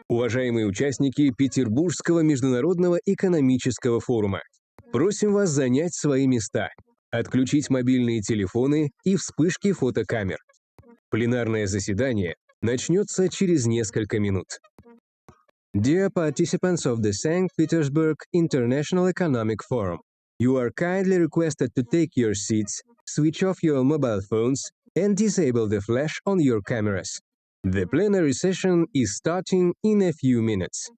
Уважаемые участники Петербургского международного экономического форума, просим вас занять свои места, отключить мобильные телефоны и вспышки фотокамер. Пленарное заседание начнется через несколько минут. Dear participants of the St. Petersburg International Economic Forum, you are kindly requested to take your seats, switch off your mobile phones, and disable the flash on your cameras. The plenary session is starting in a few minutes.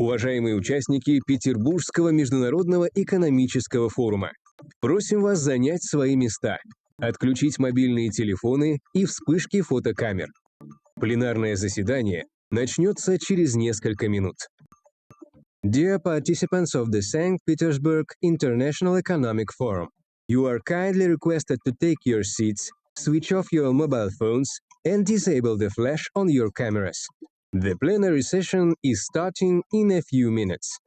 Уважаемые участники Петербургского международного экономического форума, просим вас занять свои места, отключить мобильные телефоны и вспышки фотокамер. Пленарное заседание начнется через несколько минут. Dear participants of the St. Petersburg International Economic Forum, you are kindly requested to take your seats, switch off your mobile phones, and disable the flash on your cameras. The plenary session is starting in a few minutes.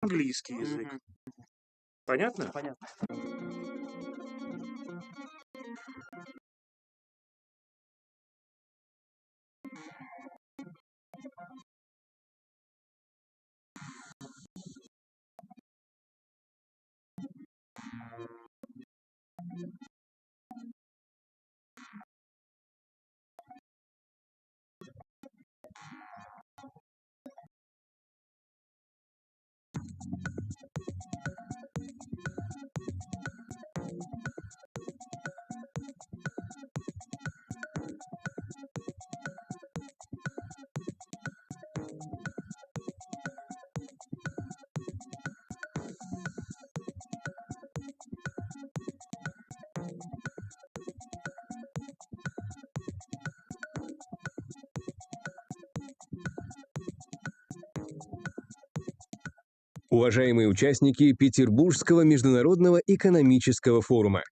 Английский язык. Понятно? Понятно. Уважаемые участники Петербургского международного экономического форума,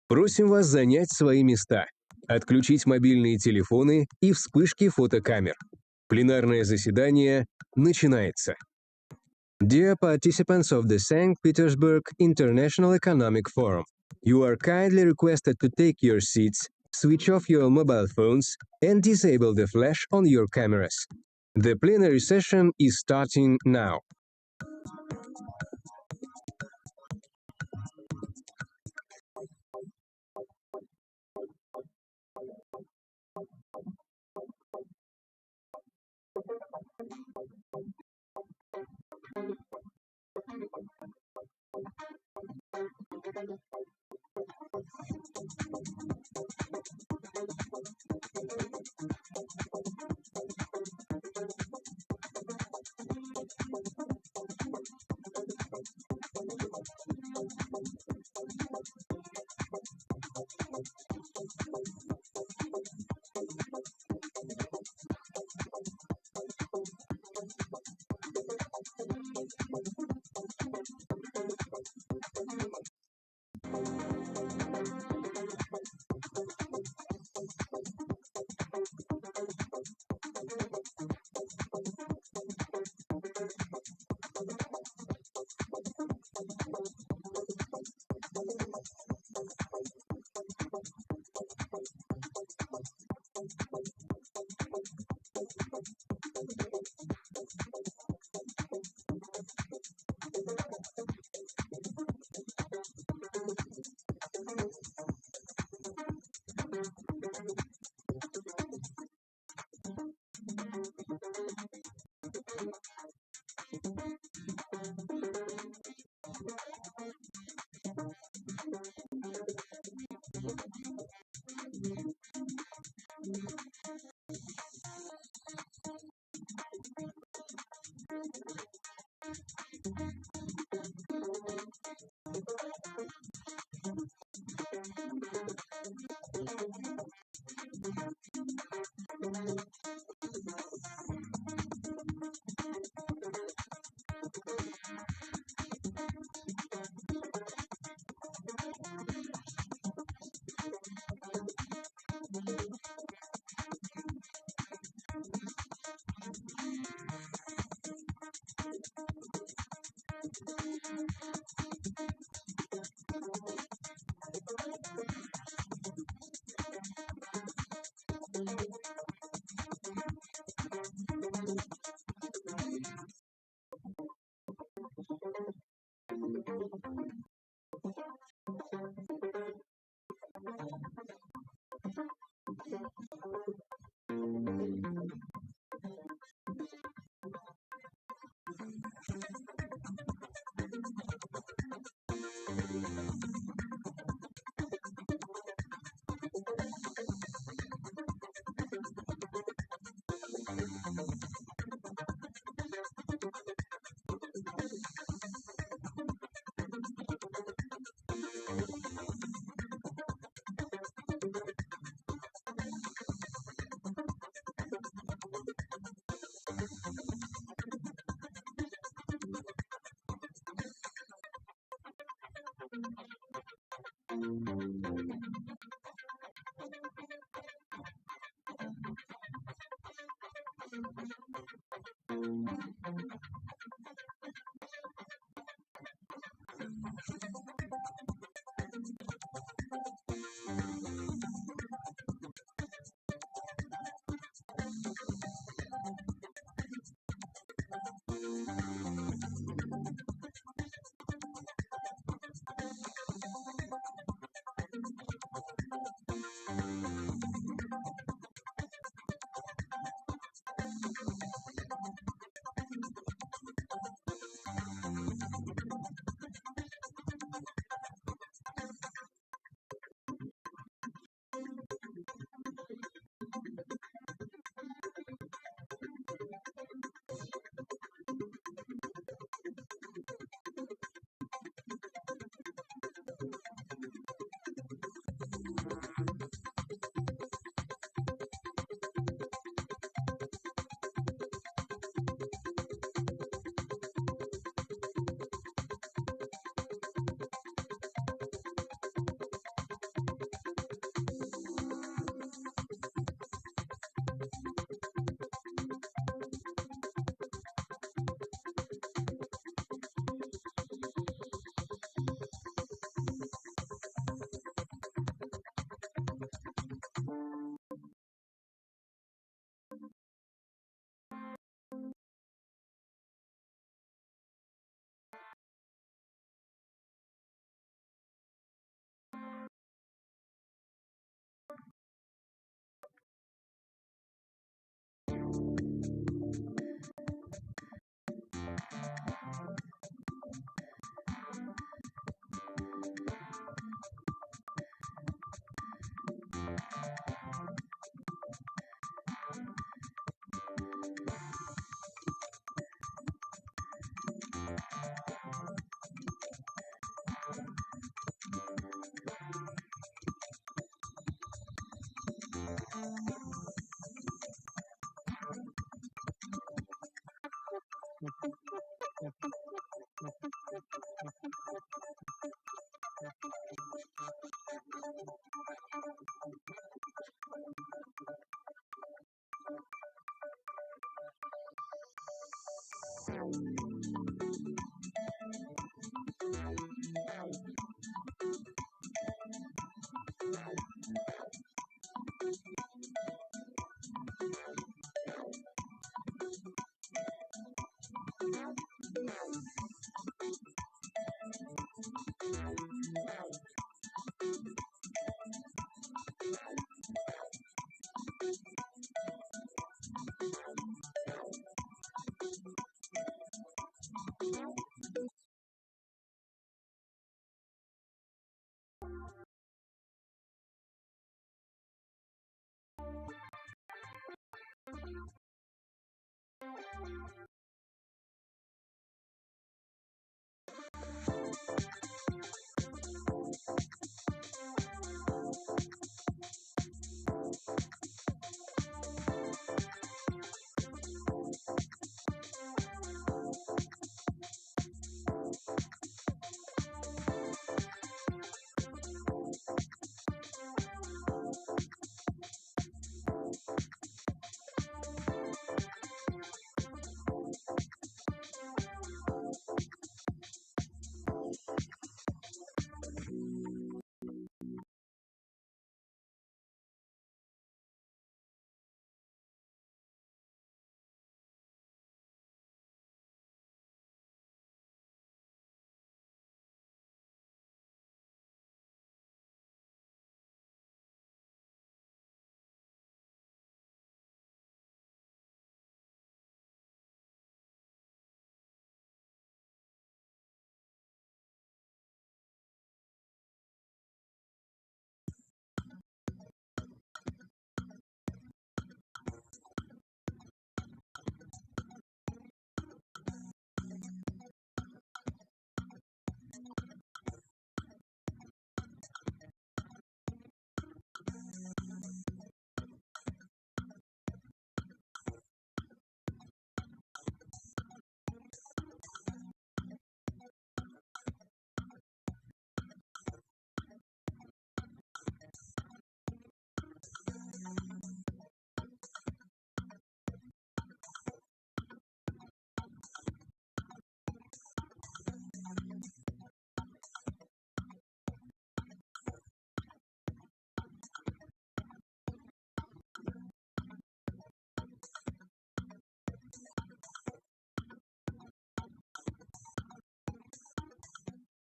просим вас занять свои места, отключить мобильные телефоны и вспышки фотокамер. Пленарное заседание начинается. Dear participants of the St. Petersburg International Economic Forum, you are kindly requested to take your seats, switch off your mobile phones, and disable the flash on your cameras. The plenary session is starting now.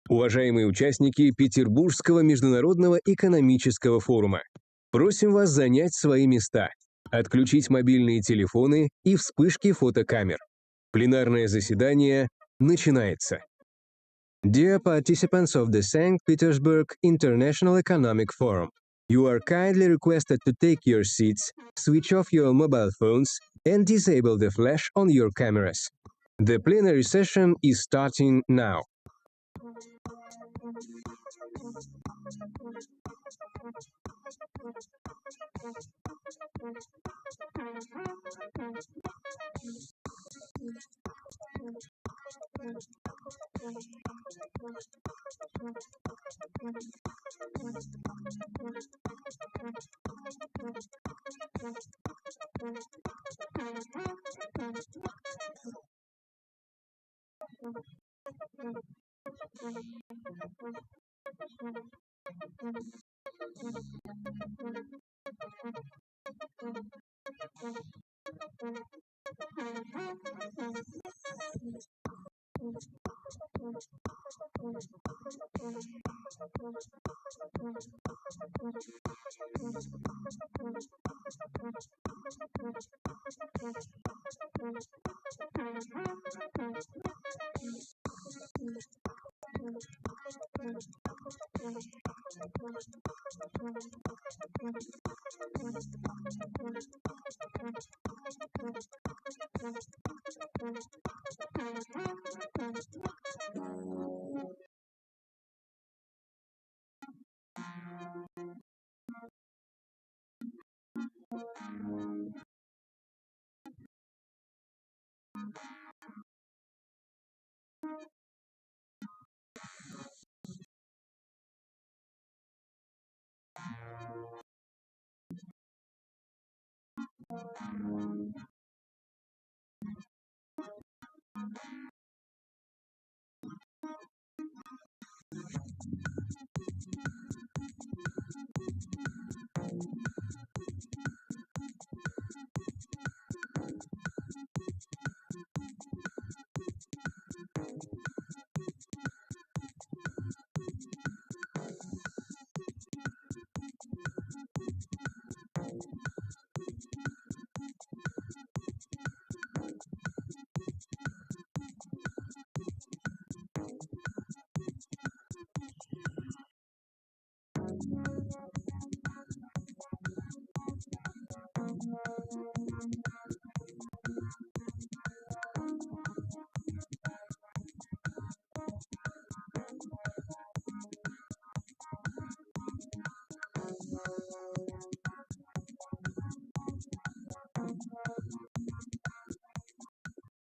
Уважаемые участники Петербургского международного экономического форума, просим вас занять свои места, отключить мобильные телефоны и вспышки фотокамер. Пленарное заседание начинается. Dear participants of the St. Petersburg International Economic Forum, you are kindly requested to take your seats, switch off your mobile phones, and disable the flash on your cameras. The plenary session is starting now.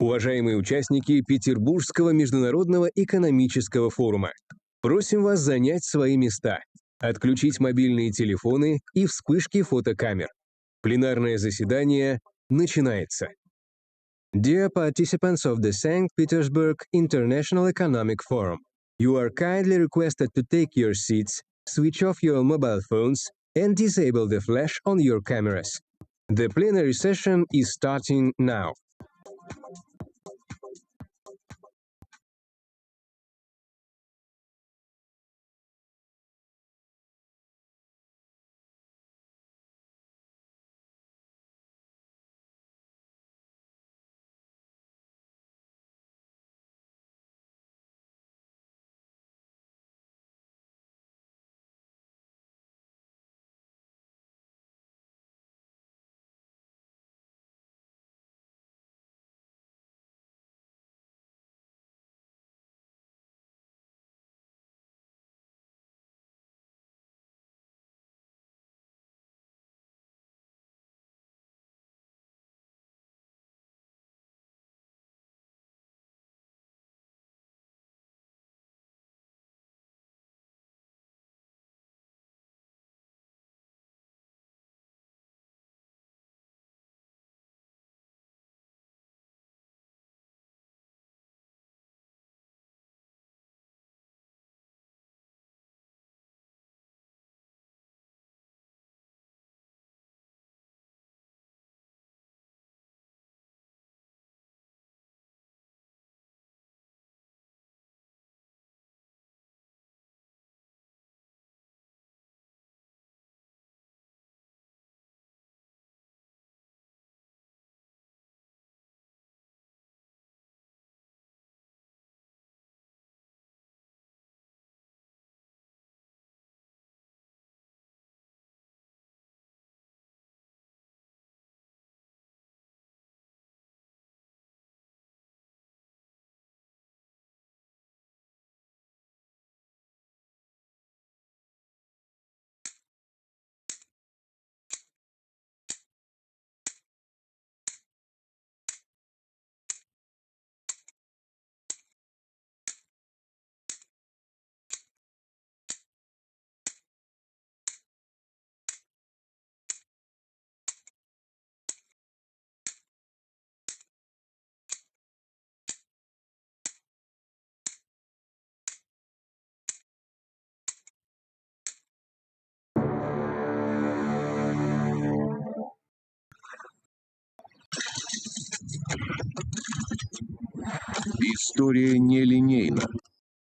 Уважаемые участники Петербургского международного экономического форума, просим вас занять свои места, отключить мобильные телефоны и вспышки фотокамер. Пленарное заседание начинается. Dear participants of the St. Petersburg International Economic Forum, you are kindly requested to take your seats, switch off your mobile phones, and disable the flash on your cameras. The plenary session is starting now. История нелинейна.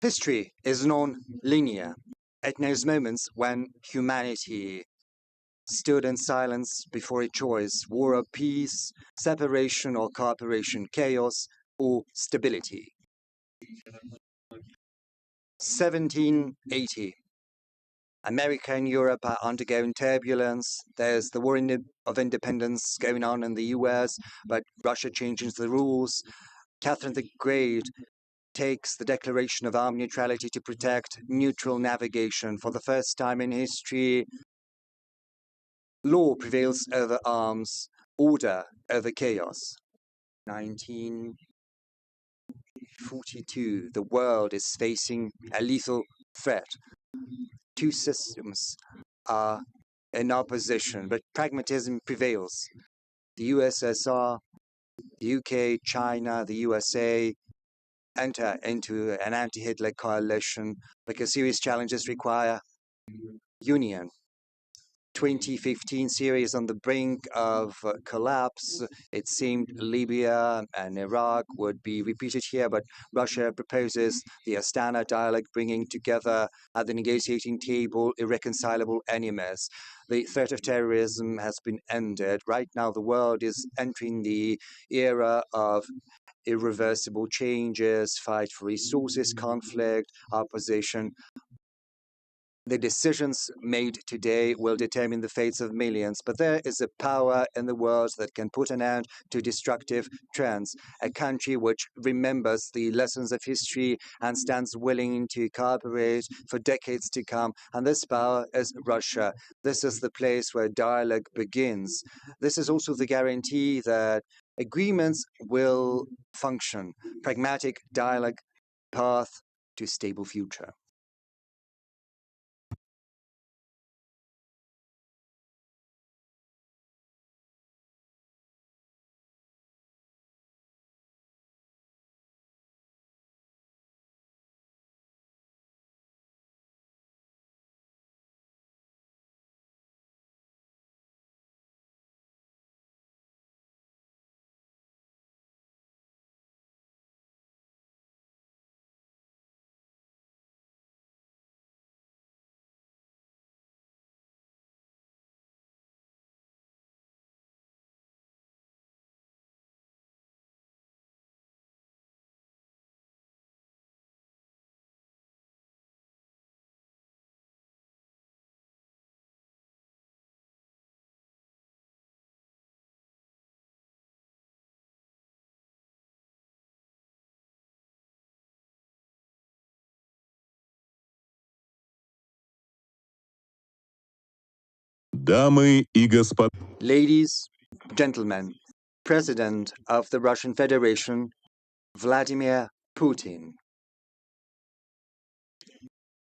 History is non-linear. It knows moments when humanity stood in silence before a choice: war or peace, separation or cooperation, chaos or stability. 1780. America and Europe are undergoing turbulence. There's the War of Independence going on in the US, but Russia changes the rules. Catherine the Great takes the declaration of armed neutrality to protect neutral navigation. For the first time in history, law prevails over arms, order over chaos. 1942, the world is facing a lethal threat. Two systems are in opposition, but pragmatism prevails. The USSR, the UK, China, the USA enter into an anti-Hitler coalition because serious challenges require union. 2015, Syria is on the brink of collapse. It seemed Libya and Iraq would be repeated here, but Russia proposes the Astana dialogue, bringing together at the negotiating table irreconcilable enemies. The threat of terrorism has been ended. Right now, the world is entering the era of irreversible changes, fight for resources, conflict, opposition. The decisions made today will determine the fates of millions, but there is a power in the world that can put an end to destructive trends. A country which remembers the lessons of history and stands willing to cooperate for decades to come. And this power is Russia. This is the place where dialogue begins. This is also the guarantee that agreements will function. Pragmatic dialogue, path to stable future. Дамы и господа. Ladies, gentlemen, President of the Russian Federation, Vladimir Putin.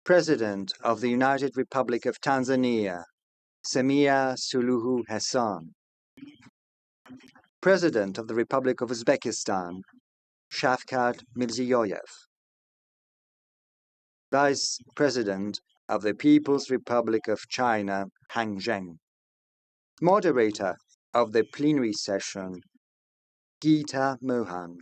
President of the United Republic of Tanzania, Samia Suluhu Hassan. President of the Republic of Uzbekistan, Shavkat Mirziyoyev. Vice President of the People's Republic of China, Zheng. Moderator of the plenary session, Gita Mohan.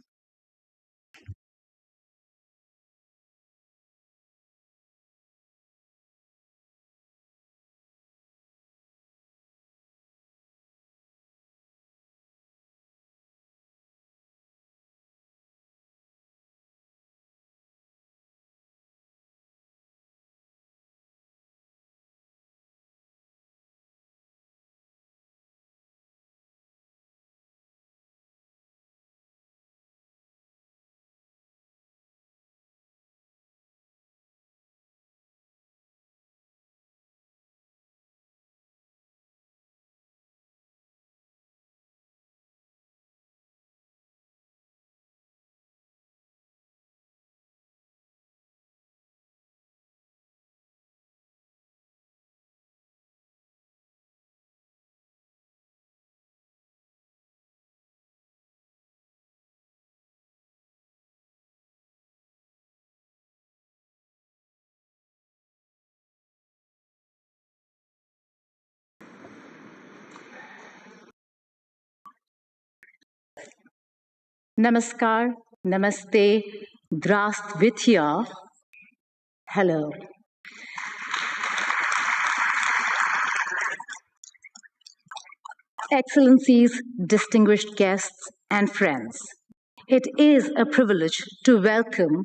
Namaskar. Namaste, Здравствуйте, hello. Excellencies, distinguished guests, and friends, it is a privilege to welcome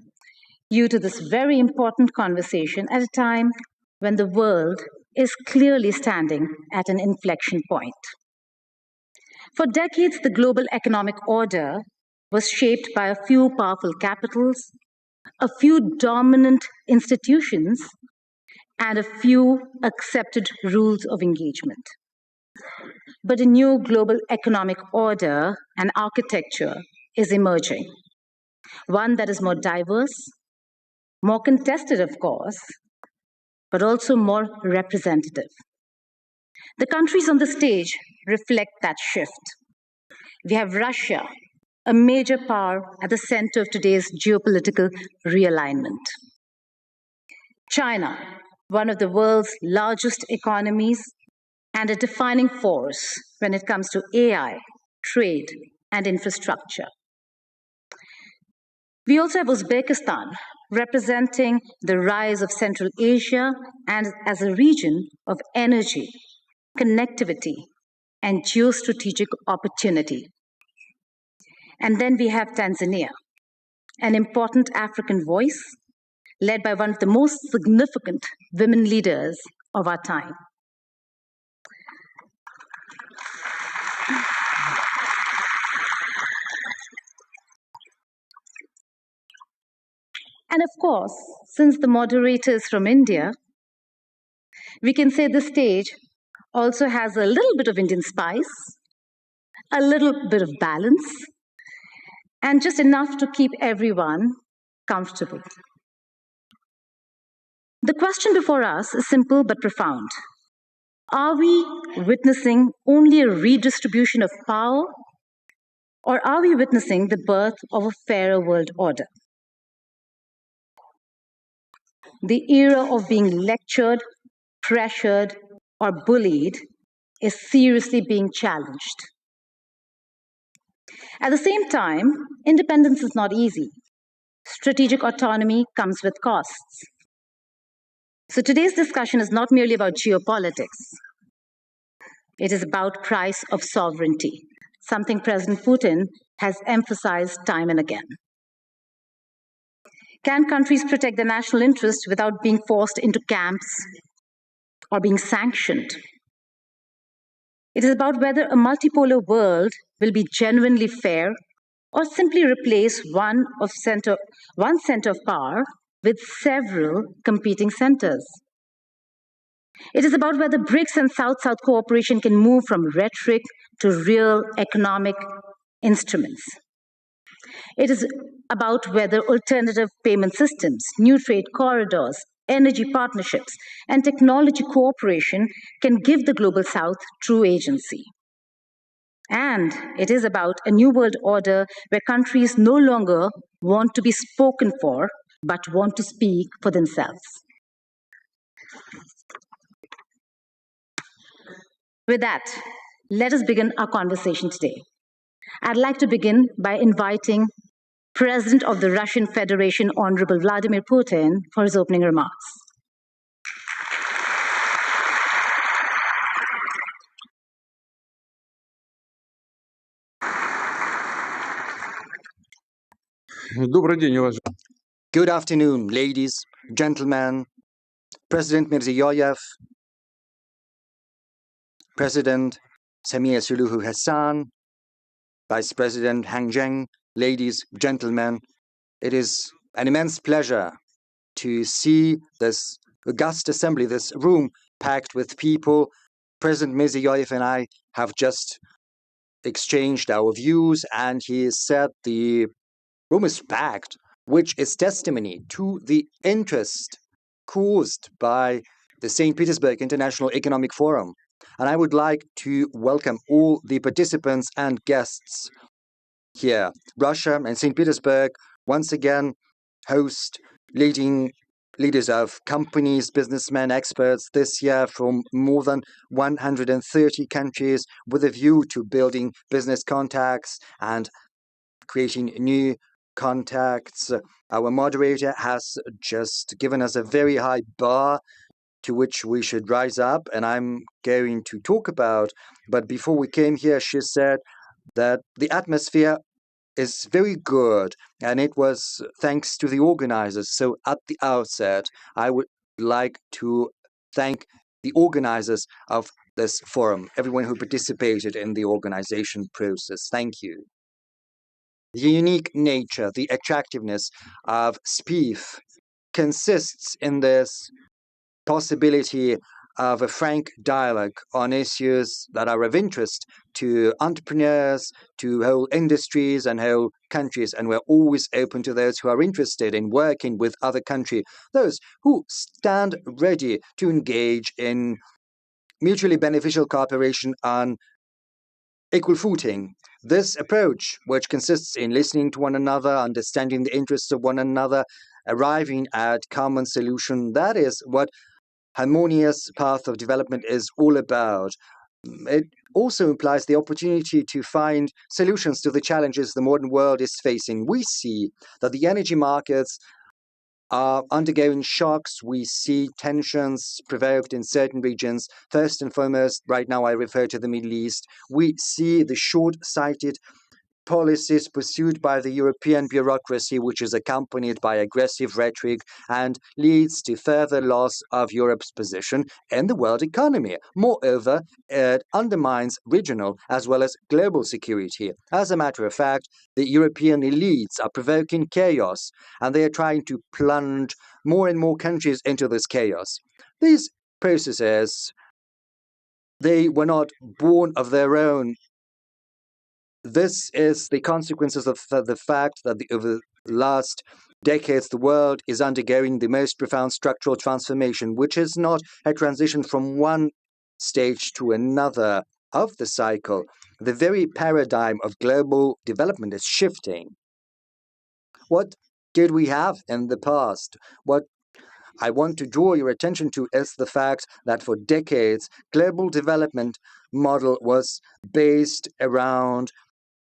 you to this very important conversation at a time when the world is clearly standing at an inflection point. For decades, the global economic order was shaped by a few powerful capitals, a few dominant institutions, and a few accepted rules of engagement. But a new global economic order and architecture is emerging, one that is more diverse, more contested, of course, but also more representative. The countries on the stage reflect that shift. We have Russia, a major power at the center of today's geopolitical realignment. China, one of the world's largest economies and a defining force when it comes to AI, trade, and infrastructure. We also have Uzbekistan, representing the rise of Central Asia and as a region of energy, connectivity, and geostrategic opportunity. And then we have Tanzania, an important African voice led by one of the most significant women leaders of our time. And of course, since the moderator is from India, we can say the stage also has a little bit of Indian spice, a little bit of balance, and just enough to keep everyone comfortable. The question before us is simple but profound. Are we witnessing only a redistribution of power, or are we witnessing the birth of a fairer world order? The era of being lectured, pressured, or bullied is seriously being challenged. At the same time, independence is not easy. Strategic autonomy comes with costs. So today's discussion is not merely about geopolitics. It is about price of sovereignty, something President Putin has emphasized time and again. Can countries protect their national interest without being forced into camps or being sanctioned? It is about whether a multipolar world will be genuinely fair or simply replace one center of power with several competing centers. It is about whether BRICS and South-South cooperation can move from rhetoric to real economic instruments. It is about whether alternative payment systems, new trade corridors, energy partnerships, and technology cooperation can give the Global South true agency. And it is about a new world order where countries no longer want to be spoken for, but want to speak for themselves. With that, let us begin our conversation today. I'd like to begin by inviting President of the Russian Federation, Honorable Vladimir Putin, for his opening remarks. Good afternoon, ladies, gentlemen, President Mirziyoyev, President Samia Suluhu Hassan, Vice President Zheng, ladies, gentlemen. It is an immense pleasure to see this august assembly, this room packed with people. President Mirziyoyev and I have just exchanged our views, and he said the room is packed, which is testimony to the interest caused by the St. Petersburg International Economic Forum. And I would like to welcome all the participants and guests here. Russia and St. Petersburg once again host leaders of companies, businessmen, experts this year from more than 130 countries with a view to building business contacts and creating new contacts. Our moderator has just given us a very high bar to which we should rise up, and I'm going to talk about. But before we came here, she said that the atmosphere is very good, and it was thanks to the organizers. So at the outset, I would like to thank the organizers of this forum, everyone who participated in the organization process. Thank you. The unique nature, the attractiveness of SPIEF consists in this possibility of a frank dialogue on issues that are of interest to entrepreneurs, to whole industries and whole countries, and we're always open to those who are interested in working with other countries, those who stand ready to engage in mutually beneficial cooperation on equal footing. This approach, which consists in listening to one another, understanding the interests of one another, arriving at common solution, that is what harmonious path of development is all about. It also implies the opportunity to find solutions to the challenges the modern world is facing. We see that the energy markets are undergoing shocks. We see tensions provoked in certain regions. First and foremost, right now I refer to the Middle East. We see the short-sighted policies pursued by the European bureaucracy, which is accompanied by aggressive rhetoric and leads to further loss of Europe's position in the world economy. Moreover, it undermines regional as well as global security. As a matter of fact, the European elites are provoking chaos, and they are trying to plunge more and more countries into this chaos. These processes, they were not born of their own. This is the consequences of the fact that over the last decades, the world is undergoing the most profound structural transformation, which is not a transition from one stage to another of the cycle. The very paradigm of global development is shifting. What did we have in the past? What I want to draw your attention to is the fact that for decades, global development model was based around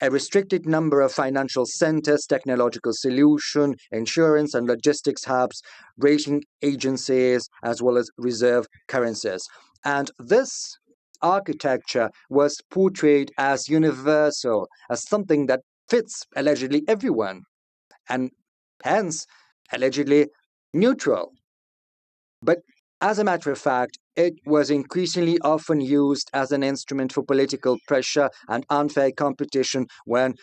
a restricted number of financial centers, technological solution, insurance and logistics hubs, rating agencies, as well as reserve currencies. And this architecture was portrayed as universal, as something that fits allegedly everyone, and hence allegedly neutral. But as a matter of fact, it was increasingly often used as an instrument for political pressure and unfair competition when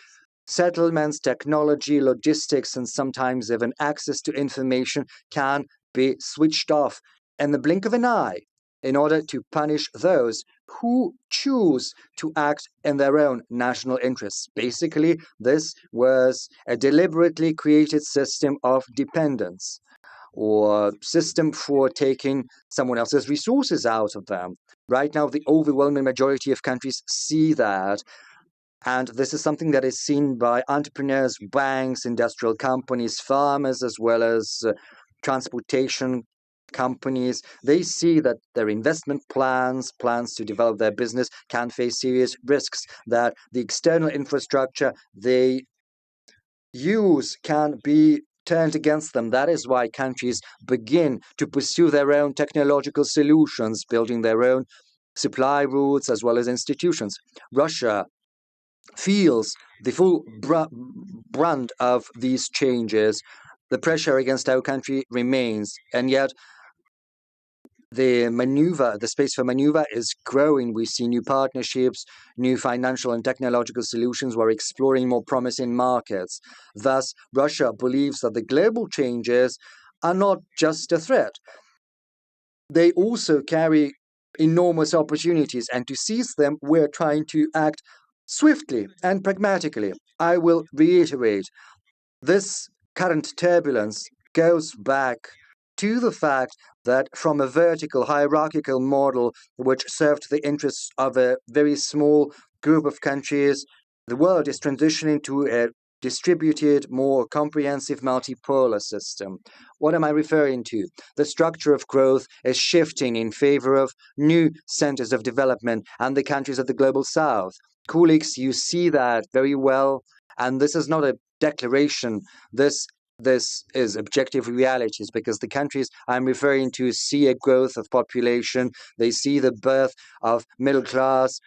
settlements, technology, logistics, and sometimes even access to information can be switched off in the blink of an eye in order to punish those who choose to act in their own national interests. Basically, this was a deliberately created system of dependence, or system for taking someone else's resources out of them. Right now, the overwhelming majority of countries see that, and this is something that is seen by entrepreneurs, banks, industrial companies, farmers, as well as transportation companies. They see that their investment plans to develop their business can face serious risks, that the external infrastructure they use can be turned against them. That is why countries begin to pursue their own technological solutions, building their own supply routes as well as institutions. Russia feels the full brunt of these changes. The pressure against our country remains, and yet the space for maneuver is growing. We see new partnerships, new financial and technological solutions. We're exploring more promising markets. Thus, Russia believes that the global changes are not just a threat. They also carry enormous opportunities, and to seize them, we're trying to act swiftly and pragmatically. I will reiterate, this current turbulence goes back to the fact that from a vertical hierarchical model which served the interests of a very small group of countries, the world is transitioning to a distributed, more comprehensive multipolar system. What am I referring to? The structure of growth is shifting in favor of new centers of development and the countries of the global south. Colleagues, you see that very well. And this is not a declaration. This is objective realities, because the countries I'm referring to see a growth of population. They see the birth of middle class,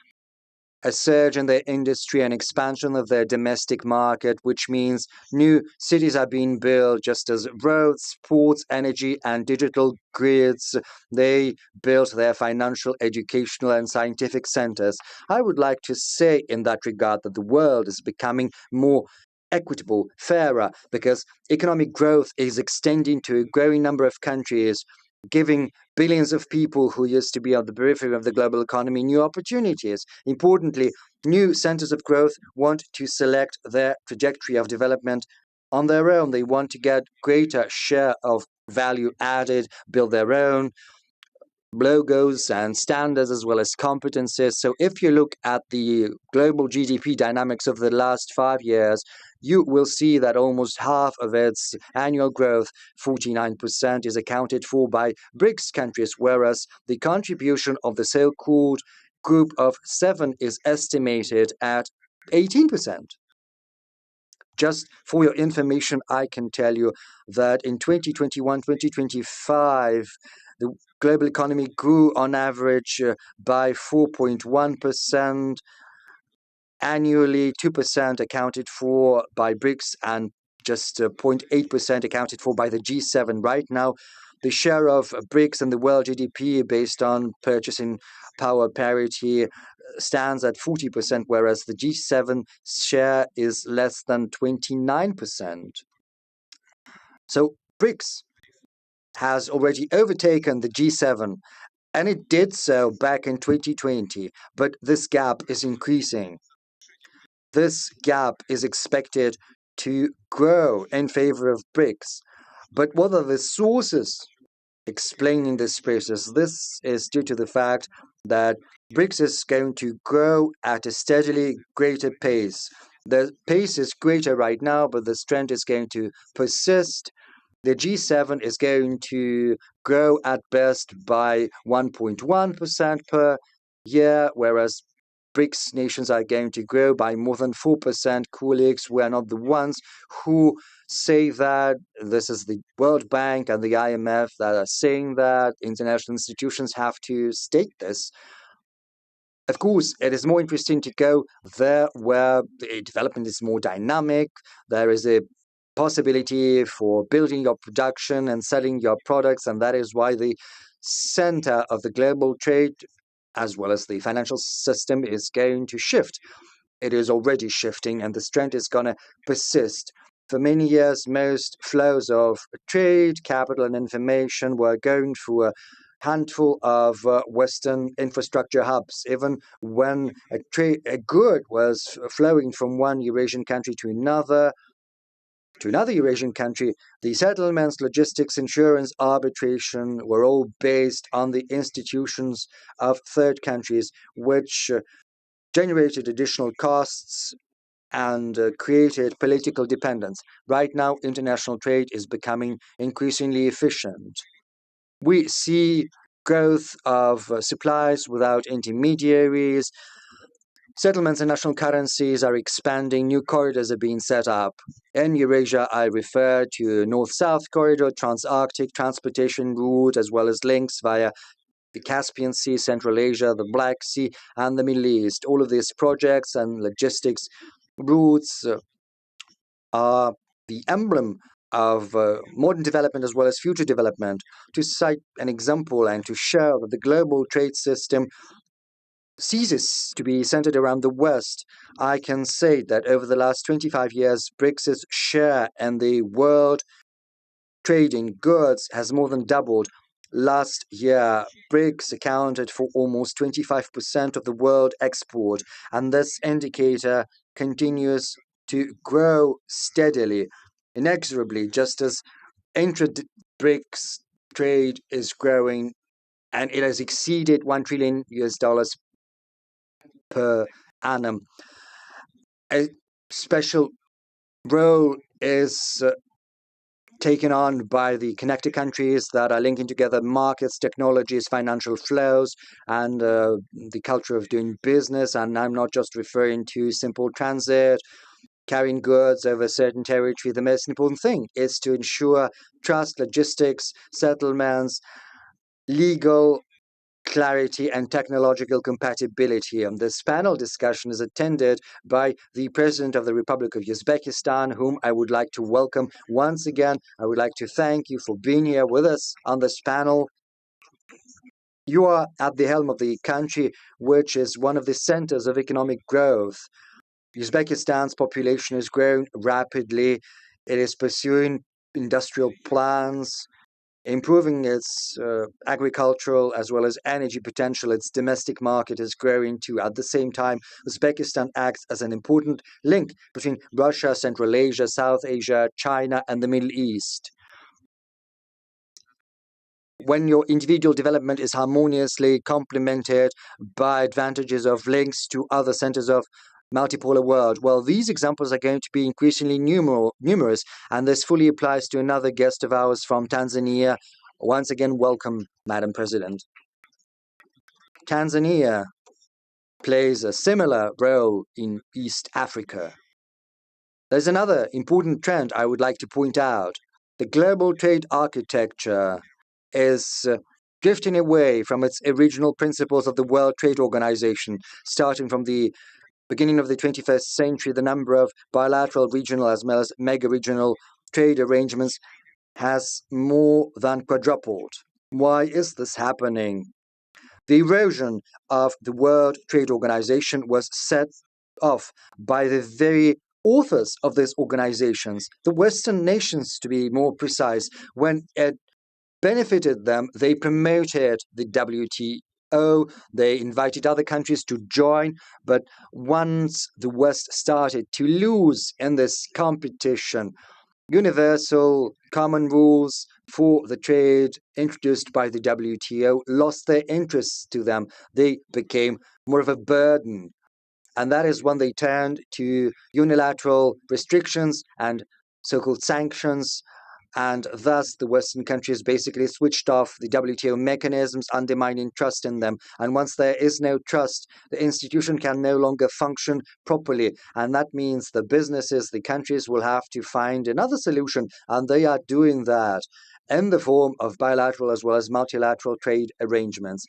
a surge in their industry, and expansion of their domestic market, which means new cities are being built, just as roads, ports, energy, and digital grids. They built their financial, educational, and scientific centers. I would like to say in that regard that the world is becoming more equitable, fairer, because economic growth is extending to a growing number of countries, giving billions of people who used to be on the periphery of the global economy new opportunities. Importantly, new centers of growth want to select their trajectory of development on their own. They want to get greater share of value added, build their own logos and standards as well as competencies. So if you look at the global GDP dynamics of the last 5 years, you will see that almost half of its annual growth, 49%, is accounted for by BRICS countries, whereas the contribution of the so-called Group of Seven is estimated at 18%. Just for your information, I can tell you that in 2021-2025, the global economy grew on average by 4.1%. Annually, 2% accounted for by BRICS and just 0.8% accounted for by the G7. Right now, the share of BRICS in the world GDP based on purchasing power parity stands at 40%, whereas the G7 share is less than 29%. So BRICS has already overtaken the G7, and it did so back in 2020, but this gap is increasing. This gap is expected to grow in favor of BRICS. But what are the sources explaining this process? This is due to the fact that BRICS is going to grow at a steadily greater pace. The pace is greater right now, but this trend is going to persist. The G7 is going to grow at best by 1.1% per year, whereas BRICS nations are going to grow by more than 4%. Colleagues, we are not the ones who say that. This is the World Bank and the IMF that are saying that. International institutions have to state this. Of course, it is more interesting to go there where the development is more dynamic. There is a possibility for building your production and selling your products, and that is why the center of the global trade as well as the financial system is going to shift. It is already shifting, and this trend is going to persist. For many years, most flows of trade, capital, and information were going through a handful of Western infrastructure hubs. Even when a good was flowing from one Eurasian country to another Eurasian country, the settlements, logistics, insurance, arbitration were all based on the institutions of third countries, which generated additional costs and created political dependence. Right now, international trade is becoming increasingly efficient. We see growth of supplies without intermediaries. Settlements and national currencies are expanding, new corridors are being set up. In Eurasia, I refer to North-South corridor, Trans-Arctic transportation route, as well as links via the Caspian Sea, Central Asia, the Black Sea, and the Middle East. All of these projects and logistics routes are the emblem of modern development as well as future development. To cite an example and to show that the global trade system ceases to be centered around the West, I can say that over the last 25 years, BRICS' share in the world trade in goods has more than doubled. Last year, BRICS accounted for almost 25% of the world export, and this indicator continues to grow steadily, inexorably, just as intra-BRICS trade is growing, and it has exceeded $1 trillion per annum. A special role is taken on by the connected countries that are linking together markets, technologies, financial flows, and the culture of doing business. And I'm not just referring to simple transit carrying goods over a certain territory. The most important thing is to ensure trust, logistics, settlements, legal clarity, and technological compatibility. And this panel discussion is attended by the President of the Republic of Uzbekistan, whom I would like to welcome once again. I would like to thank you for being here with us on this panel. You are at the helm of the country, which is one of the centers of economic growth. Uzbekistan's population is growing rapidly. It is pursuing industrial plans, improving its agricultural as well as energy potential. Its domestic market is growing too. At the same time, Uzbekistan acts as an important link between Russia, Central Asia, South Asia, China, and the Middle East. When your individual development is harmoniously complemented by advantages of links to other centers of multipolar world, well, these examples are going to be increasingly numerous, and this fully applies to another guest of ours from Tanzania. Once again, welcome, Madam President. Tanzania plays a similar role in East Africa. There's another important trend I would like to point out. The global trade architecture is drifting away from its original principles of the World Trade Organization. Starting from the beginning of the 21st century, the number of bilateral, regional, as well as mega-regional trade arrangements has more than quadrupled. Why is this happening? The erosion of the World Trade Organization was set off by the very authors of these organizations, the Western nations to be more precise. When it benefited them, they promoted the WTO, they invited other countries to join, but once the West started to lose in this competition, universal common rules for the trade introduced by the WTO lost their interests to them. They became more of a burden. And that is when they turned to unilateral restrictions and so-called sanctions, and thus the Western countries basically switched off the WTO mechanisms, undermining trust in them. And once there is no trust, the institution can no longer function properly. And that means the businesses, the countries will have to find another solution. And they are doing that in the form of bilateral as well as multilateral trade arrangements.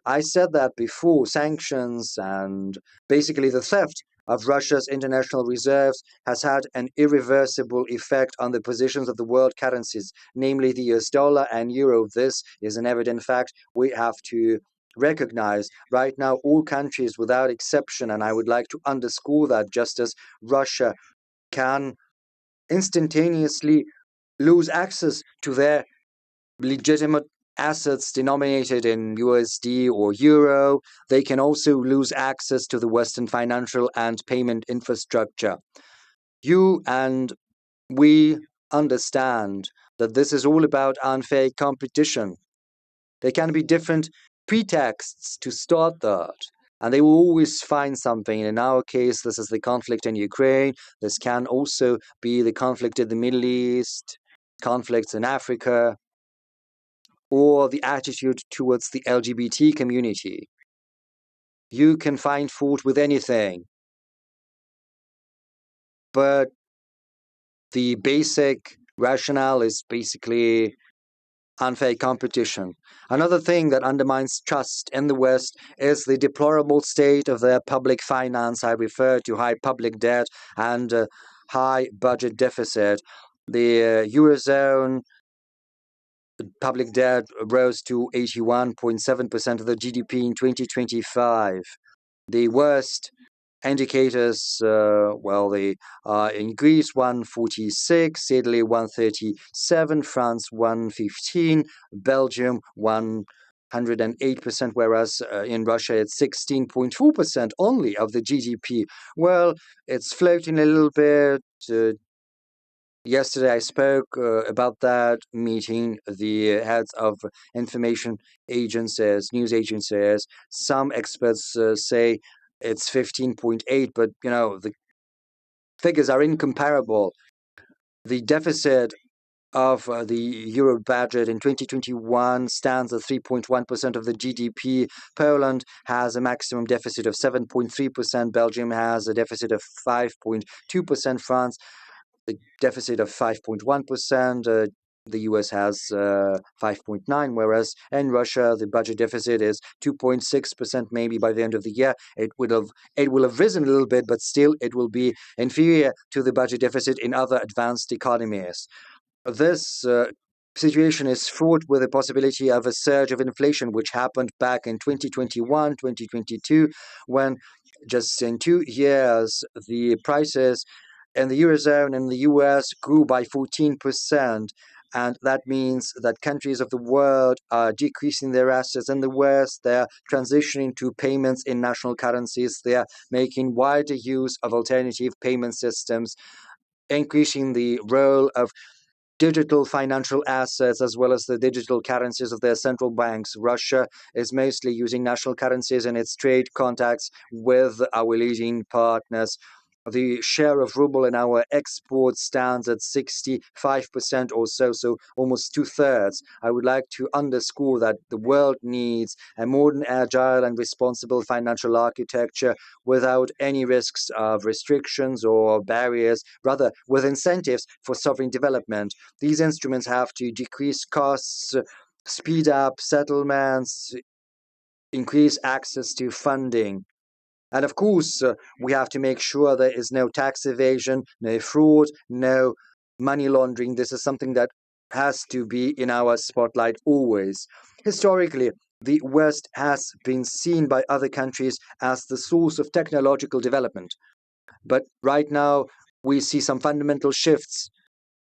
I said that before, sanctions and basically the theft of Russia's international reserves has had an irreversible effect on the positions of the world currencies, namely the US dollar and euro. This is an evident fact we have to recognize. Right now, all countries without exception, and I would like to underscore that, just as Russia can instantaneously lose access to their legitimate assets denominated in USD or euro, they can also lose access to the Western financial and payment infrastructure. You and we understand that this is all about unfair competition. There can be different pretexts to start that, and they will always find something. In our case, this is the conflict in Ukraine. This can also be the conflict in the Middle East, conflicts in Africa, or the attitude towards the LGBT community. You can find fault with anything, but the basic rationale is basically unfair competition. Another thing that undermines trust in the West is the deplorable state of their public finance. I refer to high public debt and high budget deficit. The Eurozone public debt rose to 81.7% of the GDP in 2025. The worst indicators, they are in Greece 146, Italy 137, France 115, Belgium 108%, whereas in Russia it's 16.4% only of the GDP. Well, it's floating a little bit. Yesterday, I spoke about that meeting. The heads of information agencies, news agencies, some experts say it's 15.8, but the figures are incomparable. The deficit of the euro budget in 2021 stands at 3.1% of the GDP. Poland has a maximum deficit of 7.3%. Belgium has a deficit of 5.2%. France, a deficit of 5.1%. The US has 5.9%, whereas in Russia the budget deficit is 2.6%. Maybe by the end of the year it will have risen a little bit, but still it will be inferior to the budget deficit in other advanced economies. This situation is fraught with the possibility of a surge of inflation, which happened back in 2021, 2022, when just in 2 years the prices in the Eurozone and the US grew by 14%. And that means that countries of the world are decreasing their assets. In the West, they're transitioning to payments in national currencies. They're making wider use of alternative payment systems, increasing the role of digital financial assets as well as the digital currencies of their central banks. Russia is mostly using national currencies in its trade contacts with our leading partners. The share of ruble in our exports stands at 65% or so almost 2/3. I would like to underscore that the world needs a modern, agile, and responsible financial architecture without any risks of restrictions or barriers, rather with incentives for sovereign development. These instruments have to decrease costs, speed up settlements, increase access to funding. And of course, we have to make sure there is no tax evasion, no fraud, no money laundering. This is something that has to be in our spotlight always. Historically, the West has been seen by other countries as the source of technological development. But right now, we see some fundamental shifts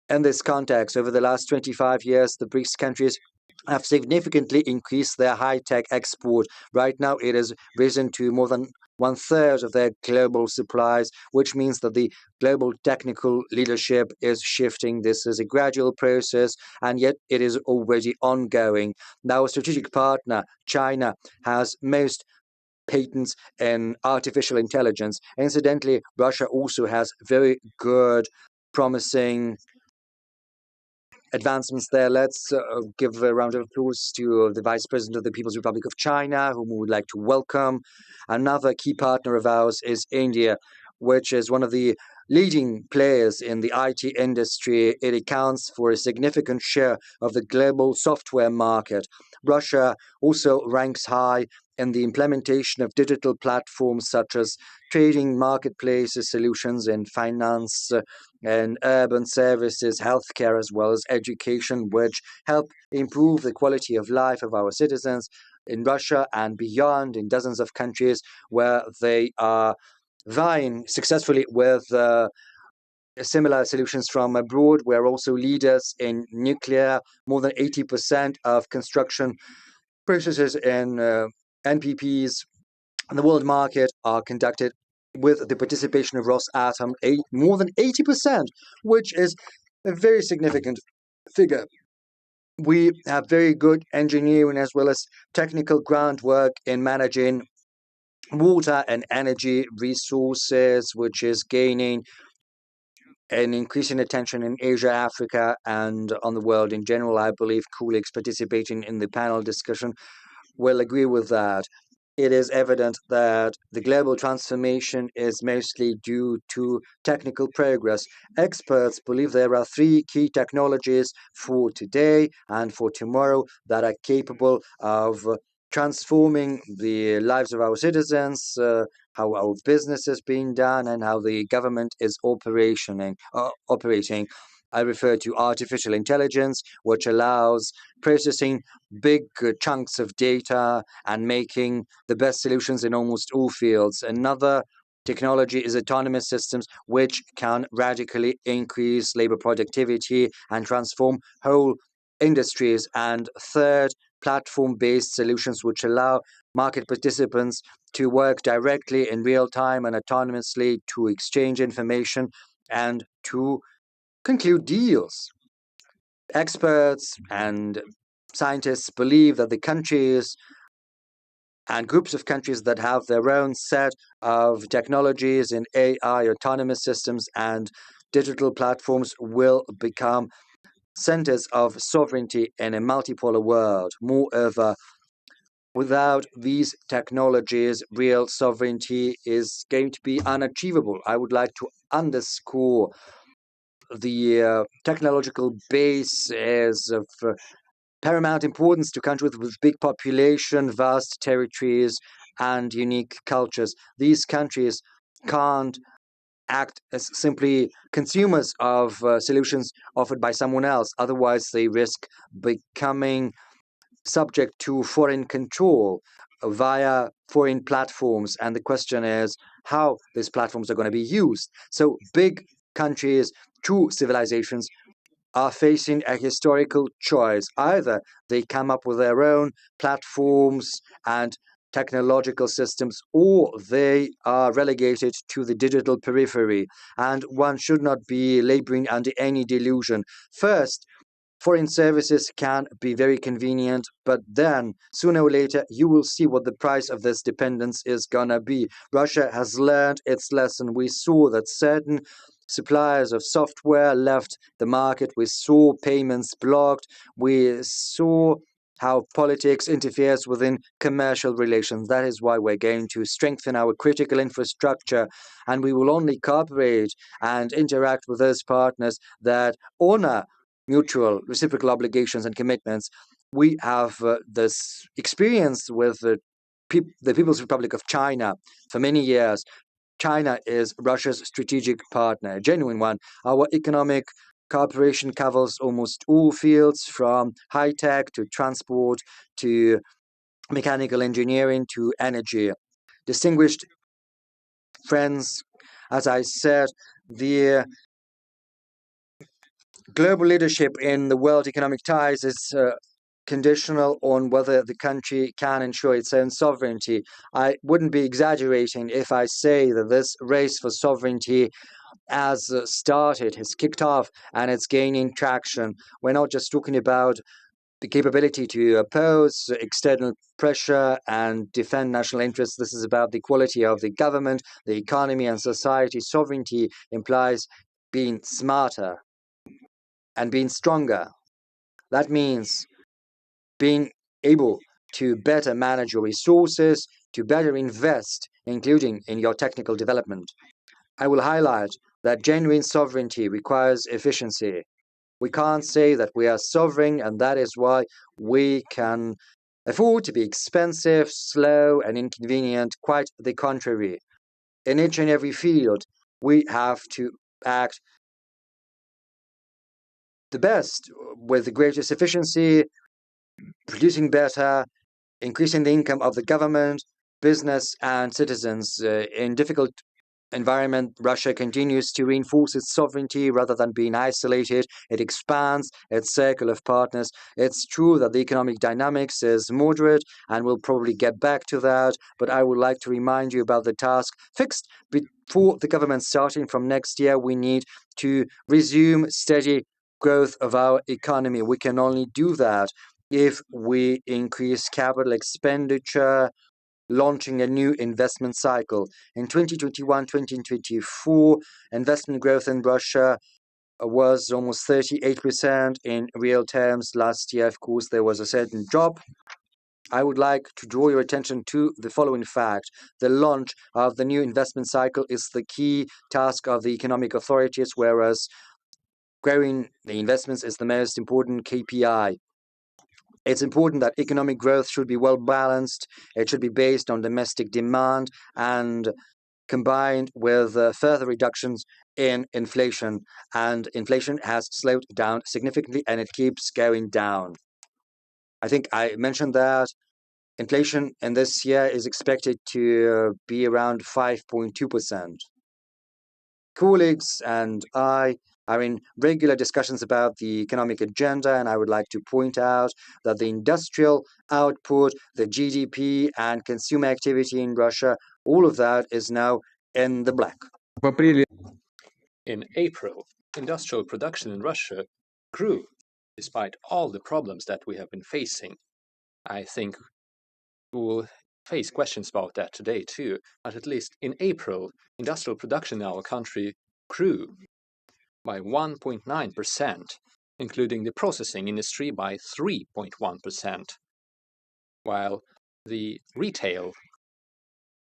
in this context. Over the last 25 years, the BRICS countries have significantly increased their high-tech export. Right now, it has risen to more than 1/3 of their global supplies, which means that the global technical leadership is shifting. This is a gradual process, and yet it is already ongoing. Now, our strategic partner, China, has most patents in artificial intelligence. Incidentally, Russia also has very good, promising advancements there. Let's give a round of applause to the Vice President of the People's Republic of China, whom we would like to welcome. Another key partner of ours is India, which is one of the leading players in the IT industry. It accounts for a significant share of the global software market. Russia also ranks high in the implementation of digital platforms such as trading marketplaces, solutions in finance and urban services, healthcare, as well as education, which help improve the quality of life of our citizens in Russia and beyond, in dozens of countries where they are vying successfully with similar solutions from abroad. We're also leaders in nuclear. More than 80% of construction processes in NPPs in the world market are conducted with the participation of Rosatom, more than 80%, which is a very significant figure. We have very good engineering as well as technical groundwork in managing water and energy resources, which is gaining an increasing attention in Asia, Africa, and on the world in general. I believe colleagues participating in the panel discussion will agree with that. It is evident that the global transformation is mostly due to technical progress. Experts believe there are 3 key technologies for today and for tomorrow that are capable of transforming the lives of our citizens, how our business is being done, and how the government is operating. I refer to artificial intelligence, which allows processing big chunks of data and making the best solutions in almost all fields. Another technology is autonomous systems, which can radically increase labor productivity and transform whole industries. And third, platform-based solutions, which allow market participants to work directly in real time and autonomously to exchange information and to conclude deals. Experts and scientists believe that the countries and groups of countries that have their own set of technologies in AI, autonomous systems, and digital platforms will become centers of sovereignty in a multipolar world. Moreover, without these technologies, real sovereignty is going to be unachievable. I would like to underscore the technological base is of paramount importance to countries with big population, vast territories, and unique cultures. These countries can't act as simply consumers of solutions offered by someone else. Otherwise, they risk becoming subject to foreign control via foreign platforms. And the question is how these platforms are going to be used. So big countries, true civilizations, are facing a historical choice. Either they come up with their own platforms and technological systems, or they are relegated to the digital periphery. And one should not be laboring under any delusion. First, foreign services can be very convenient, but then sooner or later you will see what the price of this dependence is gonna be. Russia has learned its lesson. We saw that certain suppliers of software left the market. We saw payments blocked. We saw how politics interferes within commercial relations. That is why we're going to strengthen our critical infrastructure, and we will only cooperate and interact with those partners that honor mutual reciprocal obligations and commitments. We have this experience with the People's Republic of China for many years. China is Russia's strategic partner, a genuine one. Our economic cooperation covers almost all fields, from high-tech to transport to mechanical engineering to energy. Distinguished friends, as I said, the global leadership in the world economic ties is conditional on whether the country can ensure its own sovereignty. I wouldn't be exaggerating if I say that this race for sovereignty has started, has kicked off, and it's gaining traction. We're not just talking about the capability to oppose external pressure and defend national interests. This is about the quality of the government, the economy, and society. Sovereignty implies being smarter and being stronger. That means being able to better manage your resources, to better invest, including in your technical development. I will highlight that genuine sovereignty requires efficiency. We can't say that we are sovereign, and that is why we can afford to be expensive, slow, and inconvenient. Quite the contrary. In each and every field, we have to act the best with the greatest efficiency, producing better, increasing the income of the government, business, and citizens. In difficult environment, Russia continues to reinforce its sovereignty rather than being isolated. It expands its circle of partners. It's true that the economic dynamics is moderate, and we'll probably get back to that, but I would like to remind you about the task fixed before the government starting from next year. We need to resume steady growth of our economy. We can only do that if we increase capital expenditure, launching a new investment cycle. In 2021-2024, investment growth in Russia was almost 38% in real terms. Last year, of course, there was a certain drop. I would like to draw your attention to the following fact. The launch of the new investment cycle is the key task of the economic authorities, whereas growing the investments is the most important KPI. It's important that economic growth should be well balanced. It should be based on domestic demand and combined with further reductions in inflation. And inflation has slowed down significantly, and it keeps going down. I think I mentioned that inflation in this year is expected to be around 5.2%. Colleagues and I are in regular discussions about the economic agenda, and I would like to point out that the industrial output, the GDP, and consumer activity in Russia, all of that is now in the black. In April, industrial production in Russia grew, despite all the problems that we have been facing. I think we will face questions about that today too, but at least in April, industrial production in our country grew by 1.9%. including the processing industry, by 3.1%, while the retail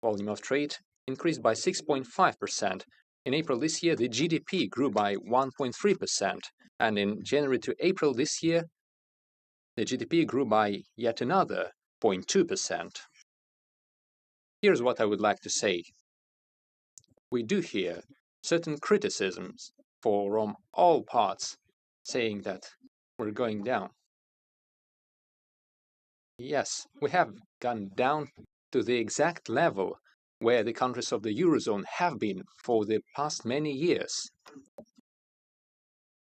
volume of trade increased by 6.5%. In April this year, the GDP grew by 1.3%, and in January to April this year, the GDP grew by yet another 0.2%. Here's what I would like to say. We do hear certain criticisms from all parts saying that we're going down. Yes, we have gone down to the exact level where the countries of the Eurozone have been for the past many years.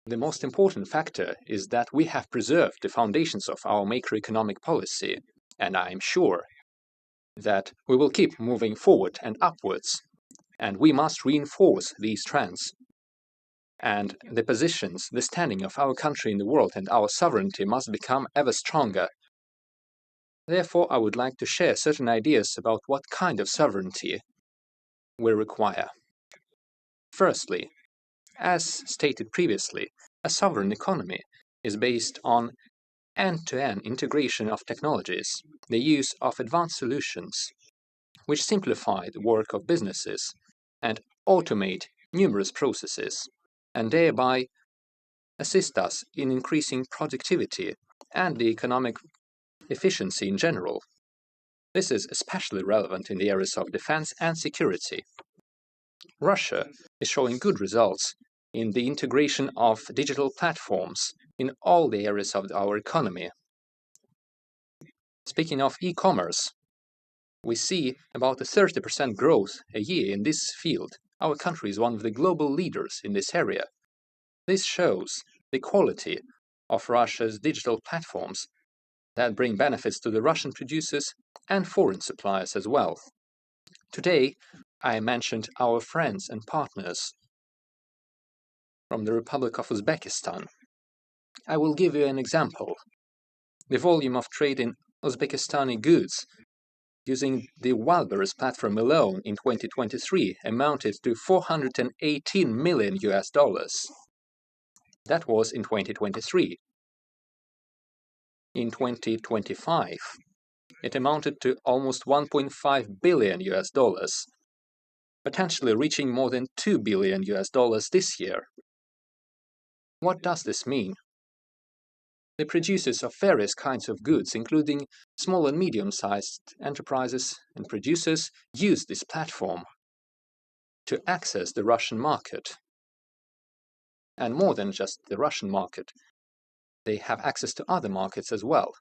The most important factor is that we have preserved the foundations of our macroeconomic policy, and I am sure that we will keep moving forward and upwards, and we must reinforce these trends. And the positions, the standing of our country in the world and our sovereignty must become ever stronger. Therefore, I would like to share certain ideas about what kind of sovereignty we require. Firstly, as stated previously, a sovereign economy is based on end-to-end integration of technologies, the use of advanced solutions, which simplify the work of businesses and automate numerous processes, and thereby assist us in increasing productivity and the economic efficiency in general. This is especially relevant in the areas of defense and security. Russia is showing good results in the integration of digital platforms in all the areas of our economy. Speaking of e-commerce, we see about a 30% growth a year in this field. Our country is one of the global leaders in this area. This shows the quality of Russia's digital platforms that bring benefits to the Russian producers and foreign suppliers as well. Today, I mentioned our friends and partners from the Republic of Uzbekistan. I will give you an example. The volume of trade in Uzbekistani goods using the Wildberries platform alone in 2023 amounted to $418 million. That was in 2023. In 2025, it amounted to almost $1.5 billion, potentially reaching more than $2 billion this year. What does this mean? The producers of various kinds of goods, including small and medium-sized enterprises and producers, use this platform to access the Russian market. And more than just the Russian market, they have access to other markets as well.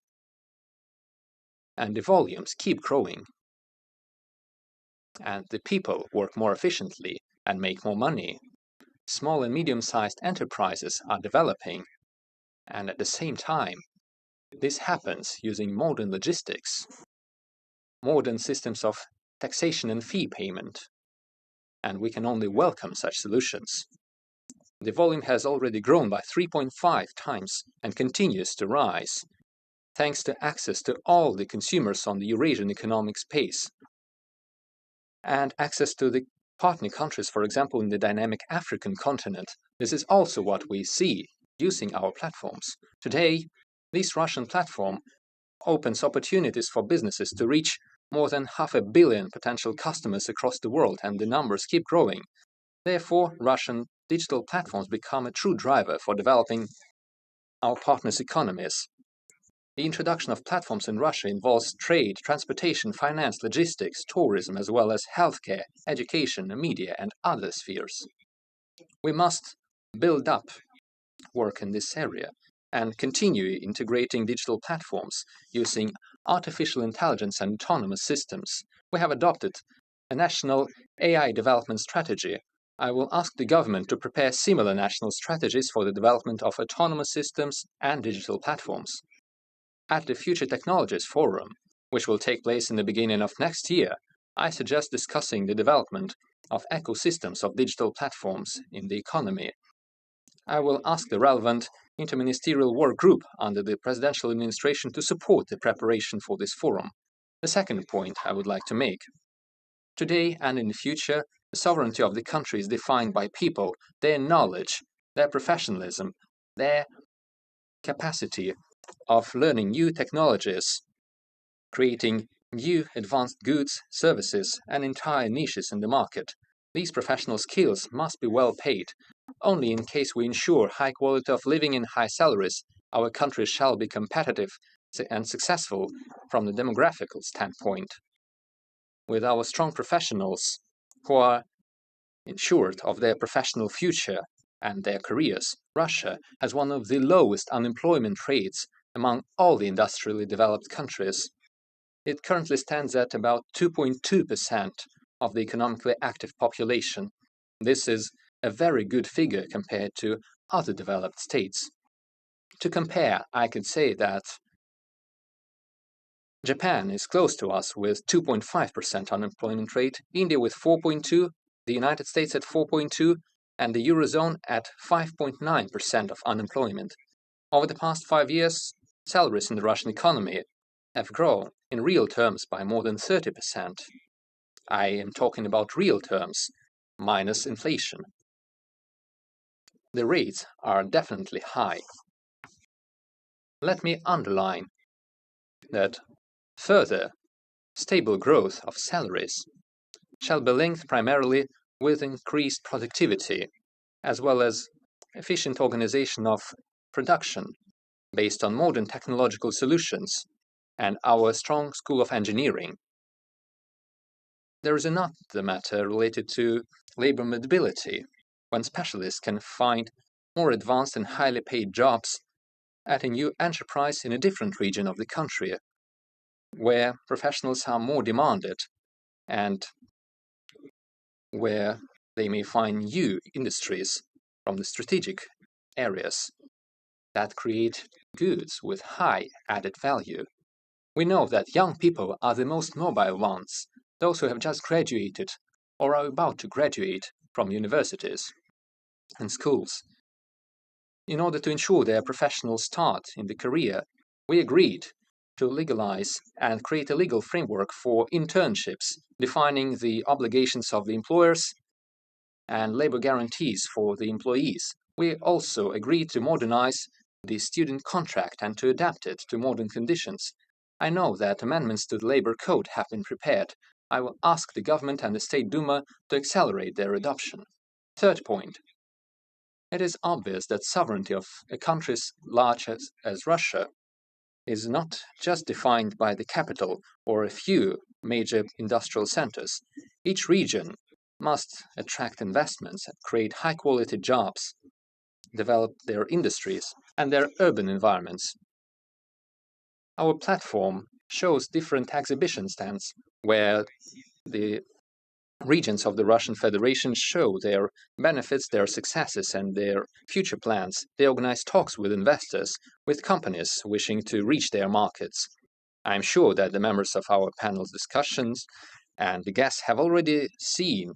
And the volumes keep growing. And the people work more efficiently and make more money. Small and medium-sized enterprises are developing. And at the same time, this happens using modern logistics, modern systems of taxation and fee payment. And we can only welcome such solutions. The volume has already grown by 3.5 times and continues to rise, thanks to access to all the consumers on the Eurasian economic space, and access to the partner countries, for example, in the dynamic African continent. This is also what we see using our platforms. Today, this Russian platform opens opportunities for businesses to reach more than 500 million potential customers across the world, and the numbers keep growing. Therefore, Russian digital platforms become a true driver for developing our partners' economies. The introduction of platforms in Russia involves trade, transportation, finance, logistics, tourism, as well as healthcare, education, media, and other spheres. We must build up work in this area and continue integrating digital platforms using artificial intelligence and autonomous systems. We have adopted a national AI development strategy. I will ask the government to prepare similar national strategies for the development of autonomous systems and digital platforms. At the Future Technologies Forum, which will take place in the beginning of next year, I suggest discussing the development of ecosystems of digital platforms in the economy. I will ask the relevant interministerial work group under the presidential administration to support the preparation for this forum. The second point I would like to make. Today and in the future, the sovereignty of the country is defined by people, their knowledge, their professionalism, their capacity of learning new technologies, creating new advanced goods, services, and entire niches in the market. These professional skills must be well paid. Only in case we ensure high quality of living and high salaries, our country shall be competitive and successful from the demographical standpoint. With our strong professionals who are ensured of their professional future and their careers, Russia has one of the lowest unemployment rates among all the industrially developed countries. It currently stands at about 2.2% of the economically active population. This is a very good figure compared to other developed states. To compare, I could say that Japan is close to us with 2.5% unemployment rate, India with 4.2%, the United States at 4.2%, and the Eurozone at 5.9% of unemployment. Over the past 5 years, salaries in the Russian economy have grown in real terms by more than 30%. I am talking about real terms, minus inflation. The rates are definitely high. Let me underline that further stable growth of salaries shall be linked primarily with increased productivity, as well as efficient organization of production based on modern technological solutions and our strong School of Engineering. There is another matter related to labor mobility, when specialists can find more advanced and highly paid jobs at a new enterprise in a different region of the country, where professionals are more demanded and where they may find new industries from the strategic areas that create goods with high added value. We know that young people are the most mobile ones, those who have just graduated or are about to graduate from universities and schools. In order to ensure their professional start in the career, we agreed to legalize and create a legal framework for internships, defining the obligations of the employers and labor guarantees for the employees. We also agreed to modernize the student contract and to adapt it to modern conditions. I know that amendments to the labor code have been prepared. I will ask the government and the State Duma to accelerate their adoption. Third point. It is obvious that sovereignty of a country as large as Russia is not just defined by the capital or a few major industrial centers. Each region must attract investments and create high-quality jobs, develop their industries and their urban environments. Our platform shows different exhibition stands where the regions of the Russian Federation show their benefits, their successes, and their future plans. They organize talks with investors, with companies wishing to reach their markets. I am sure that the members of our panel's discussions and the guests have already seen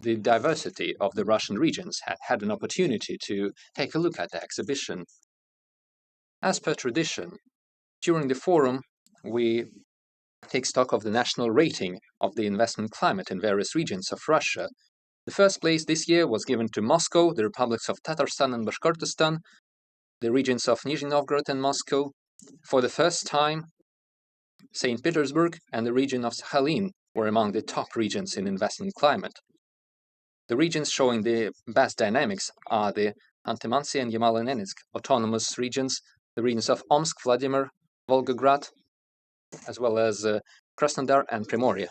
the diversity of the Russian regions, had an opportunity to take a look at the exhibition. As per tradition, during the forum, we take stock of the national rating of the investment climate in various regions of Russia. The first place this year was given to Moscow, the republics of Tatarstan and Bashkortostan, the regions of Nizhny Novgorod and Moscow. For the first time, St. Petersburg and the region of Sakhalin were among the top regions in investment climate. The regions showing the best dynamics are the Khanty-Mansi and Yamal-Nenetsk autonomous regions, the regions of Omsk, Vladimir, Volgograd, as well as Krasnodar and Primorye.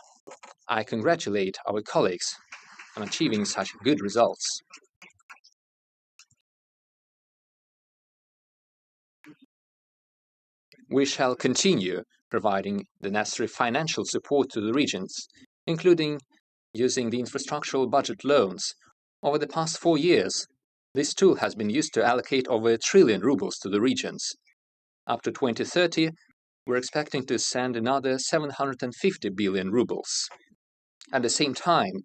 I congratulate our colleagues on achieving such good results. We shall continue providing the necessary financial support to the regions, including using the infrastructural budget loans. Over the past 4 years, this tool has been used to allocate over 1 trillion rubles to the regions. Up to 2030, we're expecting to send another 750 billion rubles. At the same time,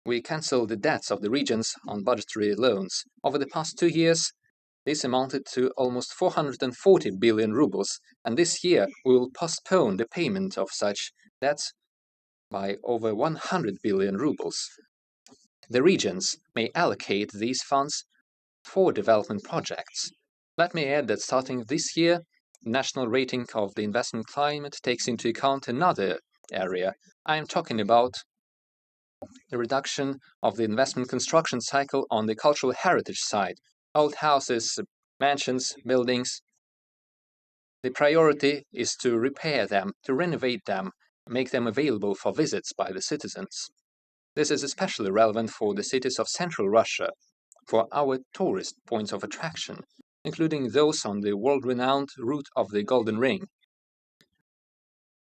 we cancel the debts of the regions on budgetary loans. Over the past 2 years, this amounted to almost 440 billion rubles, and this year we will postpone the payment of such debts by over 100 billion rubles. The regions may allocate these funds for development projects. Let me add that starting this year, the national rating of the investment climate takes into account another area. I am talking about the reduction of the investment construction cycle on the cultural heritage side. Old houses, mansions, buildings. The priority is to repair them, to renovate them, make them available for visits by the citizens. This is especially relevant for the cities of central Russia, for our tourist points of attraction, including those on the world-renowned route of the Golden Ring.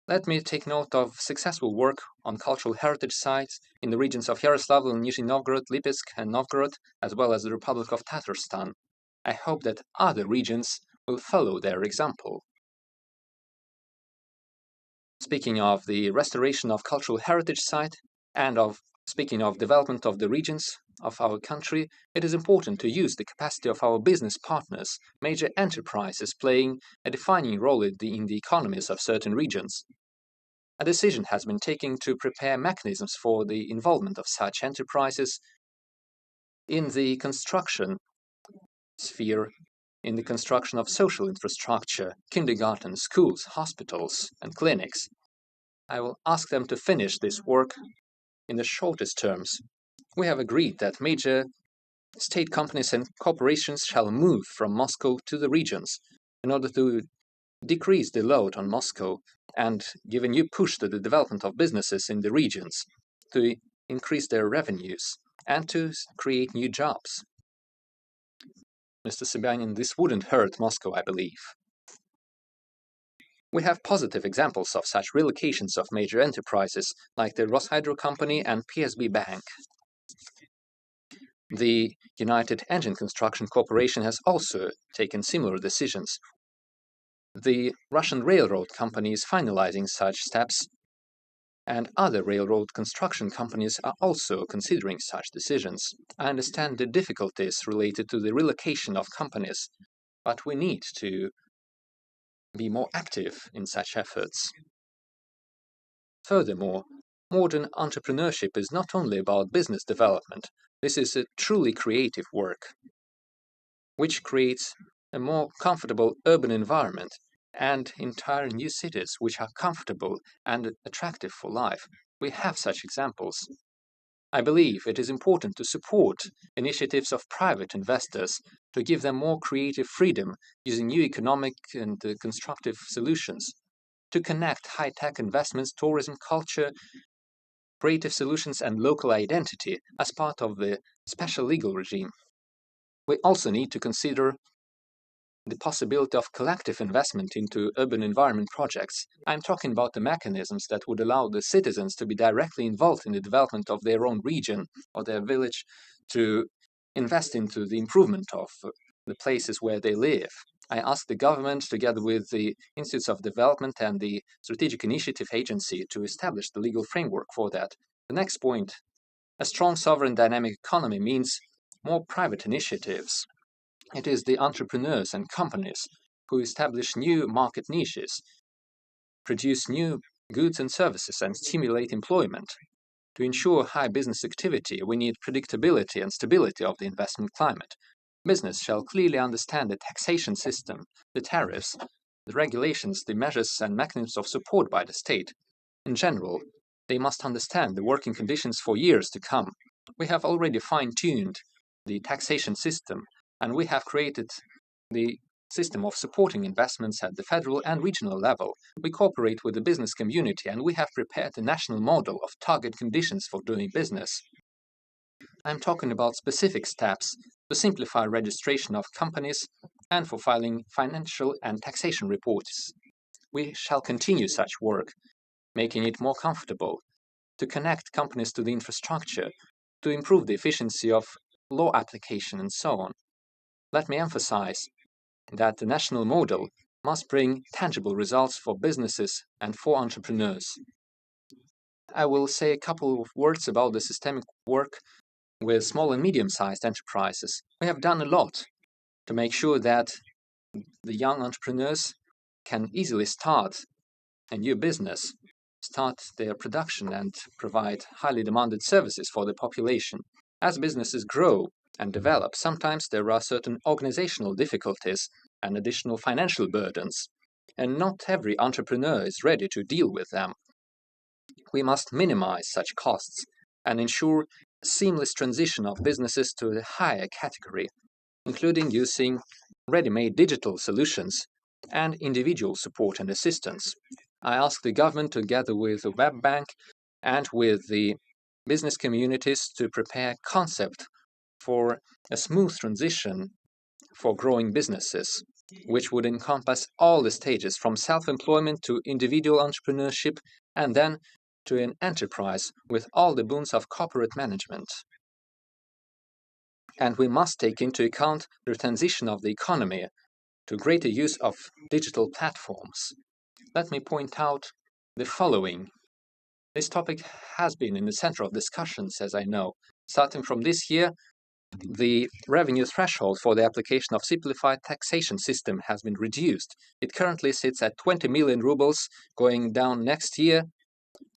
Let me take note of successful work on cultural heritage sites in the regions of Yaroslavl, Nizhny Novgorod, Lipetsk, and Novgorod, as well as the Republic of Tatarstan. I hope that other regions will follow their example. Speaking of the restoration of cultural heritage site and speaking of development of the regions of our country, it is important to use the capacity of our business partners, major enterprises playing a defining role in the economies of certain regions. A decision has been taken to prepare mechanisms for the involvement of such enterprises in the construction sphere, in the construction of social infrastructure, kindergartens, schools, hospitals, and clinics. I will ask them to finish this work in the shortest terms. We have agreed that major state companies and corporations shall move from Moscow to the regions in order to decrease the load on Moscow and give a new push to the development of businesses in the regions, to increase their revenues and to create new jobs. Mr. Sobyanin, this wouldn't hurt Moscow, I believe. We have positive examples of such relocations of major enterprises like the Roshydro Company and PSB Bank. The United Engine Construction Corporation has also taken similar decisions. The Russian railroad company is finalizing such steps, and other railroad construction companies are also considering such decisions. I understand the difficulties related to the relocation of companies, but we need to be more active in such efforts. Furthermore, modern entrepreneurship is not only about business development. This is a truly creative work, which creates a more comfortable urban environment and entire new cities which are comfortable and attractive for life. We have such examples. I believe it is important to support initiatives of private investors to give them more creative freedom using new economic and constructive solutions, to connect high-tech investments, tourism, culture, creative solutions and local identity as part of the special legal regime. We also need to consider the possibility of collective investment into urban environment projects. I'm talking about the mechanisms that would allow the citizens to be directly involved in the development of their own region or their village, to invest into the improvement of the places where they live. I asked the government, together with the Institutes of Development and the Strategic Initiative Agency, to establish the legal framework for that. The next point, a strong sovereign dynamic economy means more private initiatives. It is the entrepreneurs and companies who establish new market niches, produce new goods and services, and stimulate employment. To ensure high business activity, we need predictability and stability of the investment climate. Business shall clearly understand the taxation system, the tariffs, the regulations, the measures and mechanisms of support by the state. In general, they must understand the working conditions for years to come. We have already fine-tuned the taxation system, and we have created the system of supporting investments at the federal and regional level. We cooperate with the business community, and we have prepared a national model of target conditions for doing business. I'm talking about specific steps to simplify registration of companies and for filing financial and taxation reports. We shall continue such work, making it more comfortable, to connect companies to the infrastructure, to improve the efficiency of law application, and so on. Let me emphasize that the national model must bring tangible results for businesses and for entrepreneurs. I will say a couple of words about the systemic work with small and medium-sized enterprises. We have done a lot to make sure that the young entrepreneurs can easily start a new business, start their production, and provide highly demanded services for the population. As businesses grow and develop, sometimes there are certain organizational difficulties and additional financial burdens, and not every entrepreneur is ready to deal with them. We must minimize such costs and ensure a seamless transition of businesses to the higher category, including using ready-made digital solutions and individual support and assistance. I ask the government, together with the Web Bank and with the business communities, to prepare a concept for a smooth transition for growing businesses, which would encompass all the stages from self-employment to individual entrepreneurship and then to an enterprise with all the boons of corporate management. And we must take into account the transition of the economy to greater use of digital platforms. Let me point out the following. This topic has been in the center of discussions, as I know. Starting from this year, the revenue threshold for the application of simplified taxation system has been reduced. It currently sits at 20 million rubles, going down next year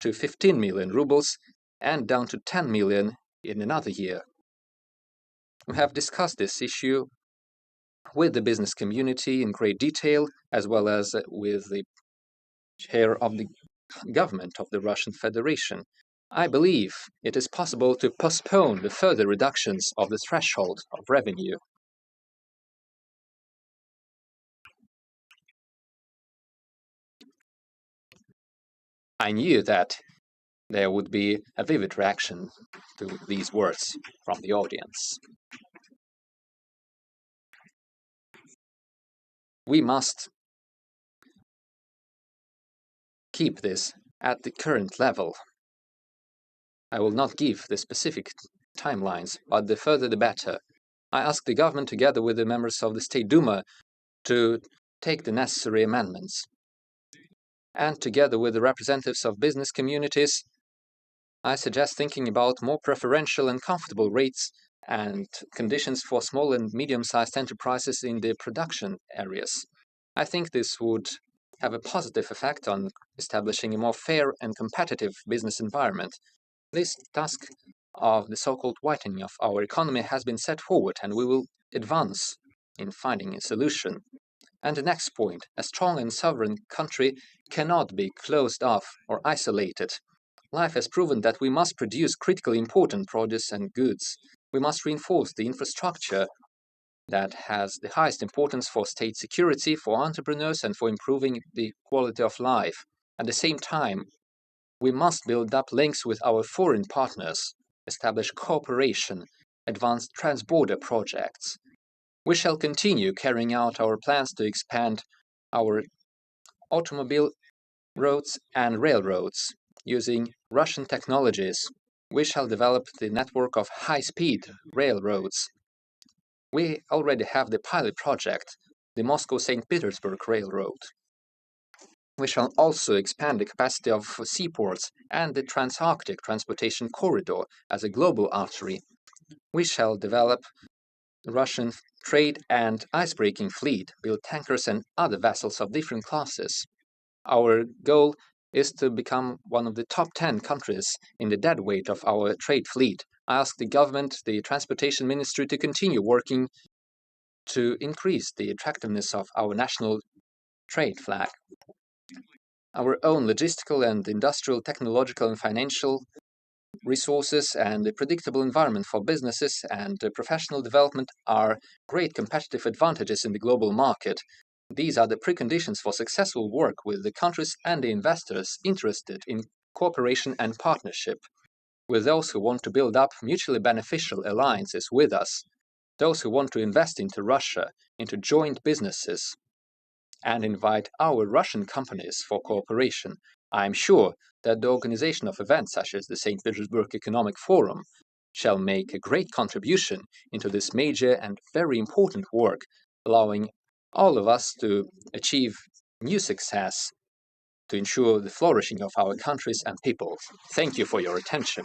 to 15 million rubles and down to 10 million in another year. We have discussed this issue with the business community in great detail, as well as with the chair of the government of the Russian Federation. I believe it is possible to postpone the further reductions of the threshold of revenue. I knew that there would be a vivid reaction to these words from the audience. We must keep this at the current level. I will not give the specific timelines, but the further the better. I ask the government, together with the members of the State Duma, to take the necessary amendments. And together with the representatives of business communities, I suggest thinking about more preferential and comfortable rates and conditions for small and medium-sized enterprises in the production areas. I think this would have a positive effect on establishing a more fair and competitive business environment. This task of the so-called whitening of our economy has been set forward, and we will advance in finding a solution. And the next point, a strong and sovereign country cannot be closed off or isolated. Life has proven that we must produce critically important produce and goods. We must reinforce the infrastructure that has the highest importance for state security, for entrepreneurs, and for improving the quality of life. At the same time, we must build up links with our foreign partners, establish cooperation, advance trans-border projects. We shall continue carrying out our plans to expand our automobile roads and railroads. Using Russian technologies, we shall develop the network of high-speed railroads. We already have the pilot project, the Moscow-St. Petersburg Railroad. We shall also expand the capacity of seaports and the Trans-Arctic Transportation Corridor as a global artery. We shall develop the Russian trade and ice-breaking fleet, build tankers and other vessels of different classes. Our goal is to become one of the top 10 countries in the deadweight of our trade fleet. I ask the government, the transportation ministry, to continue working to increase the attractiveness of our national trade flag. Our own logistical and industrial, technological and financial resources and a predictable environment for businesses and professional development are great competitive advantages in the global market. These are the preconditions for successful work with the countries and the investors interested in cooperation and partnership, with those who want to build up mutually beneficial alliances with us, those who want to invest into Russia, into joint businesses, and invite our Russian companies for cooperation. I am sure that the organization of events such as the St. Petersburg Economic Forum shall make a great contribution into this major and very important work, allowing all of us to achieve new success to ensure the flourishing of our countries and peoples. Thank you for your attention.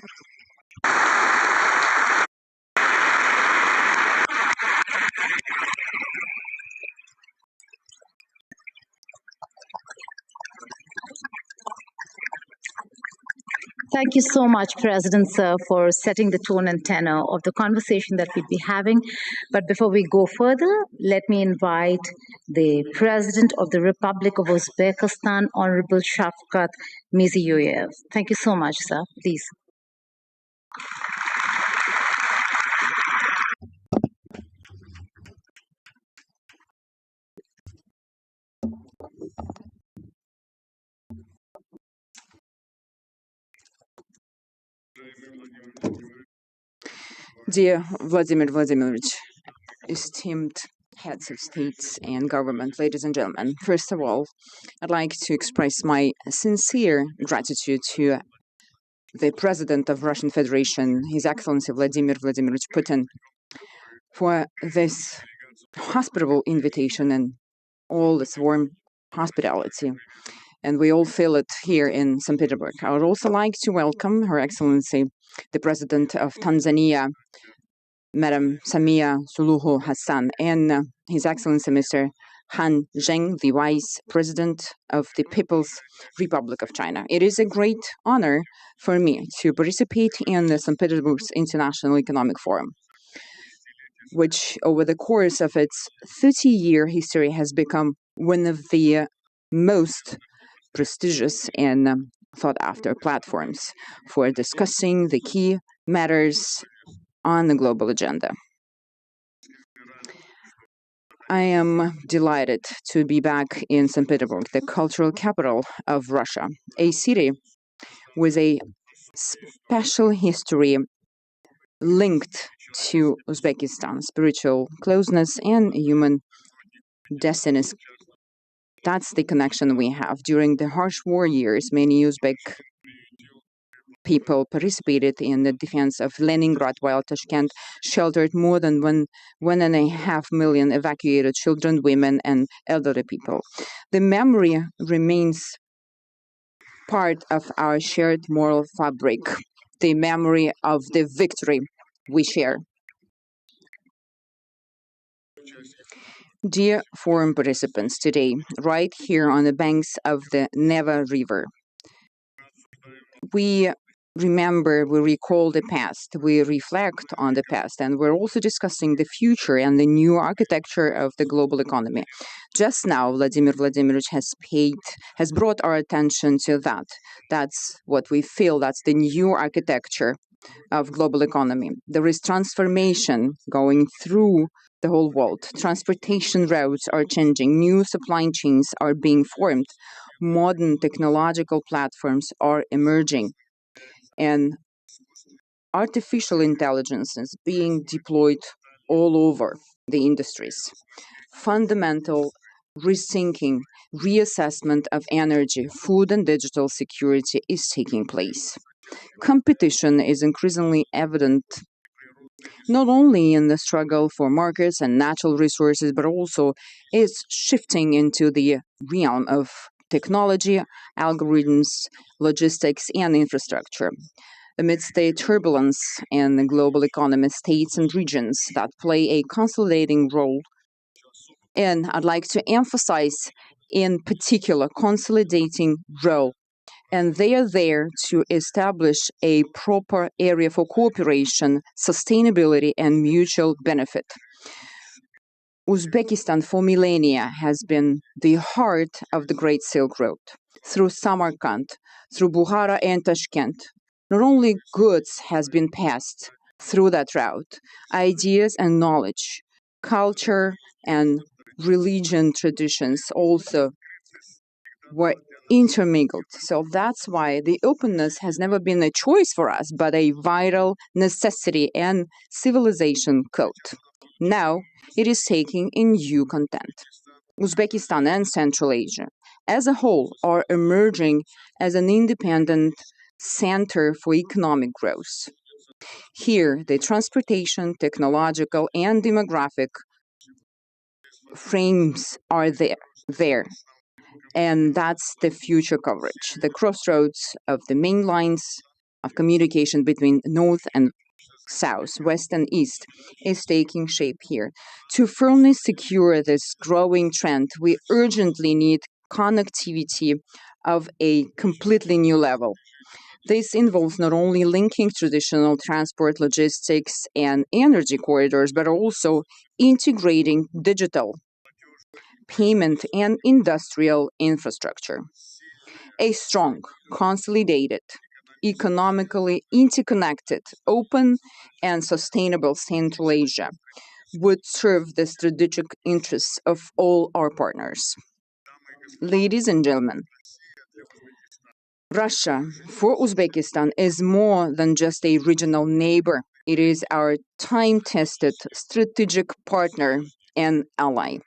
Thank you so much, President Sir, for setting the tone and tenor of the conversation that we'll be having. But before we go further, let me invite the President of the Republic of Uzbekistan, Honorable Shavkat Mirziyoyev. Thank you so much, sir. Please. Dear Vladimir Vladimirovich, esteemed heads of states and government, ladies and gentlemen, first of all, I'd like to express my sincere gratitude to the President of Russian Federation, His Excellency Vladimir Vladimirovich Putin, for this hospitable invitation and all this warm hospitality. And we all feel it here in St. Petersburg. I would also like to welcome Her Excellency, the President of Tanzania, Madam Samia Suluhu Hassan, and His Excellency Mr. Zheng, the Vice President of the People's Republic of China. It is a great honor for me to participate in the St. Petersburg's International Economic Forum, which over the course of its 30-year history has become one of the most prestigious and sought-after platforms for discussing the key matters on the global agenda. I am delighted to be back in St. Petersburg, the cultural capital of Russia, a city with a special history linked to Uzbekistan, spiritual closeness and human destinies. That's the connection we have. During the harsh war years, many Uzbek people participated in the defense of Leningrad, while Tashkent sheltered more than 1.5 million evacuated children, women, and elderly people. The memory remains part of our shared moral fabric, the memory of the victory we share. Dear forum participants, today, right here on the banks of the Neva River, we remember, we recall the past, we reflect on the past, and we're also discussing the future and the new architecture of the global economy. Just now, Vladimir Vladimirovich has brought our attention to that. That's what we feel, that's the new architecture of global economy. There is transformation going through the whole world. Transportation routes are changing, new supply chains are being formed, modern technological platforms are emerging, and artificial intelligence is being deployed all over the industries. Fundamental rethinking, reassessment of energy, food, and digital security is taking place. Competition is increasingly evident not only in the struggle for markets and natural resources, but also is shifting into the realm of technology, algorithms, logistics, and infrastructure. Amidst the turbulence in the global economy, states and regions that play a consolidating role, and I'd like to emphasize in particular consolidating role, and they are there to establish a proper area for cooperation, sustainability, and mutual benefit. Uzbekistan for millennia has been the heart of the Great Silk Road. Through Samarkand, through Bukhara and Tashkent, not only goods has been passed through that route, ideas and knowledge, culture and religion traditions also were intermingled. So that's why the openness has never been a choice for us, but a vital necessity and civilization code. Now it is taking a new content. Uzbekistan and Central Asia as a whole are emerging as an independent center for economic growth. Here, the transportation, technological, and demographic frames are there. And that's the future coverage. The crossroads of the main lines of communication between North and South, West and East is taking shape here. To firmly secure this growing trend, we urgently need connectivity of a completely new level. This involves not only linking traditional transport, logistics, and energy corridors, but also integrating digital payment and industrial infrastructure. A strong, consolidated, economically interconnected, open, and sustainable Central Asia would serve the strategic interests of all our partners. Ladies and gentlemen, Russia for Uzbekistan is more than just a regional neighbor. It is our time-tested strategic partner and ally.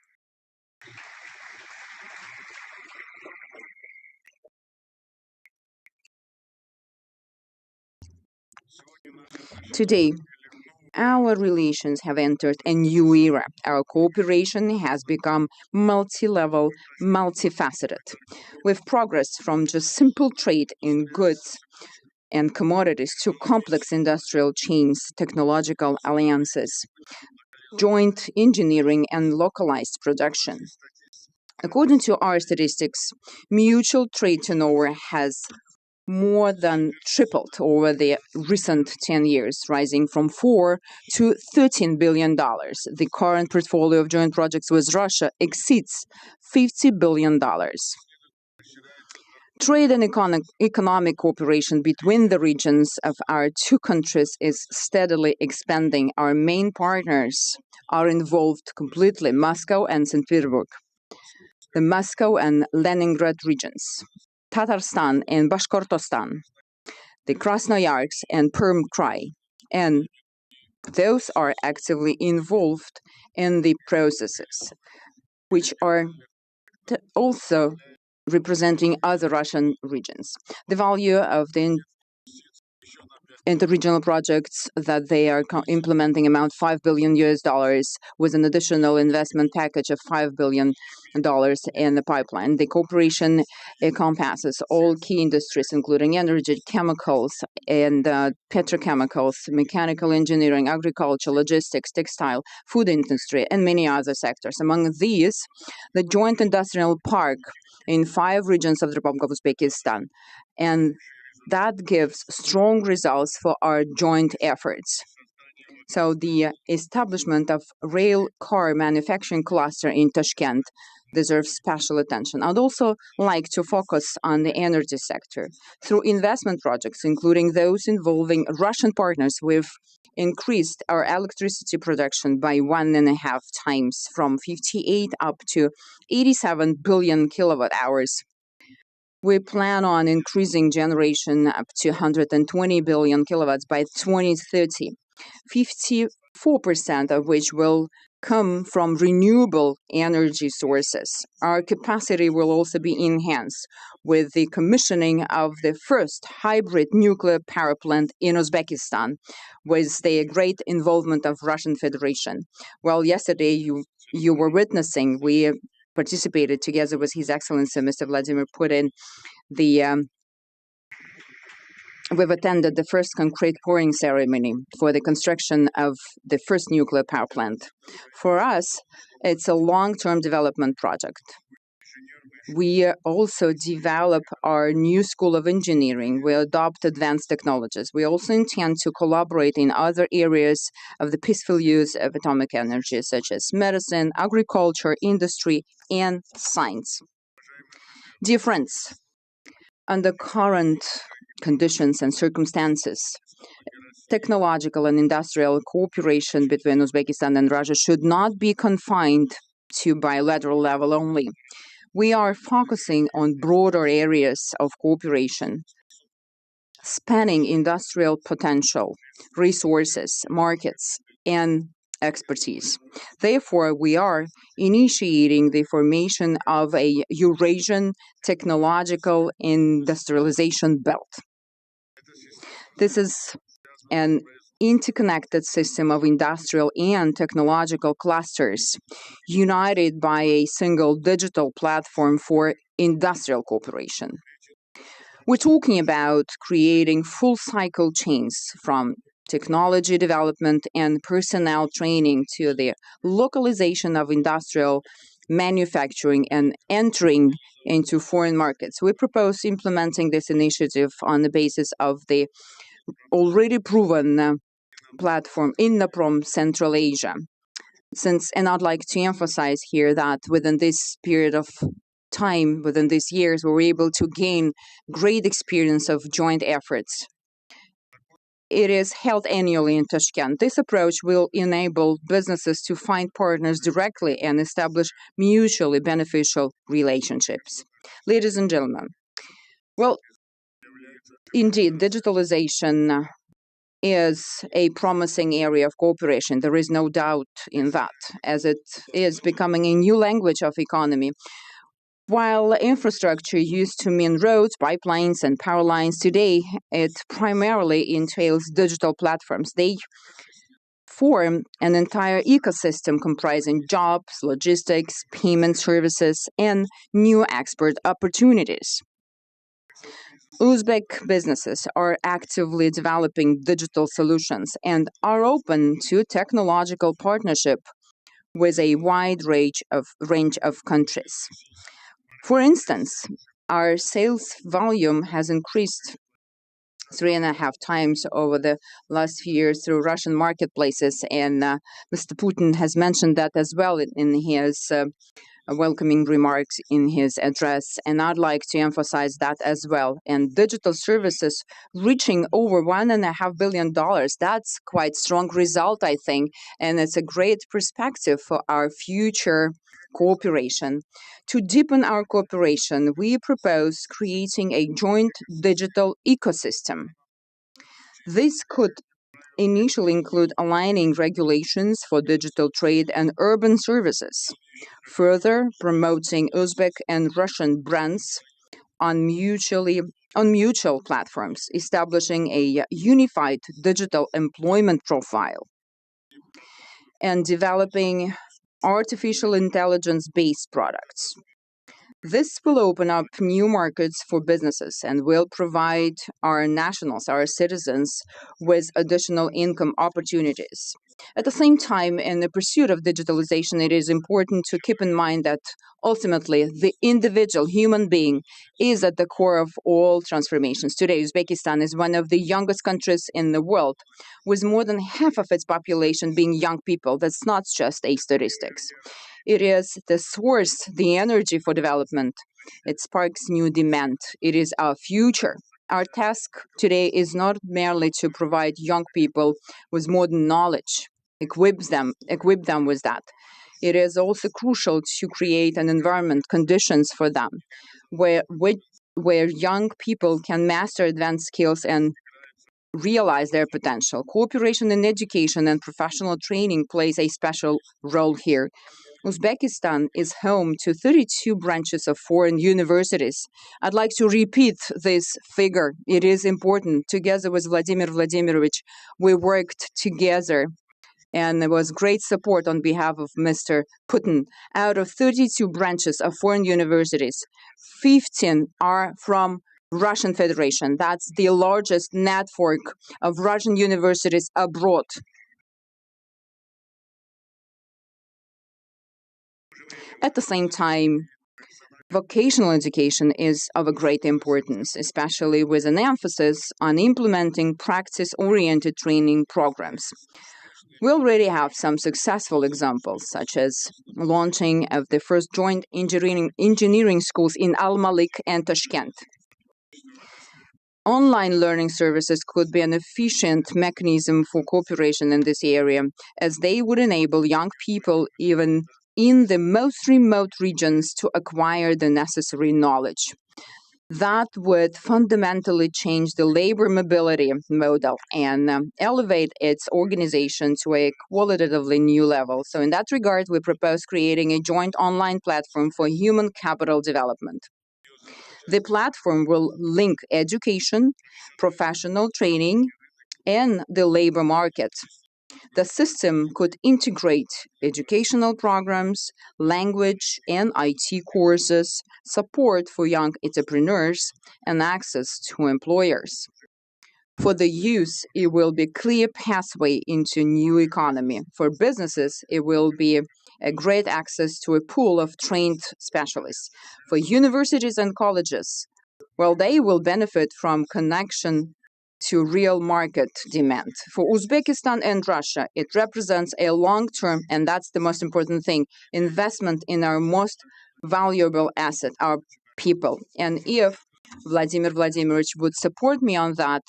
Today, our relations have entered a new era. Our cooperation has become multi-level, multifaceted. We've progressed from just simple trade in goods and commodities to complex industrial chains, technological alliances, joint engineering, and localized production. According to our statistics, mutual trade turnover has more than tripled over the recent 10 years, rising from $4 to $13 billion. The current portfolio of joint projects with Russia exceeds $50 billion. Trade and economic cooperation between the regions of our two countries is steadily expanding. Our main partners are involved completely: Moscow and St. Petersburg, the Moscow and Leningrad regions, Tatarstan and Bashkortostan, the Krasnoyarsk and Perm Krai, and those are actively involved in the processes, which are also representing other Russian regions. The value of the interregional projects that they are implementing amount $5 billion with an additional investment package of $5 billion in the pipeline. The cooperation encompasses all key industries, including energy, chemicals, and petrochemicals, mechanical engineering, agriculture, logistics, textile, food industry, and many other sectors. Among these, the joint industrial park in 5 regions of the Republic of Uzbekistan, and that gives strong results for our joint efforts. So the establishment of rail car manufacturing cluster in Tashkent deserves special attention. I'd also like to focus on the energy sector. Through investment projects, including those involving Russian partners, we've increased our electricity production by 1.5 times, from 58 up to 87 billion kilowatt hours. We plan on increasing generation up to 120 billion kilowatts by 2030, 54% of which will come from renewable energy sources. Our capacity will also be enhanced with the commissioning of the first hybrid nuclear power plant in Uzbekistan, with the great involvement of Russian Federation. Well, yesterday you were witnessing, we participated together with His Excellency Mr. Vladimir Putin. We've attended the first concrete pouring ceremony for the construction of the first nuclear power plant. For us, it's a long-term development project. We also develop our new School of Engineering. We adopt advanced technologies. We also intend to collaborate in other areas of the peaceful use of atomic energy, such as medicine, agriculture, industry, and science. Dear friends, under current conditions and circumstances, technological and industrial cooperation between Uzbekistan and Russia should not be confined to bilateral level only. We are focusing on broader areas of cooperation, spanning industrial potential, resources, markets, and expertise. Therefore, we are initiating the formation of a Eurasian technological industrialization belt. This is an interconnected system of industrial and technological clusters united by a single digital platform for industrial cooperation. We're talking about creating full cycle chains from technology development and personnel training to the localization of industrial manufacturing and entering into foreign markets. We propose implementing this initiative on the basis of the already proven platform INNOPROM Central Asia. And I'd like to emphasize here that within this period of time, within these years, we were able to gain great experience of joint efforts. It is held annually in Tashkent. This approach will enable businesses to find partners directly and establish mutually beneficial relationships. Ladies and gentlemen, well, indeed, digitalization is a promising area of cooperation. There is no doubt in that, as it is becoming a new language of economy. While infrastructure used to mean roads, pipelines, and power lines, today it primarily entails digital platforms. They form an entire ecosystem comprising jobs, logistics, payment services, and new export opportunities. Uzbek businesses are actively developing digital solutions and are open to technological partnership with a wide range of countries. For instance, our sales volume has increased 3.5 times over the last few years through Russian marketplaces, and Mr. Putin has mentioned that as well in his welcoming remarks in his address, and I'd like to emphasize that as well. And digital services reaching over $1.5 billion, that's quite strong result, I think, and it's a great perspective for our future cooperation. To deepen our cooperation, we propose creating a joint digital ecosystem. This could initially include aligning regulations for digital trade and urban services, further promoting Uzbek and Russian brands on mutual platforms, establishing a unified digital employment profile, and developing artificial intelligence-based products. This will open up new markets for businesses and will provide our nationals, our citizens, with additional income opportunities. At the same time, in the pursuit of digitalization, it is important to keep in mind that ultimately the individual human being is at the core of all transformations. Today, Uzbekistan is one of the youngest countries in the world, with more than half of its population being young people. That's not just a statistics. It is the source, the energy for development. It sparks new demand. It is our future. Our task today is not merely to provide young people with modern knowledge, equip them with that. It is also crucial to create an environment, conditions for them, where young people can master advanced skills and realize their potential. Cooperation in education and professional training plays a special role here. Uzbekistan is home to 32 branches of foreign universities. I'd like to repeat this figure. It is important. Together with Vladimir Vladimirovich, we worked together, and there was great support on behalf of Mr. Putin. Out of 32 branches of foreign universities, 15 are from Russian Federation. That's the largest network of Russian universities abroad. At the same time, vocational education is of a great importance, especially with an emphasis on implementing practice-oriented training programs. We already have some successful examples, such as launching of the first joint engineering schools in Al-Malik and Tashkent. Online learning services could be an efficient mechanism for cooperation in this area, as they would enable young people, even in the most remote regions, to acquire the necessary knowledge. That would fundamentally change the labor mobility model and elevate its organization to a qualitatively new level. So in that regard, we propose creating a joint online platform for human capital development. The platform will link education, professional training, and the labor market. The system could integrate educational programs, language and IT courses, support for young entrepreneurs, and access to employers. For the youth, it will be a clear pathway into new economy. For businesses, it will be a great access to a pool of trained specialists. For universities and colleges, well, they will benefit from connection to real market demand. For Uzbekistan and Russia, it represents a long-term, and that's the most important thing, investment in our most valuable asset, our people. And if Vladimir Vladimirovich would support me on that,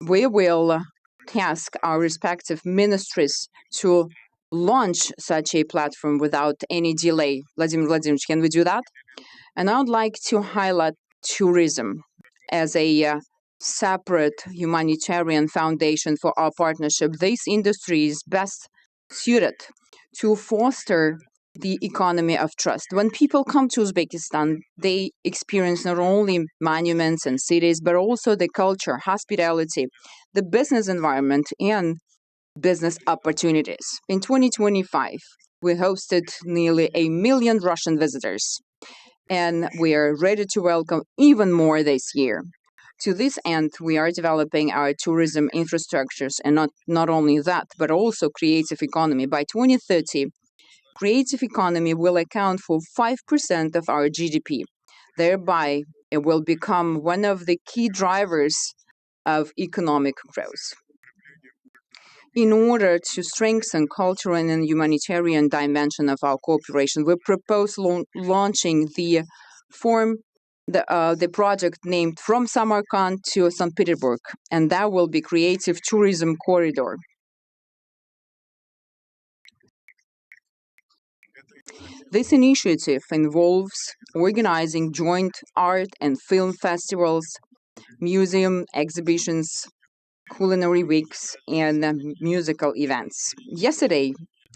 we will task our respective ministries to launch such a platform without any delay. Vladimir Vladimirovich, can we do that? And I would like to highlight tourism as a separate humanitarian foundation for our partnership. This industry is best suited to foster the economy of trust. When people come to Uzbekistan, they experience not only monuments and cities, but also the culture, hospitality, the business environment, and business opportunities. In 2025, we hosted nearly 1 million Russian visitors, and we are ready to welcome even more this year. To this end, we are developing our tourism infrastructures, and not only that, but also creative economy. By 2030, creative economy will account for 5% of our GDP. Thereby, it will become one of the key drivers of economic growth. In order to strengthen cultural and humanitarian dimension of our cooperation, we propose launching the project named From Samarkand to St. Petersburg, and that will be Creative Tourism Corridor. This initiative involves organizing joint art and film festivals, museum exhibitions, culinary weeks, and musical events. Yesterday,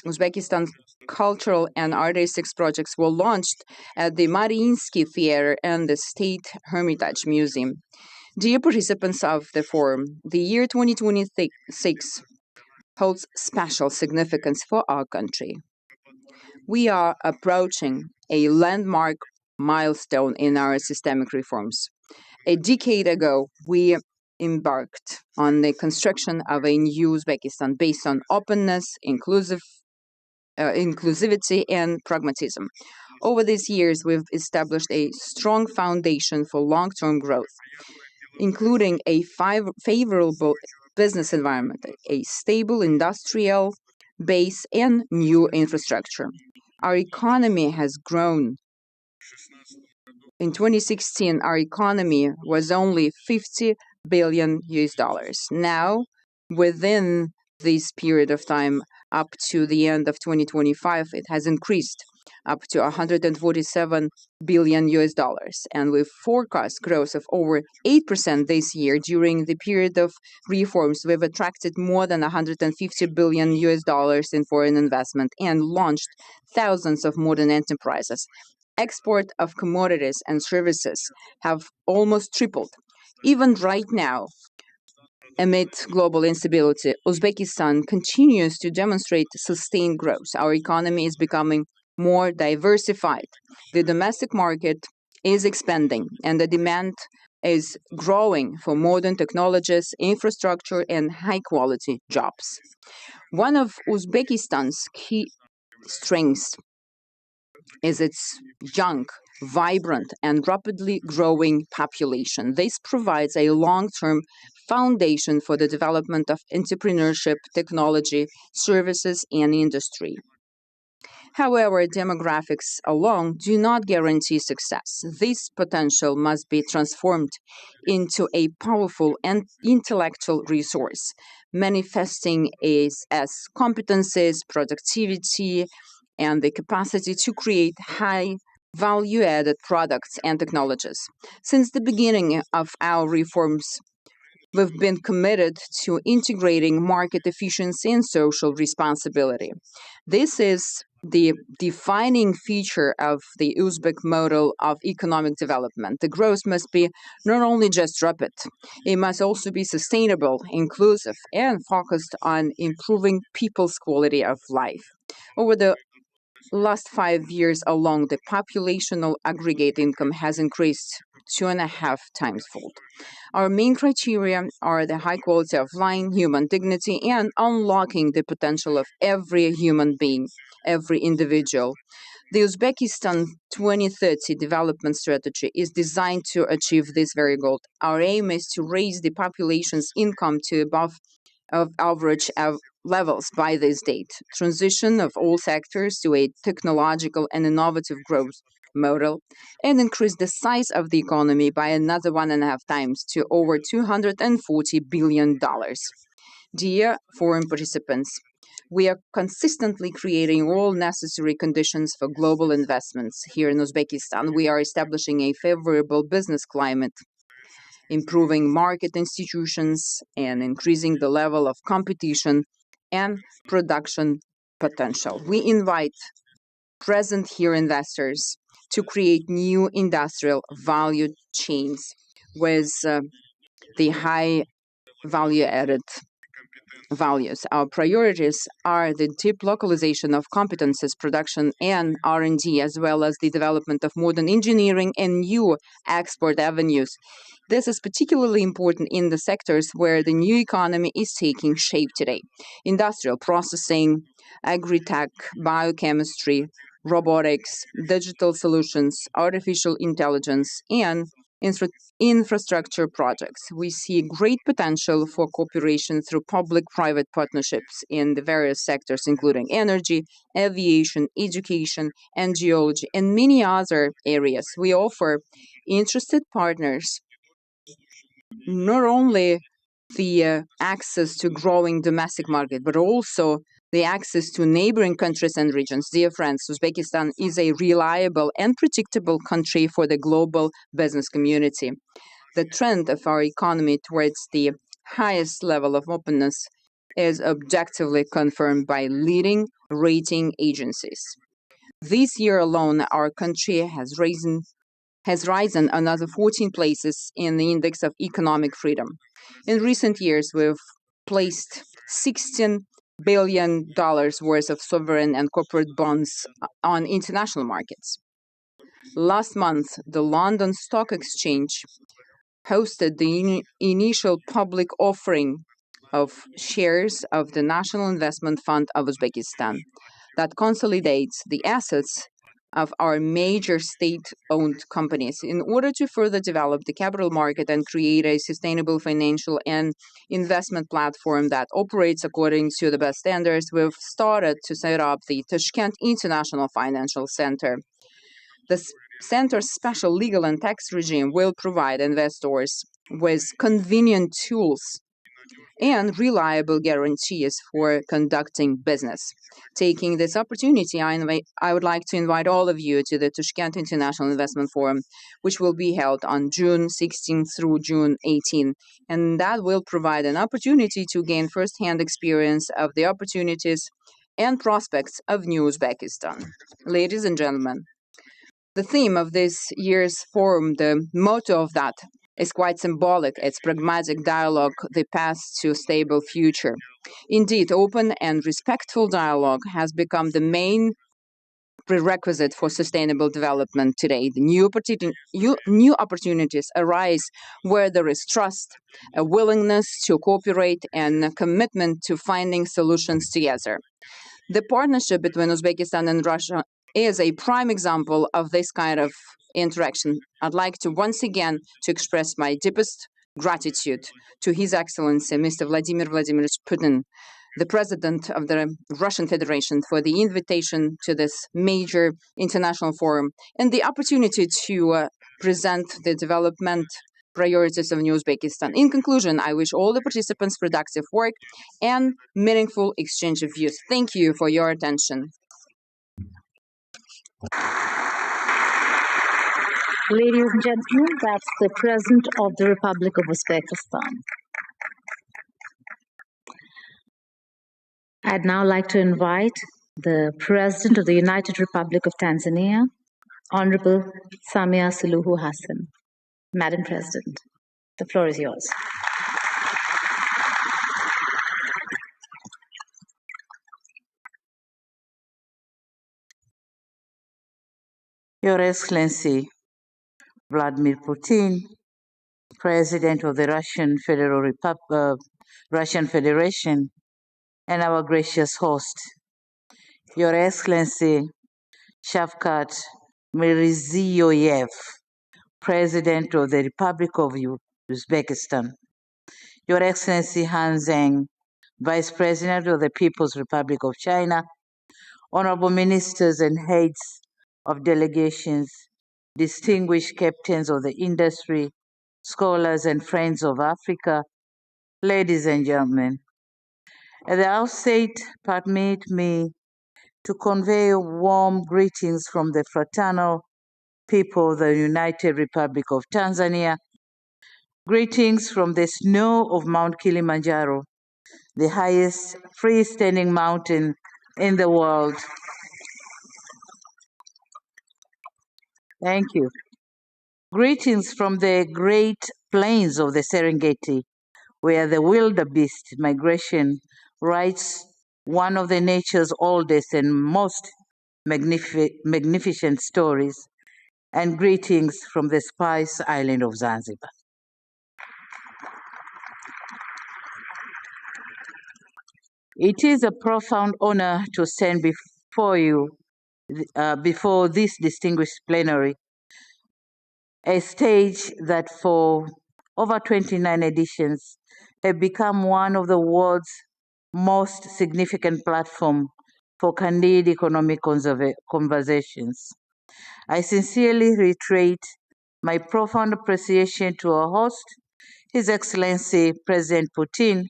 Uzbekistan's cultural and artistic projects were launched at the Mariinsky Theater and the State Hermitage Museum. Dear participants of the forum, the year 2026 holds special significance for our country. We are approaching a landmark milestone in our systemic reforms. A decade ago, we embarked on the construction of a new Uzbekistan based on openness, inclusivity, and pragmatism. Over these years, we've established a strong foundation for long-term growth, including a favorable business environment, a stable industrial base, and new infrastructure. Our economy has grown. In 2016, our economy was only $50 billion. Now, within this period of time, up to the end of 2025, it has increased up to $147 billion, and we forecast growth of over 8% this year. During the period of reforms, we've attracted more than $150 billion in foreign investment and launched thousands of modern enterprises. Export of commodities and services have almost tripled. Even right now, amid global instability, Uzbekistan continues to demonstrate sustained growth. Our economy is becoming more diversified. The domestic market is expanding, and the demand is growing for modern technologies, infrastructure, and high-quality jobs. One of Uzbekistan's key strengths is its young, vibrant, and rapidly growing population. This provides a long-term foundation for the development of entrepreneurship, technology, services, and industry. However, demographics alone do not guarantee success. This potential must be transformed into a powerful and intellectual resource, manifesting as competencies, productivity, and the capacity to create high value-added products and technologies. Since the beginning of our reforms, we've been committed to integrating market efficiency and social responsibility. This is the defining feature of the Uzbek model of economic development. The growth must be not only just rapid, it must also be sustainable, inclusive, and focused on improving people's quality of life. Over the last 5 years alone, the populational aggregate income has increased 2.5 times fold. Our main criteria are the high quality of life, human dignity, and unlocking the potential of every human being, every individual. The Uzbekistan 2030 development strategy is designed to achieve this very goal. Our aim is to raise the population's income to above average levels by this date, transition of all sectors to a technological and innovative growth model, and increase the size of the economy by another 1.5 times to over $240 billion. Dear foreign participants, we are consistently creating all necessary conditions for global investments. Here in Uzbekistan, we are establishing a favorable business climate, improving market institutions, and increasing the level of competition and production potential. We invite present here investors to create new industrial value chains with the high value-added values. Our priorities are the deep localization of competences, production, and R&D, as well as the development of modern engineering and new export avenues. This is particularly important in the sectors where the new economy is taking shape today: industrial processing, agri-tech, biochemistry, robotics, digital solutions, artificial intelligence, and infrastructure projects. We see great potential for cooperation through public-private partnerships in the various sectors, including energy, aviation, education, and geology, and many other areas. We offer interested partners not only the access to growing domestic market, but also the access to neighboring countries and regions. Dear friends, Uzbekistan is a reliable and predictable country for the global business community. The trend of our economy towards the highest level of openness is objectively confirmed by leading rating agencies. This year alone, our country has risen another 14 places in the Index of Economic Freedom. In recent years, we've placed $16 billion worth of sovereign and corporate bonds on international markets. Last month, the London Stock Exchange hosted the initial public offering of shares of the National Investment Fund of Uzbekistan that consolidates the assets of our major state-owned companies. In order to further develop the capital market and create a sustainable financial and investment platform that operates according to the best standards, we've started to set up the Tashkent International Financial Center. The center's special legal and tax regime will provide investors with convenient tools and reliable guarantees for conducting business. Taking this opportunity, I would like to invite all of you to the Tashkent International Investment Forum, which will be held on June 16 through June 18, and that will provide an opportunity to gain first-hand experience of the opportunities and prospects of New Uzbekistan. Ladies and gentlemen, the theme of this year's forum, the motto of that, is quite symbolic. It's pragmatic dialogue, the path to a stable future. Indeed, open and respectful dialogue has become the main prerequisite for sustainable development today. The new opportunities arise where there is trust, a willingness to cooperate, and a commitment to finding solutions together. The partnership between Uzbekistan and Russia is a prime example of this kind of interaction. I'd like to once again to express my deepest gratitude to His Excellency Mr. Vladimir Vladimirovich Putin, the President of the Russian Federation, for the invitation to this major international forum and the opportunity to present the development priorities of New Uzbekistan. In conclusion, I wish all the participants productive work and meaningful exchange of views. Thank you for your attention. Ladies and gentlemen, that's the President of the Republic of Uzbekistan. I'd now like to invite the President of the United Republic of Tanzania, Honorable Samia Suluhu Hassan. Madam President, the floor is yours. Your Excellency, Vladimir Putin, President of the Russian Federation, and our gracious host, Your Excellency Shavkat Mirziyoyev, President of the Republic of Uzbekistan, Your Excellency Zheng, Vice President of the People's Republic of China, honorable ministers and heads of delegations, distinguished captains of the industry, scholars and friends of Africa, ladies and gentlemen. At the outset, permit me to convey warm greetings from the fraternal people of the United Republic of Tanzania. Greetings from the snow of Mount Kilimanjaro, the highest freestanding mountain in the world. Thank you. Greetings from the great plains of the Serengeti, where the wildebeest migration writes one of the nature's oldest and most magnificent stories, and greetings from the Spice Island of Zanzibar. It is a profound honor to stand before you, before this distinguished plenary, a stage that for over 29 editions have become one of the world's most significant platform for candid economic conversations. I sincerely reiterate my profound appreciation to our host, His Excellency President Putin,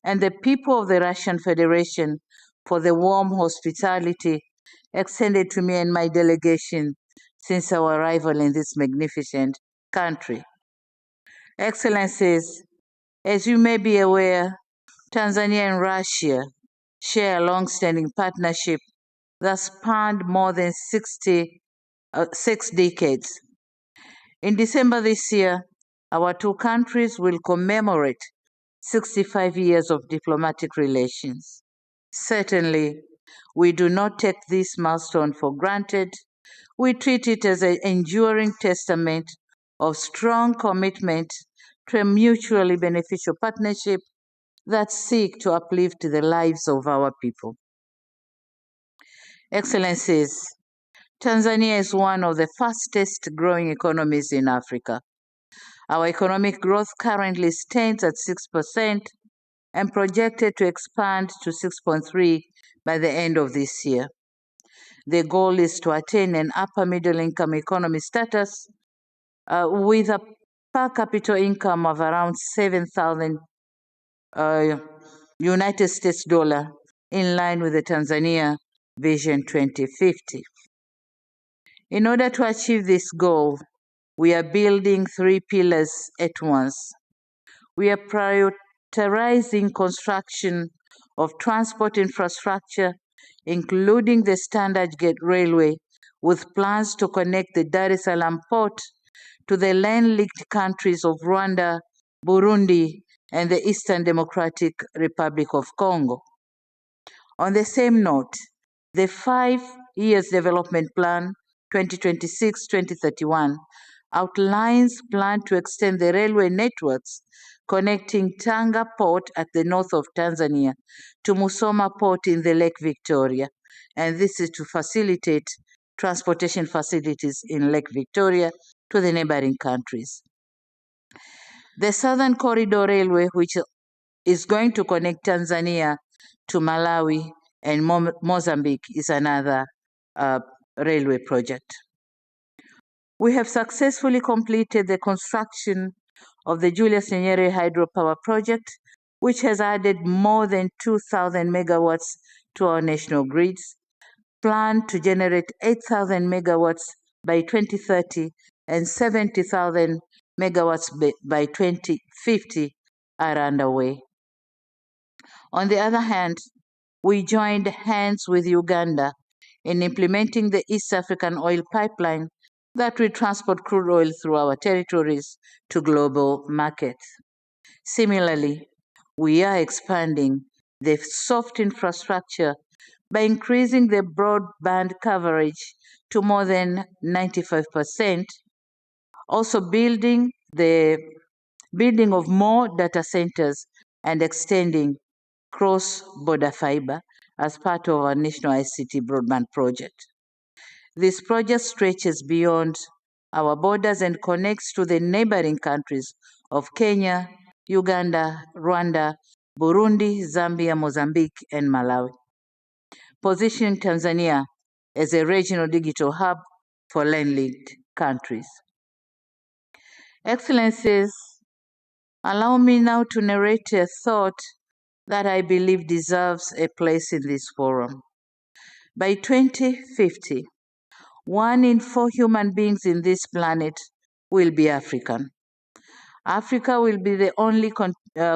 and the people of the Russian Federation for the warm hospitality extended to me and my delegation since our arrival in this magnificent country. Excellencies, as you may be aware, Tanzania and Russia share a long-standing partnership that spanned more than 6 decades. In December this year, our two countries will commemorate 65 years of diplomatic relations. Certainly, we do not take this milestone for granted. We treat it as an enduring testament of strong commitment to a mutually beneficial partnership that seek to uplift the lives of our people. Excellencies, Tanzania is one of the fastest growing economies in Africa. Our economic growth currently stands at 6% and projected to expand to 6.3% by the end of this year. The goal is to attain an upper middle income economy status with a per capita income of around 7,000 United States dollar, in line with the Tanzania Vision 2050. In order to achieve this goal, we are building 3 pillars at once. We are prioritizing construction of transport infrastructure, including the Standard Gauge Railway, with plans to connect the Dar es Salaam port to the land-linked countries of Rwanda, Burundi, and the Eastern Democratic Republic of Congo. On the same note, the 5 years development plan 2026-2031 outlines plan to extend the railway networks connecting Tanga Port at the north of Tanzania to Musoma Port in the Lake Victoria, and this is to facilitate transportation facilities in Lake Victoria to the neighboring countries. The Southern Corridor Railway, which is going to connect Tanzania to Malawi and Mozambique, is another railway project. We have successfully completed the construction of the Julius Nyerere hydropower project, which has added more than 2,000 megawatts to our national grids, planned to generate 8,000 megawatts by 2030 and 70,000 megawatts by 2050 are underway. On the other hand, we joined hands with Uganda in implementing the East African Oil Pipeline that will transport crude oil through our territories to global markets. Similarly, we are expanding the soft infrastructure by increasing the broadband coverage to more than 95%, also building of more data centers and extending cross-border fiber as part of our national ICT broadband project. This project stretches beyond our borders and connects to the neighboring countries of Kenya, Uganda, Rwanda, Burundi, Zambia, Mozambique, and Malawi, positioning Tanzania as a regional digital hub for landlinked countries. Excellencies, allow me now to narrate a thought that I believe deserves a place in this forum. By 2050, 1 in 4 human beings in this planet will be African. Africa will be the only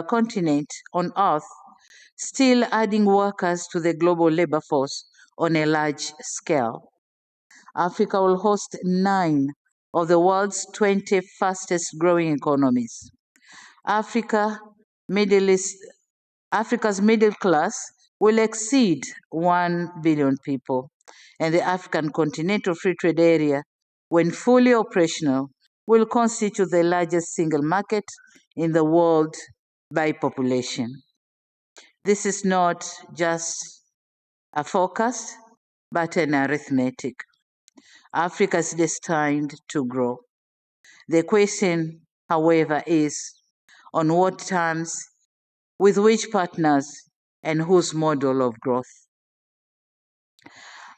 continent on Earth still adding workers to the global labor force on a large scale. Africa will host 9 of the world's 20 fastest growing economies. Africa's middle class will exceed 1 billion people, and the African Continental Free Trade Area, when fully operational, will constitute the largest single market in the world by population. This is not just a forecast, but an arithmetic. Africa is destined to grow. The question, however, is on what terms, with which partners, and whose model of growth.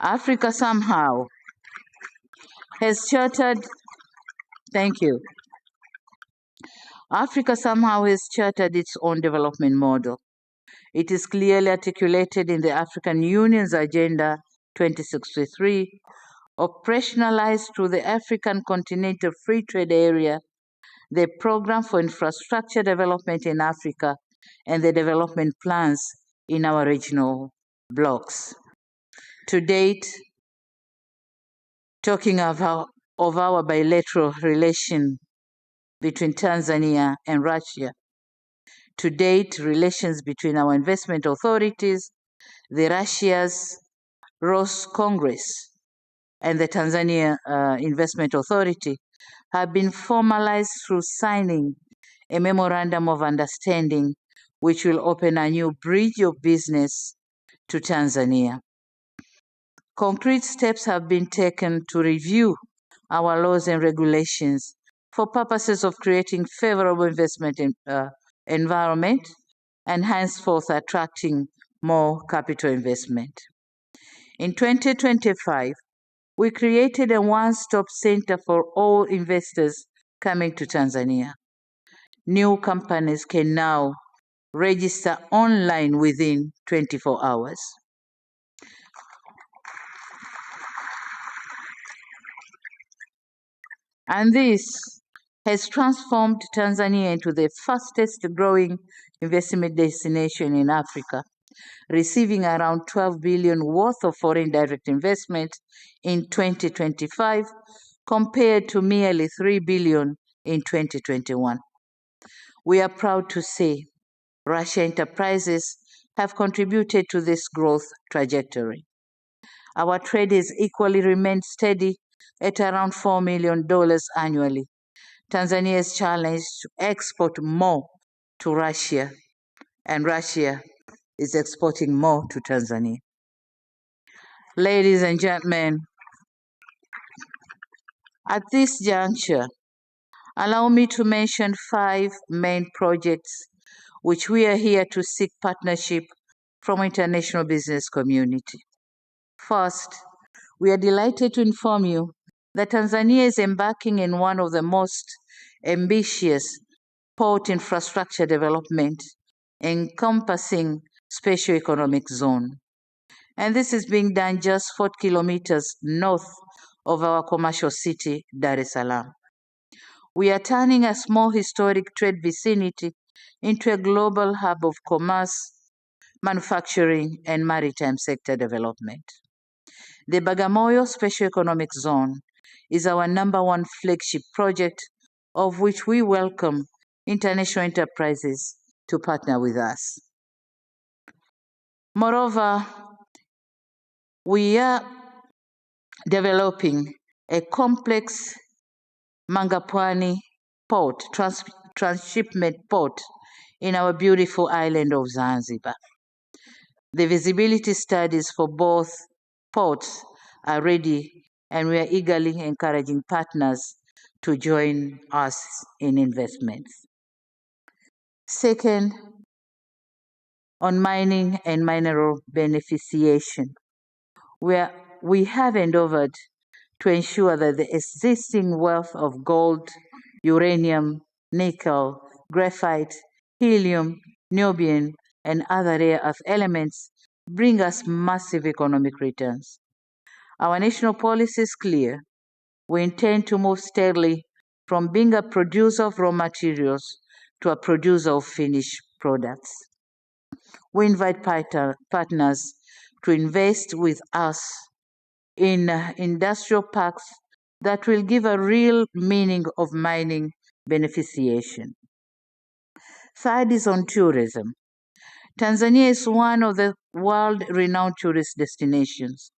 Africa somehow has chartered, Africa somehow has chartered its own development model. It is clearly articulated in the African Union's Agenda 2063, operationalized through the African Continental Free Trade Area, the Program for Infrastructure Development in Africa, and the development plans in our regional blocks. To date, talking of our bilateral relation between Tanzania and Russia, to date, relations between our investment authorities, the Russia's Roscongress, and the Tanzania Investment Authority have been formalized through signing a memorandum of understanding which will open a new bridge of business to Tanzania. Concrete steps have been taken to review our laws and regulations for purposes of creating favorable investment environment and henceforth attracting more capital investment. In 2025, we created a one-stop center for all investors coming to Tanzania. New companies can now register online within 24 hours. And this has transformed Tanzania into the fastest growing investment destination in Africa, receiving around 12 billion worth of foreign direct investment in 2025 compared to merely 3 billion in 2021. We are proud to say Russia enterprises have contributed to this growth trajectory. Our trade has equally remained steady at around $4 million annually. Tanzania is challenged to export more to Russia, and Russia is exporting more to Tanzania. Ladies and gentlemen, at this juncture, allow me to mention 5 main projects which we are here to seek partnership from international business community. First, we are delighted to inform you that Tanzania is embarking in one of the most ambitious port infrastructure development encompassing special economic zone. And this is being done just 4 kilometers north of our commercial city, Dar es Salaam. We are turning a small historic trade vicinity into a global hub of commerce, manufacturing, and maritime sector development. The Bagamoyo Special Economic Zone is our #1 flagship project, of which we welcome international enterprises to partner with us. Moreover, we are developing a complex Mangapwani port, transshipment port in our beautiful island of Zanzibar. The visibility studies for both ports are ready and we are eagerly encouraging partners to join us in investments. Second, on mining and mineral beneficiation, we have endeavored to ensure that the existing wealth of gold, uranium, nickel, graphite, helium, niobium, and other rare earth elements bring us massive economic returns. Our national policy is clear. We intend to move steadily from being a producer of raw materials to a producer of finished products. We invite partners to invest with us in industrial parks that will give a real meaning of mining beneficiation. Third is on tourism. Tanzania is one of the world-renowned tourist destinations.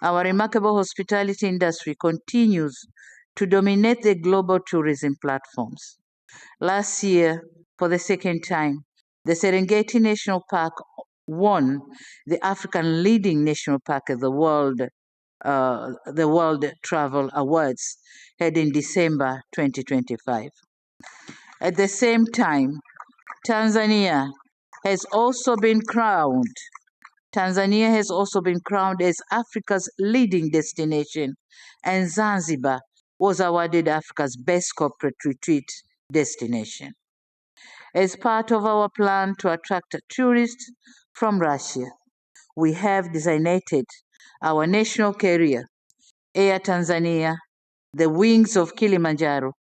Our remarkable hospitality industry continues to dominate the global tourism platforms. Last year, for the second time, the Serengeti National Park won the African Leading National Park of the World Travel Awards held in December 2025. At the same time, Tanzania has also been crowned as Africa's leading destination, and Zanzibar was awarded Africa's best corporate retreat destination. As part of our plan to attract tourists from Russia, we have designated our national carrier, Air Tanzania, the wings of Kilimanjaro,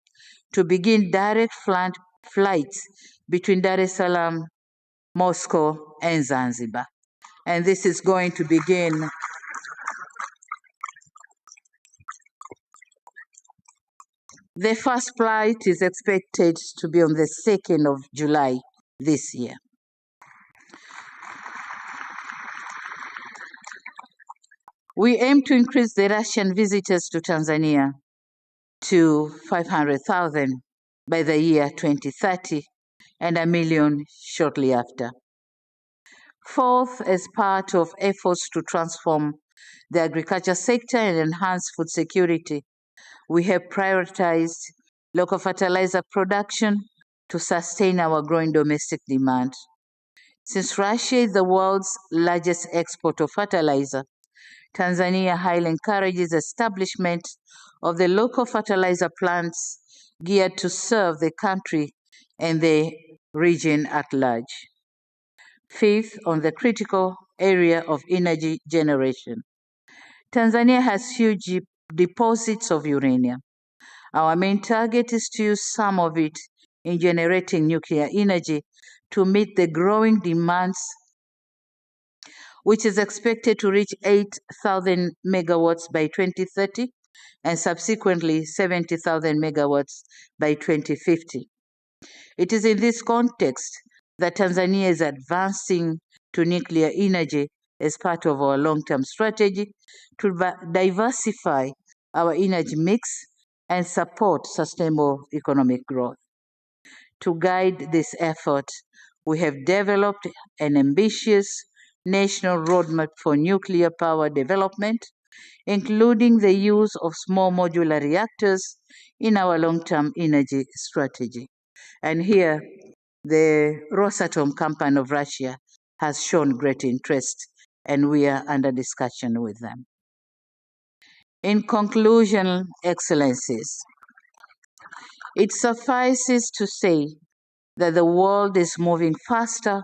to begin direct flights between Dar es Salaam, Moscow, and Zanzibar. And this is going to begin the first flight is expected to be on the 2nd of July this year. We aim to increase the Russian visitors to Tanzania to 500,000 by the year 2030 and 1 million shortly after. Fourth, as part of efforts to transform the agriculture sector and enhance food security, we have prioritized local fertilizer production to sustain our growing domestic demand. Since Russia is the world's largest exporter of fertilizer, Tanzania highly encourages establishment of the local fertilizer plants geared to serve the country and the region at large. Fifth, on the critical area of energy generation, Tanzania has huge deposits of uranium. Our main target is to use some of it in generating nuclear energy to meet the growing demands, which is expected to reach 8,000 megawatts by 2030 and subsequently 70,000 megawatts by 2050. It is in this context that Tanzania is advancing to nuclear energy as part of our long-term strategy to diversify our energy mix and support sustainable economic growth. To guide this effort, we have developed an ambitious national roadmap for nuclear power development, including the use of small modular reactors in our long-term energy strategy. And here, the Rosatom company of Russia has shown great interest, and we are under discussion with them. In conclusion, Excellencies, it suffices to say that the world is moving faster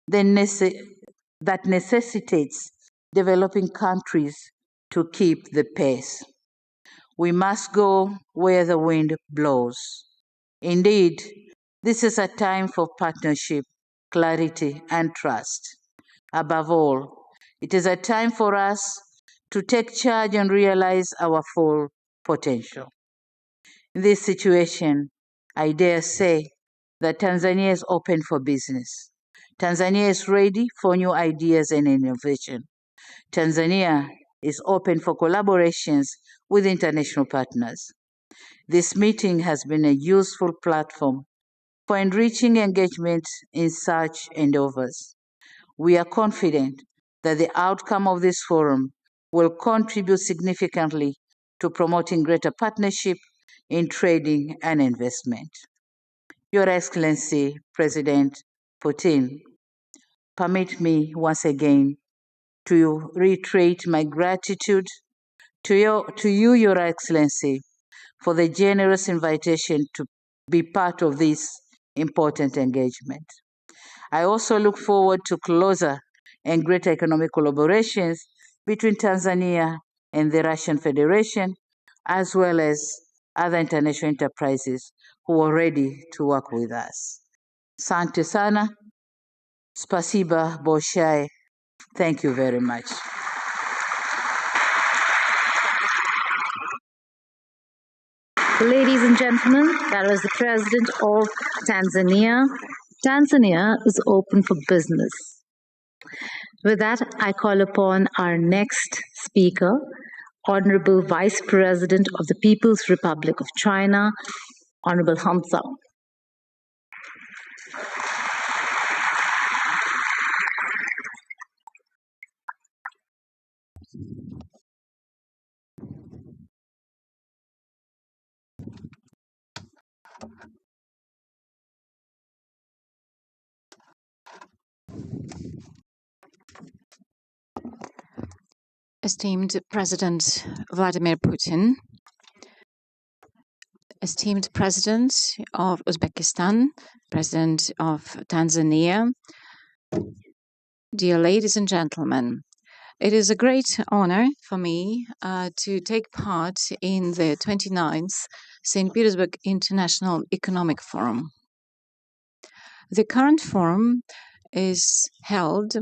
that necessitates developing countries to keep the pace. We must go where the wind blows. Indeed, this is a time for partnership, clarity, and trust. Above all, it is a time for us to take charge and realize our full potential. In this situation, I dare say that Tanzania is open for business. Tanzania is ready for new ideas and innovation. Tanzania is open for collaborations with international partners. This meeting has been a useful platform for enriching engagement in such endeavors. We are confident that the outcome of this forum will contribute significantly to promoting greater partnership in trading and investment. Your Excellency, President Putin, permit me once again to reiterate my gratitude to you, Your Excellency, for the generous invitation to be part of this important engagement. I also look forward to closer and greater economic collaborations between Tanzania and the Russian Federation, as well as other international enterprises who are ready to work with us. Asante sana. Spasiba Bolshoi. Thank you very much. Ladies and gentlemen, that was the President of Tanzania. Tanzania is open for business. With that, I call upon our next speaker, Honorable Vice President of the People's Republic of China, Honorable Hassan. Esteemed President Vladimir Putin, esteemed President of Uzbekistan, President of Tanzania, dear ladies and gentlemen, it is a great honor for me to take part in the 29th St. Petersburg International Economic Forum. The current forum is held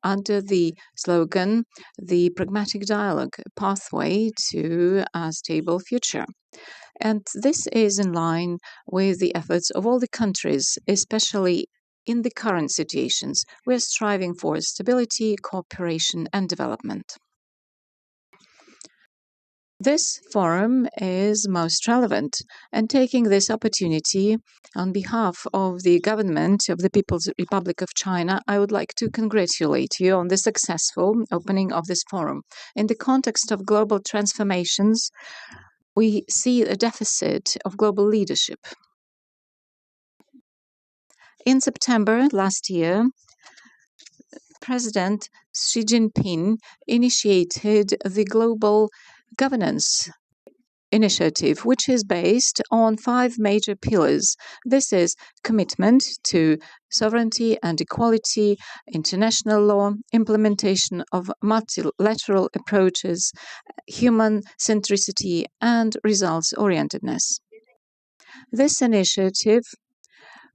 under the slogan, "The Pragmatic Dialogue Pathway to a Stable Future." And this is in line with the efforts of all the countries, especially in the current situations. We are striving for stability, cooperation, and development. This forum is most relevant, and taking this opportunity on behalf of the government of the People's Republic of China, I would like to congratulate you on the successful opening of this forum. In the context of global transformations, we see a deficit of global leadership. In September last year, President Xi Jinping initiated the Global Governance Initiative, which is based on 5 major pillars. This is commitment to sovereignty and equality, international law, implementation of multilateral approaches, human centricity, and results-orientedness. This initiative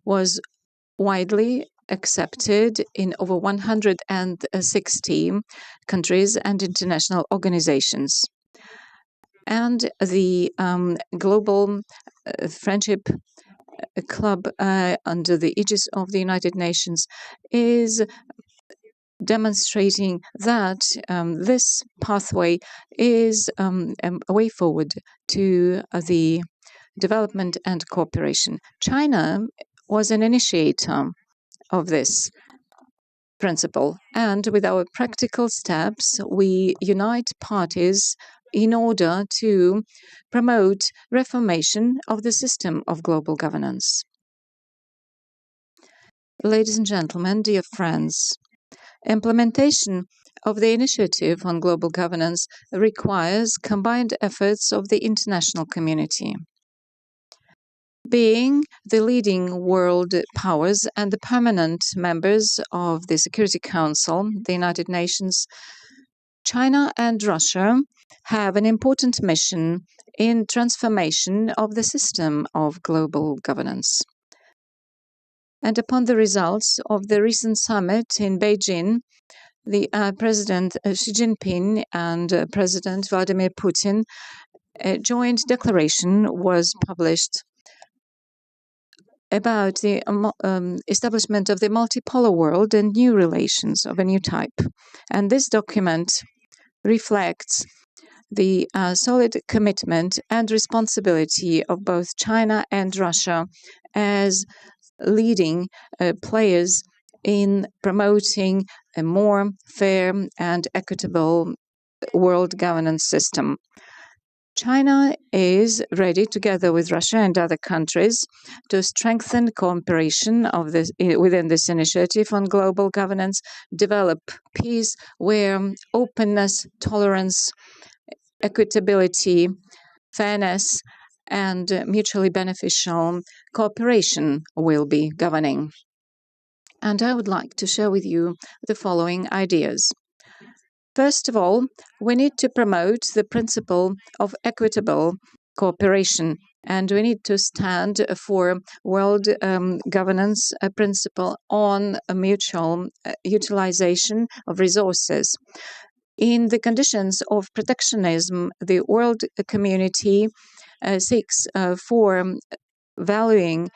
was widely accepted in over 160 countries and international organizations. And the Global Friendship Club under the aegis of the United Nations is demonstrating that this pathway is a way forward to the development and cooperation. China was an initiator of this principle, and with our practical steps, we unite parties in order to promote reformation of the system of global governance. Ladies and gentlemen, dear friends, implementation of the initiative on global governance requires combined efforts of the international community. Being the leading world powers and the permanent members of the Security Council, the United Nations, China and Russia have an important mission in transformation of the system of global governance. And upon the results of the recent summit in Beijing, the President Xi Jinping and President Vladimir Putin, a joint declaration was published about the establishment of the multipolar world and new relations of a new type. And this document reflects the solid commitment and responsibility of both China and Russia as leading players in promoting a more fair and equitable world governance system. China is ready, together with Russia and other countries, to strengthen cooperation within this initiative on global governance, develop peace where openness, tolerance, equitability, fairness, and mutually beneficial cooperation will be governing. And I would like to share with you the following ideas. First of all, we need to promote the principle of equitable cooperation, and we need to stand for world governance principle on a mutual utilization of resources. In the conditions of protectionism, the world community seeks for valuing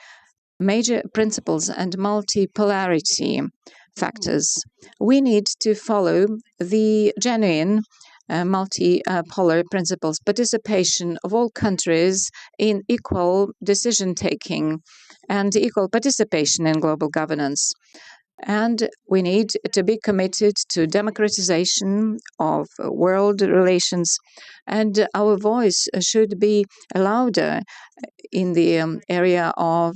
major principles and multipolarity factors. We need to follow the genuine multipolar principles, participation of all countries in equal decision-taking and equal participation in global governance. And we need to be committed to democratization of world relations, and our voice should be louder in the area of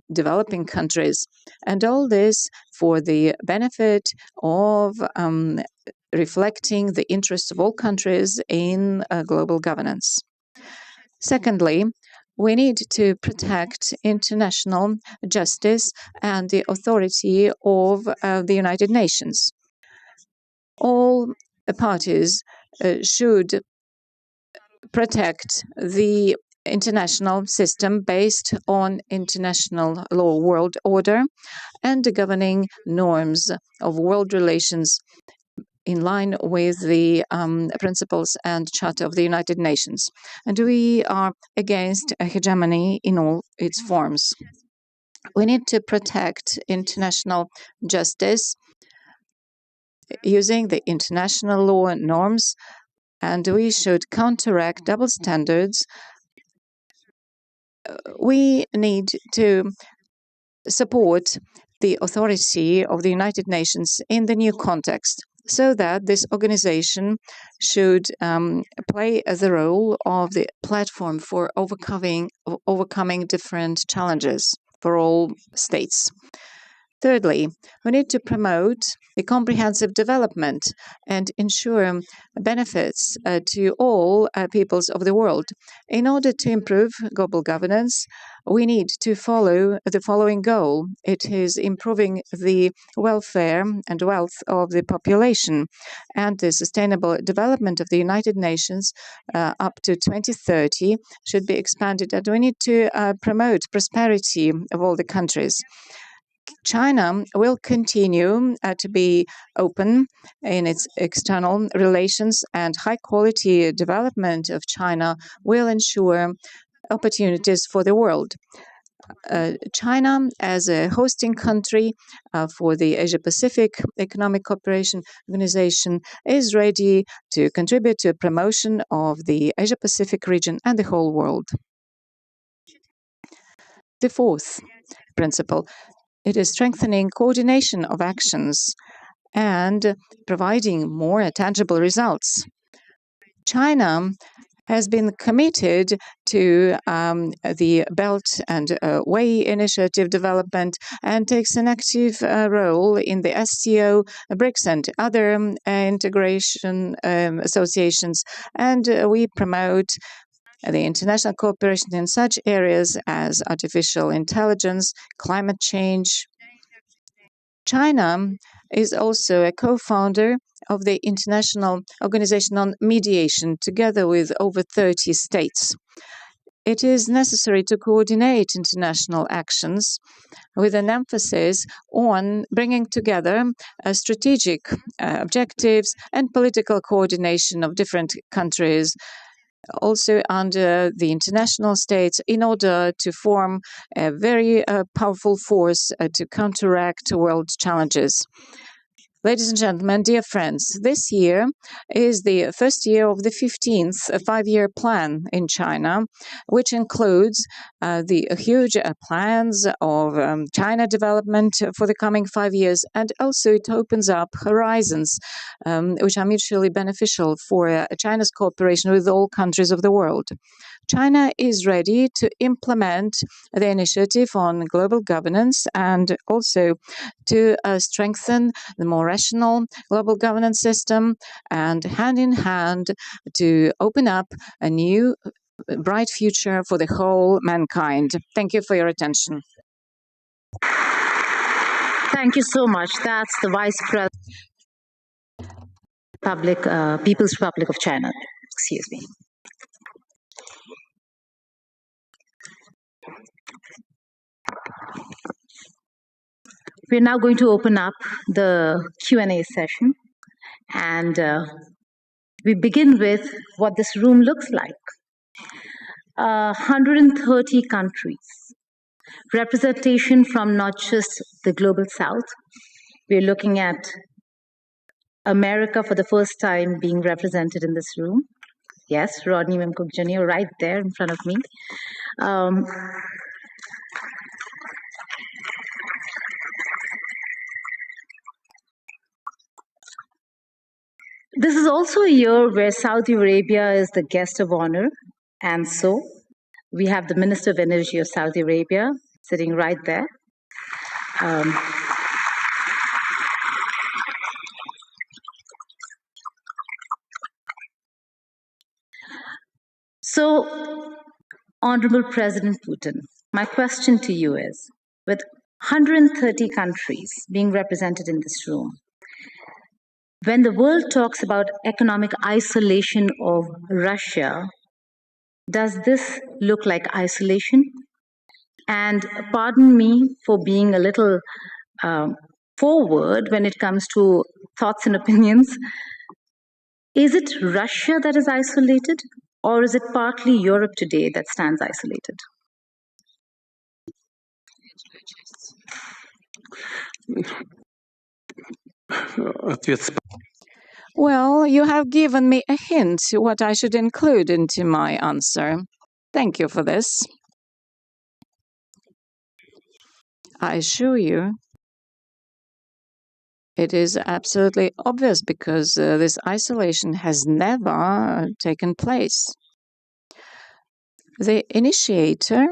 developing countries. And all this for the benefit of reflecting the interests of all countries in global governance. Secondly, we need to protect international justice and the authority of the United Nations. All parties should protect the international system based on international law, world order, and the governing norms of world relations in line with the principles and Charter of the United Nations. And we are against a hegemony in all its forms. We need to protect international justice using the international law and norms, and we should counteract double standards. We need to support the authority of the United Nations in the new context, so that this organization should play the role of the platform for overcoming different challenges for all states. Thirdly, we need to promote the comprehensive development and ensure benefits to all peoples of the world. In order to improve global governance, we need to follow the following goal. It is improving the welfare and wealth of the population, and the sustainable development of the United Nations up to 2030 should be expanded, and we need to promote prosperity of all the countries. China will continue to be open in its external relations, and high-quality development of China will ensure opportunities for the world. China, as a hosting country for the Asia-Pacific Economic Cooperation Organization, is ready to contribute to promotion of the Asia-Pacific region and the whole world. The fourth principle, it is strengthening coordination of actions and providing more tangible results. China has been committed to the Belt and Way Initiative development and takes an active role in the SCO, BRICS, and other integration associations. And we promote the international cooperation in such areas as artificial intelligence, climate change. China is also a co-founder of the International Organization on Mediation, together with over 30 states. It is necessary to coordinate international actions with an emphasis on bringing together strategic objectives and political coordination of different countries, also under the international states, in order to form a very powerful force to counteract world challenges. Ladies and gentlemen, dear friends, this year is the first year of the 15th five-year plan in China, which includes the huge plans of China development for the coming 5 years, and also it opens up horizons which are mutually beneficial for China's cooperation with all countries of the world. China is ready to implement the initiative on global governance and also to strengthen the more rational global governance system, and hand in hand to open up a new bright future for the whole mankind. Thank you for your attention. Thank you so much. That's the Vice President, People's Republic of China. Excuse me. We're now going to open up the Q&A session, and we begin with what this room looks like. 130 countries, representation from not just the global south. We're looking at America for the first time being represented in this room. Yes, Rodney Memcook Jr. right there in front of me. This is also a year where Saudi Arabia is the guest of honor, and so we have the Minister of Energy of Saudi Arabia sitting right there. So, Honorable President Putin, my question to you is, with 130 countries being represented in this room, when the world talks about economic isolation of Russia, does this look like isolation? And pardon me for being a little forward when it comes to thoughts and opinions. Is it Russia that is isolated, or is it partly Europe today that stands isolated? Well, you have given me a hint what I should include into my answer. Thank you for this. I assure you, it is absolutely obvious because this isolation has never taken place. The initiator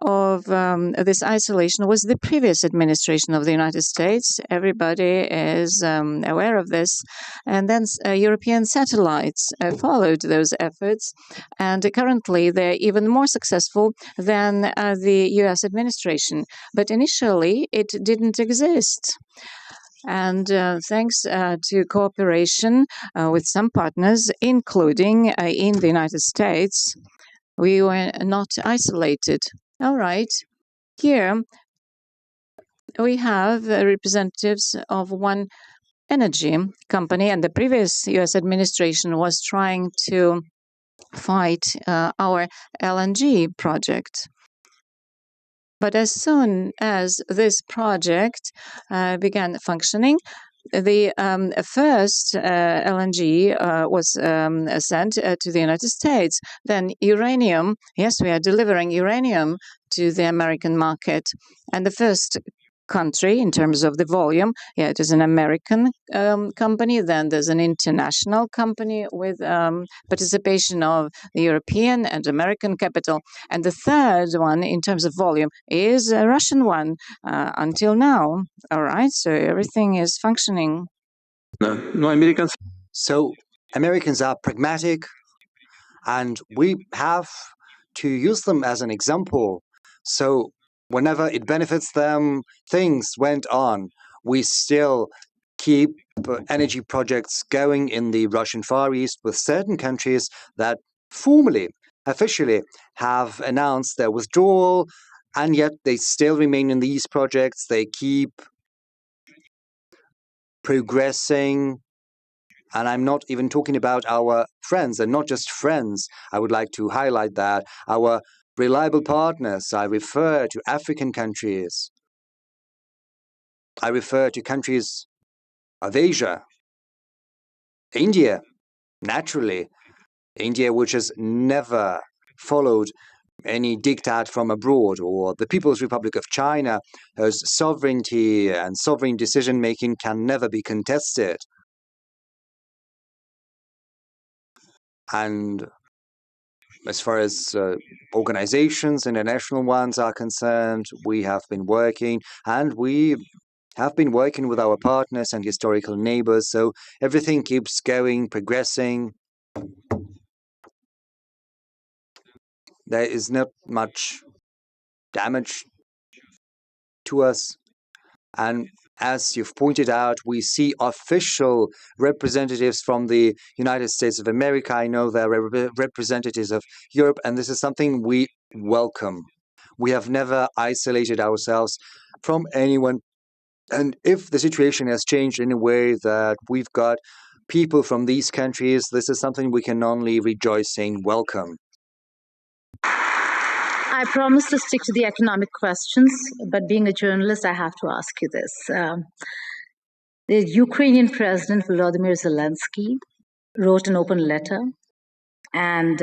of this isolation was the previous administration of the United States. Everybody is aware of this. And then European satellites followed those efforts. And currently, they're even more successful than the US administration. But initially, it didn't exist. And thanks to cooperation with some partners, including in the United States, we were not isolated. All right. Here we have representatives of one energy company, and the previous US administration was trying to fight our LNG project. But as soon as this project began functioning, the first LNG was sent to the United States. Then uranium, yes, we are delivering uranium to the American market. And the first country in terms of the volume, yeah, it is an American company. Then there's an international company with participation of the European and American capital. And the third one in terms of volume is a Russian one until now. All right, so everything is functioning. So Americans are pragmatic, and we have to use them as an example. So whenever it benefits them, things went on. We still keep energy projects going in the Russian Far East with certain countries that formally, officially have announced their withdrawal, and yet they still remain in these projects. They keep progressing. And I'm not even talking about our friends, and not just friends. I would like to highlight that. Our reliable partners, I refer to African countries. I refer to countries of Asia. India, naturally, India, which has never followed any diktat from abroad, or the People's Republic of China, whose sovereignty and sovereign decision-making can never be contested. And as far as organizations, international ones are concerned, we have been working, and we have been working with our partners and historical neighbors, so everything keeps going, progressing. There is not much damage to us. And as you've pointed out, we see official representatives from the United States of America. I know there are representatives of Europe, and this is something we welcome. We have never isolated ourselves from anyone. And if the situation has changed in a way that we've got people from these countries, this is something we can only rejoice in, welcome. I promise to stick to the economic questions, but being a journalist, I have to ask you this. The Ukrainian President Vladimir Zelensky wrote an open letter, and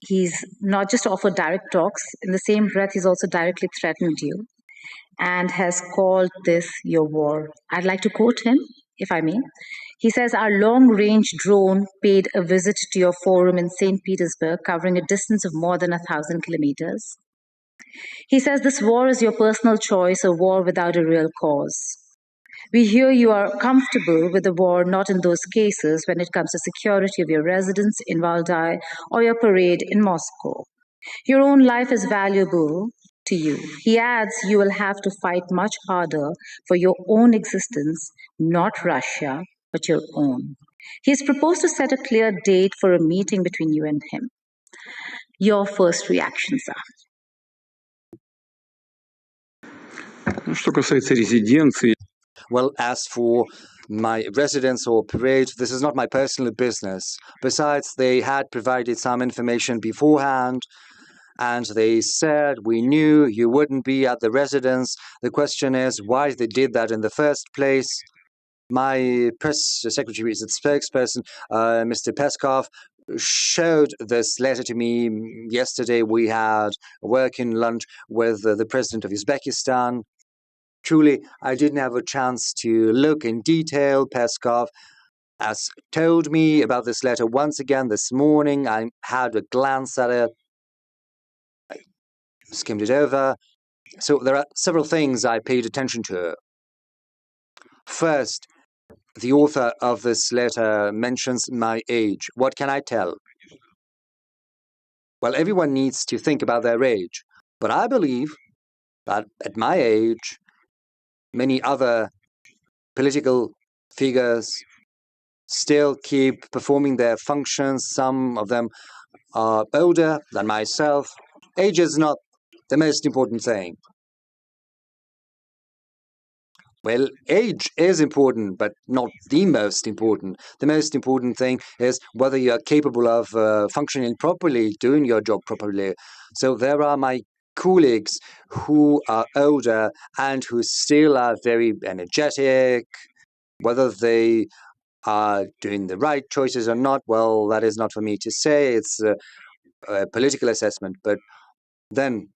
he's not just offered direct talks, in the same breath, he's also directly threatened you and has called this your war. I'd like to quote him, if I may. He says, "Our long-range drone paid a visit to your forum in St. Petersburg, covering a distance of more than 1,000 kilometers. He says this war is your personal choice, a war without a real cause. We hear you are comfortable with the war, not in those cases when it comes to security of your residence in Valdai or your parade in Moscow. Your own life is valuable to you." He adds, "You will have to fight much harder for your own existence, not Russia, but your own." He's proposed to set a clear date for a meeting between you and him. Your first reactions are? Well, as for my residence or parade, this is not my personal business. Besides, they had provided some information beforehand, and they said, "We knew you wouldn't be at the residence." The question is why they did that in the first place. My press secretary, is the spokesperson, Mr. Peskov, showed this letter to me yesterday. We had a working lunch with the president of Uzbekistan. Truly, I didn't have a chance to look in detail. Peskov has told me about this letter once again this morning. I had a glance at it, I skimmed it over. So there are several things I paid attention to. First, the author of this letter mentions my age. What can I tell? Well, everyone needs to think about their age, but I believe that at my age, many other political figures still keep performing their functions. Some of them are older than myself. Age is not the most important thing. Well, age is important, but not the most important. The most important thing is whether you are capable of functioning properly, doing your job properly. So there are my colleagues who are older and who still are very energetic. Whether they are doing the right choices or not, well, that is not for me to say. It's a political assessment. But then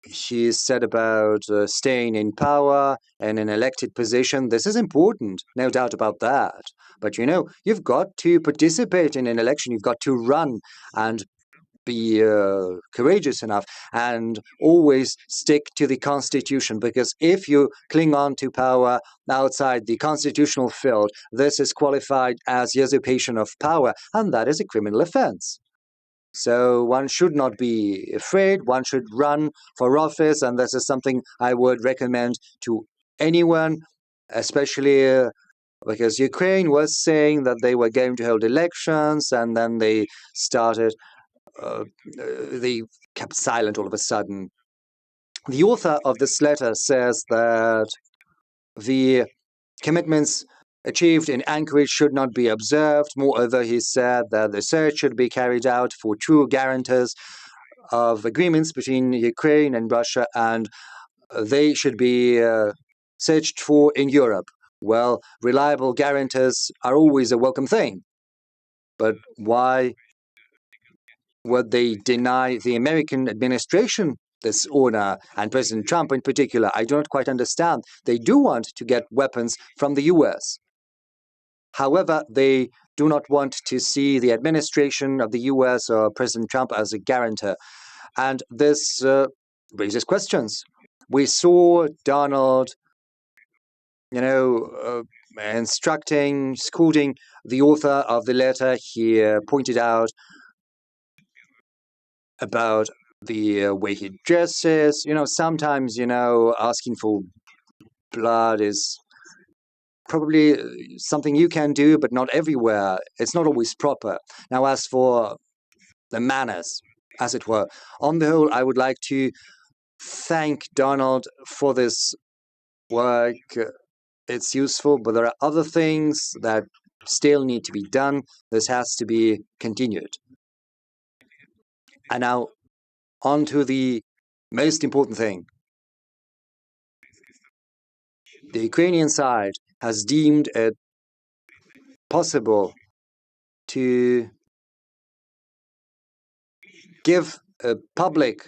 she said about staying in power and an elected position. This is important, no doubt about that. But you know, you've got to participate in an election. You've got to run and be courageous enough and always stick to the constitution, because if you cling on to power outside the constitutional field, this is qualified as usurpation of power, and that is a criminal offense. So one should not be afraid. One should run for office, and this is something I would recommend to anyone, especially because Ukraine was saying that they were going to hold elections, and then they started they kept silent all of a sudden. The author of this letter says that the commitments achieved in Anchorage should not be observed. Moreover, he said that the search should be carried out for true guarantors of agreements between Ukraine and Russia, and they should be searched for in Europe. Well, reliable guarantors are always a welcome thing. But why would they deny the American administration this honor, and President Trump in particular? I do not quite understand. They do want to get weapons from the US. However, they do not want to see the administration of the US or President Trump as a guarantor. And this raises questions. We saw Donald, scolding the author of the letter. He pointed out about the way he dresses. Sometimes, asking for blood is probably something you can do, but not everywhere. It's not always proper. Now, as for the manners, as it were, on the whole, I would like to thank Donald for this work. It's useful, but there are other things that still need to be done. This has to be continued. And now, on to the most important thing. The Ukrainian side has deemed it possible to give a public,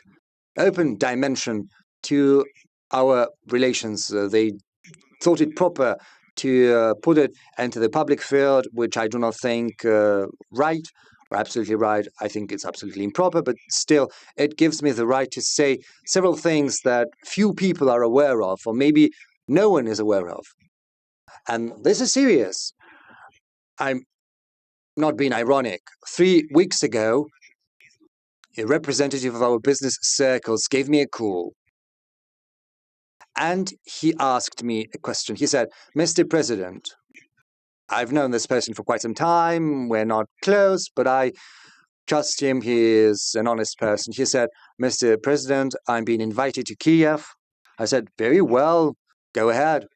open dimension to our relations. They thought it proper to put it into the public field, which I do not think right or absolutely right. I think it's absolutely improper, but still, it gives me the right to say several things that few people are aware of, or maybe no one is aware of. And this is serious. I'm not being ironic. 3 weeks ago, a representative of our business circles gave me a call. And he asked me a question. He said, "Mr. President, I've known this person for quite some time. We're not close, but I trust him. He is an honest person." He said, "Mr. President, I'm being invited to Kiev." I said, "Very well, go ahead.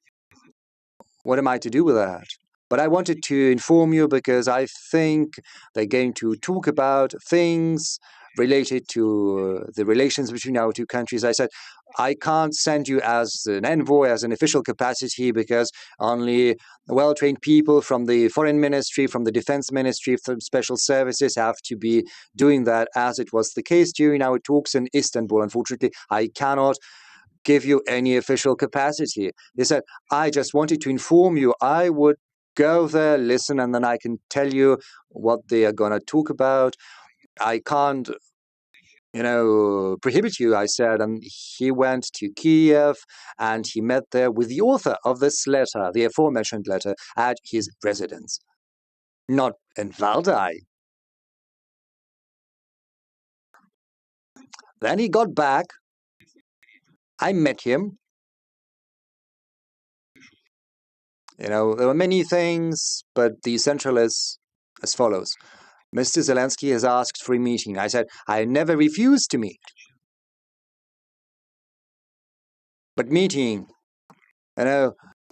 What am I to do with that? But I wanted to inform you because I think they're going to talk about things related to the relations between our two countries." I said, "I can't send you as an envoy, as an official capacity, because only well-trained people from the foreign ministry, from the defense ministry, from special services have to be doing that, as it was the case during our talks in Istanbul. Unfortunately, I cannot give you any official capacity." He said, "I just wanted to inform you. I would go there, listen, and then I can tell you what they are going to talk about. I can't, prohibit you," I said. And he went to Kiev and he met there with the author of this letter, the aforementioned letter, at his residence. Not in Valdai. Then he got back. I met him. There were many things, but the essential is as follows. Mr. Zelensky has asked for a meeting. I said, I never refused to meet. But meeting,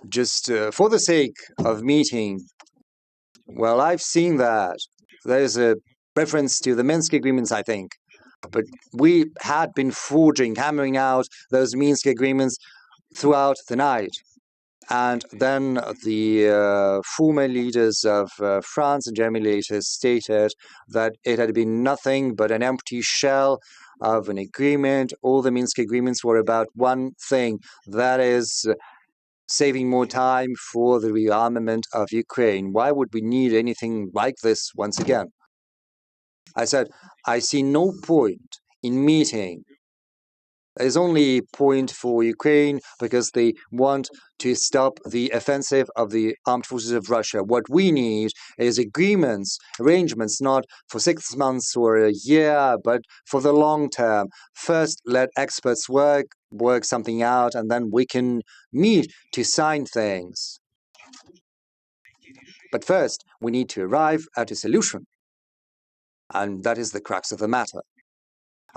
just for the sake of meeting, well, I've seen that. There's a reference to the Minsk agreements, I think. But we had been hammering out those Minsk agreements throughout the night. And then the former leaders of France and Germany later stated that it had been nothing but an empty shell of an agreement. All the Minsk agreements were about one thing, that is saving more time for the rearmament of Ukraine. Why would we need anything like this once again? I said, I see no point in meeting. There's only point for Ukraine because they want to stop the offensive of the armed forces of Russia. What we need is arrangements, not for 6 months or a year, but for the long term. First, let experts work something out, and then we can meet to sign things. But first, we need to arrive at a solution. And that is the crux of the matter.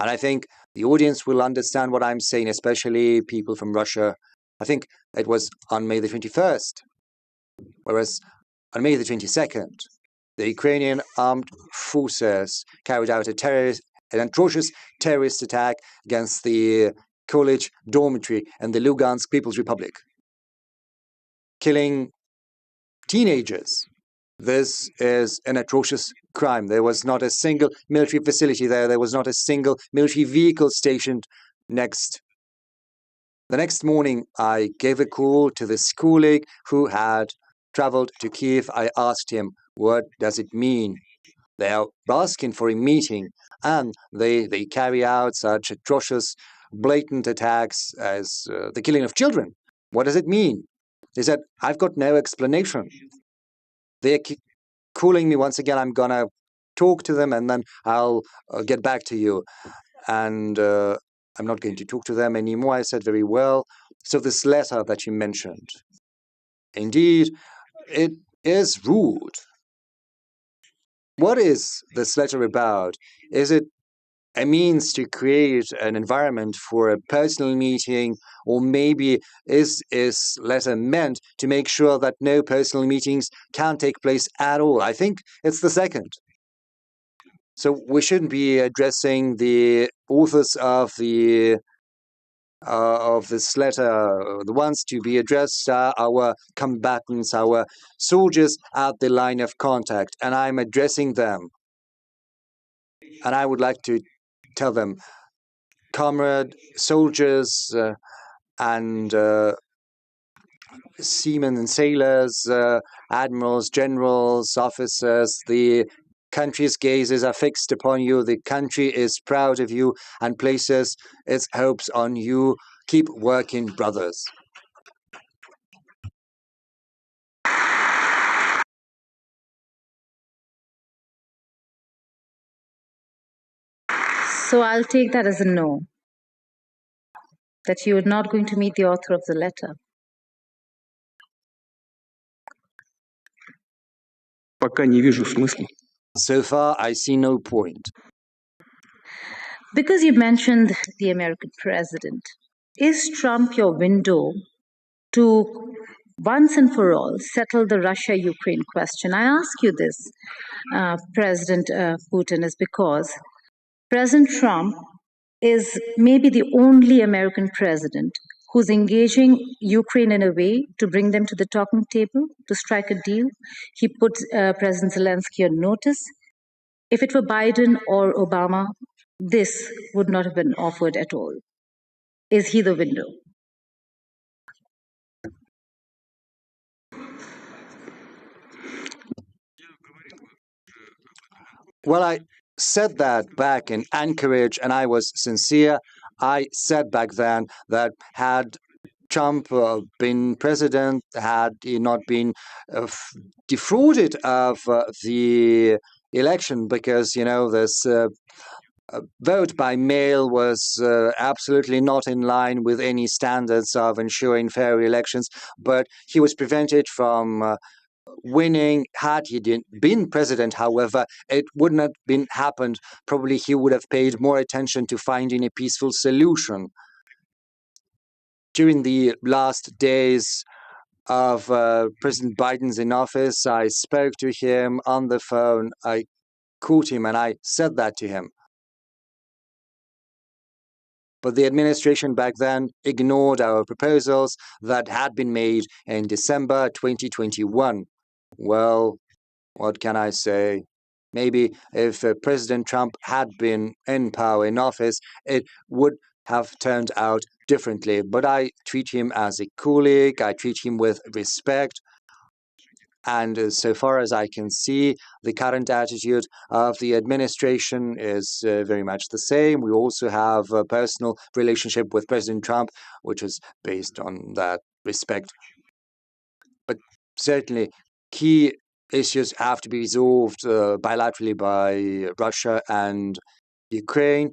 And I think the audience will understand what I'm saying, especially people from Russia. I think it was on May the 21st, whereas on May the 22nd, the Ukrainian armed forces carried out an atrocious terrorist attack against the college dormitory in the Lugansk People's Republic, killing teenagers. This is an atrocious crime. There was not a single military facility there. There was not a single military vehicle stationed next. The next morning, I gave a call to this colleague who had traveled to Kiev. I asked him, what does it mean? They are asking for a meeting, and they carry out such atrocious, blatant attacks as the killing of children. What does it mean? He said, I've got no explanation. They're calling me once again. I'm going to talk to them, and then I'll get back to you. And I'm not going to talk to them anymore. I said, very well. So this letter that you mentioned, indeed, it is rude. What is this letter about? Is it a means to create an environment for a personal meeting, or maybe is this letter meant to make sure that no personal meetings can take place at all? I think it's the second. So we shouldn't be addressing the authors of this letter. The ones to be addressed are our combatants, our soldiers at the line of contact, and I'm addressing them. And I would like to tell them, comrade soldiers and seamen and sailors, admirals, generals, officers, the country's gazes are fixed upon you. The country is proud of you and places its hopes on you. Keep working, brothers. So I'll take that as a no, that you're not going to meet the author of the letter. Пока не вижу смысла. So far, I see no point. Because you mentioned the American president, is Trump your window to once and for all settle the Russia-Ukraine question? I ask you this, President Putin, is because President Trump is maybe the only American president who's engaging Ukraine in a way to bring them to the talking table, to strike a deal. He put President Zelensky on notice. If it were Biden or Obama, this would not have been offered at all. Is he the window? Well, I said that back in Anchorage, and I was sincere. I said back then that had Trump been president, had he not been defrauded of the election, because, you know, this vote by mail was absolutely not in line with any standards of ensuring fair elections, but he was prevented from winning. Had he been president, however, it wouldn't have been happened. Probably he would have paid more attention to finding a peaceful solution. During the last days of President Biden's in office, I spoke to him on the phone. I called him and I said that to him. But the administration back then ignored our proposals that had been made in December 2021. Well, what can I say? Maybe if President Trump had been in power, in office, it would have turned out differently. But I treat him as a colleague. I treat him with respect. And so far as I can see, the current attitude of the administration is very much the same. We also have a personal relationship with President Trump, which is based on that respect. But certainly, key issues have to be resolved bilaterally by Russia and Ukraine,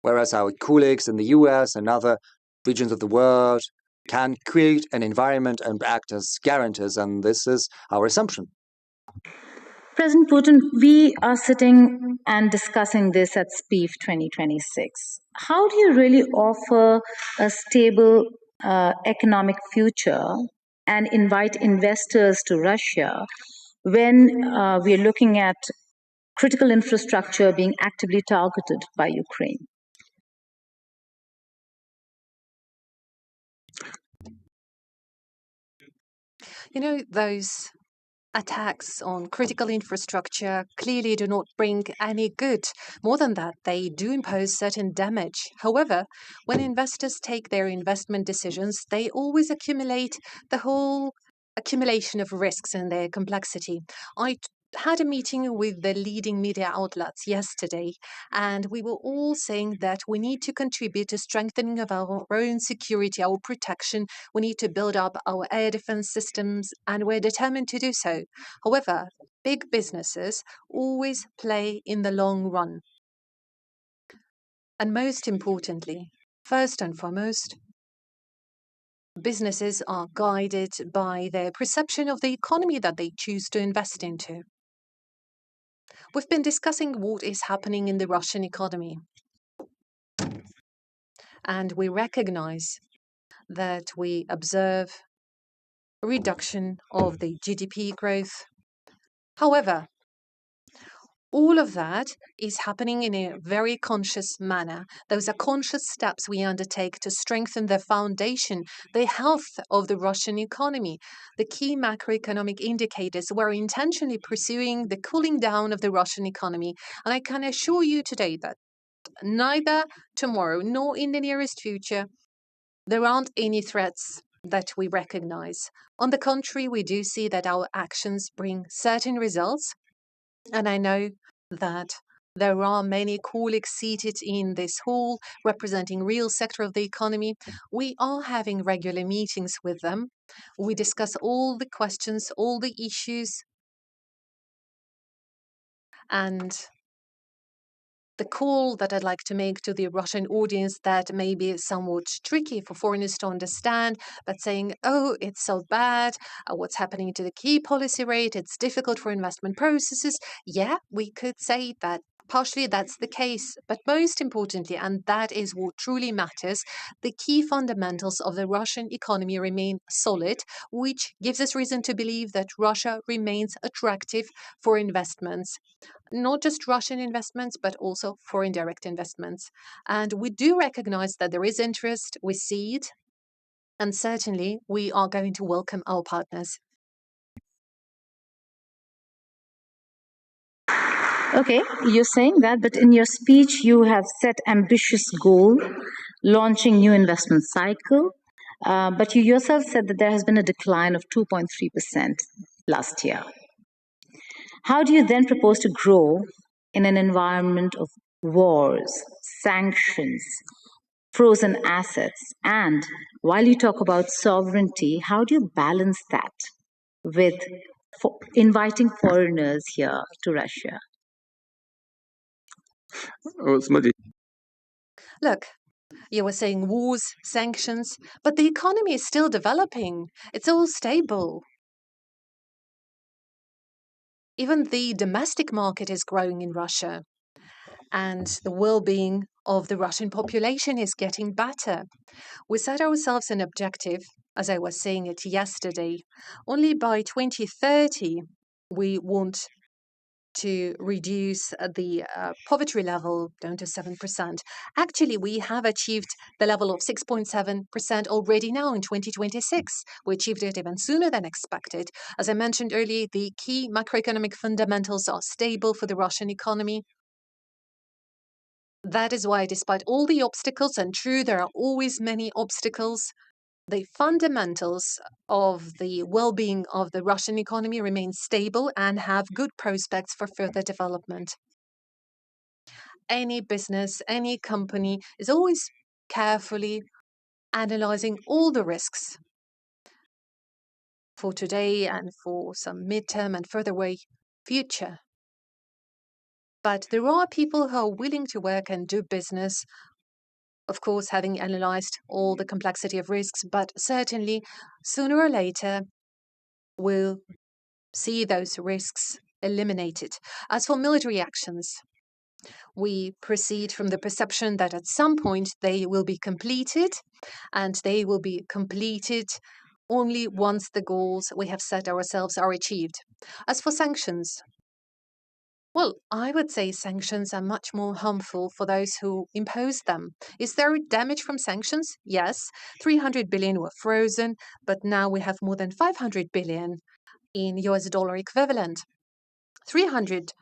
whereas our colleagues in the US and other regions of the world can create an environment and act as guarantors, and this is our assumption. President Putin, we are sitting and discussing this at SPIEF 2026. How do you really offer a stable economic future and invite investors to Russia when we are looking at critical infrastructure being actively targeted by Ukraine? You know, those attacks on critical infrastructure clearly do not bring any good. More than that, they do impose certain damage. However, when investors take their investment decisions, they always accumulate the whole accumulation of risks and their complexity. Had a meeting with the leading media outlets yesterday, and we were all saying that we need to contribute to strengthening of our own security, our protection. We need to build up our air defense systems, and we're determined to do so. However, big businesses always play in the long run. And most importantly, first and foremost, businesses are guided by their perception of the economy that they choose to invest into. We've been discussing what is happening in the Russian economy. And we recognize that we observe a reduction of the GDP growth. However, all of that is happening in a very conscious manner. Those are conscious steps we undertake to strengthen the foundation, the health of the Russian economy. The key macroeconomic indicators were intentionally pursuing the cooling down of the Russian economy. And I can assure you today that neither tomorrow nor in the nearest future, there aren't any threats that we recognize. On the contrary, we do see that our actions bring certain results. And I know that there are many colleagues seated in this hall representing real sector of the economy. We are having regular meetings with them. We discuss all the questions, all the issues. And the call that I'd like to make to the Russian audience that may be somewhat tricky for foreigners to understand, but saying, oh, it's so bad, what's happening to the key policy rate, it's difficult for investment processes. Yeah, we could say that partially that's the case, but most importantly, and that is what truly matters, the key fundamentals of the Russian economy remain solid, which gives us reason to believe that Russia remains attractive for investments. Not just Russian investments, but also foreign direct investments. And we do recognize that there is interest, we see it, and certainly we are going to welcome our partners. Okay, you're saying that, but in your speech, you have set ambitious goal, launching new investment cycle. But you yourself said that there has been a decline of 2.3% last year. How do you then propose to grow in an environment of wars, sanctions, frozen assets? And while you talk about sovereignty, how do you balance that with inviting foreigners here to Russia? Смотрите, Look, you were saying wars, sanctions, but the economy is still developing. It's all stable. Even the domestic market is growing in Russia, and the well-being of the Russian population is getting better. We set ourselves an objective, as I was saying it yesterday, only by 2030 we want to reduce the poverty level down to 7%. Actually, we have achieved the level of 6.7% already now in 2026. We achieved it even sooner than expected. As I mentioned earlier, the key macroeconomic fundamentals are stable for the Russian economy. That is why, despite all the obstacles, and true, there are always many obstacles, the fundamentals of the well-being of the Russian economy remain stable and have good prospects for further development. Any business, any company is always carefully analyzing all the risks for today and for some midterm and further away future. But there are people who are willing to work and do business, of course, having analyzed all the complexity of risks, but certainly sooner or later we'll see those risks eliminated. As for military actions, we proceed from the perception that at some point they will be completed, and they will be completed only once the goals we have set ourselves are achieved. As for sanctions, Well, I would say sanctions are much more harmful for those who impose them. Is there damage from sanctions? Yes. 300 billion were frozen, but now we have more than 500 billion in US dollar equivalent. 300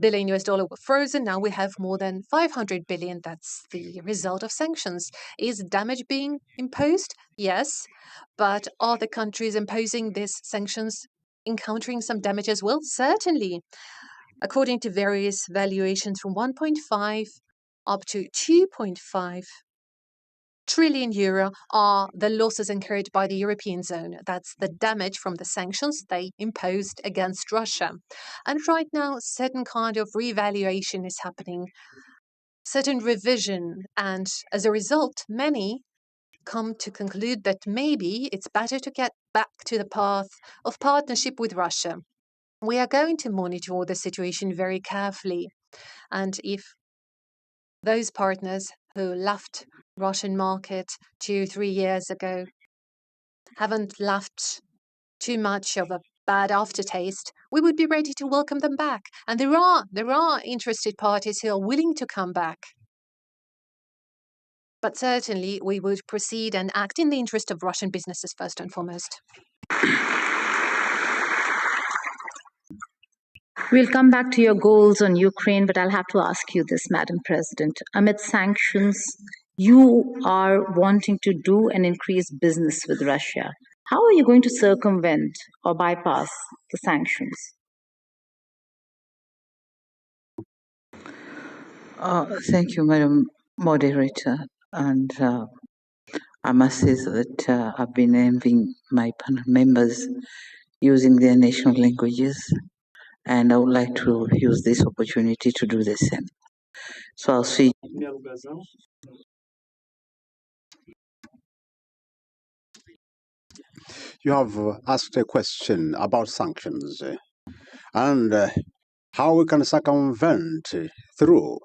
billion US dollar were frozen. Now we have more than 500 billion. That's the result of sanctions. Is damage being imposed? Yes. But are the countries imposing these sanctions encountering some damage as well? Certainly. According to various valuations, from 1.5 up to 2.5 trillion euro are the losses incurred by the European zone. That's the damage from the sanctions they imposed against Russia. And right now, certain kind of revaluation is happening, certain revision, and as a result, many come to conclude that maybe it's better to get back to the path of partnership with Russia. We are going to monitor the situation very carefully. And if those partners who left Russian market 2-3 years ago haven't left too much of a bad aftertaste, we would be ready to welcome them back. And there are interested parties who are willing to come back. But certainly we would proceed and act in the interest of Russian businesses first and foremost. We'll come back to your goals on Ukraine, but I'll have to ask you this, Madam President. Amid sanctions, you are wanting to do and increase business with Russia. How are you going to circumvent or bypass the sanctions? Thank you, Madam Moderator. And I must say that I've been envying my panel members using their national languages, and I would like to use this opportunity to do the same. So I'll see. You have asked a question about sanctions and how we can circumvent through.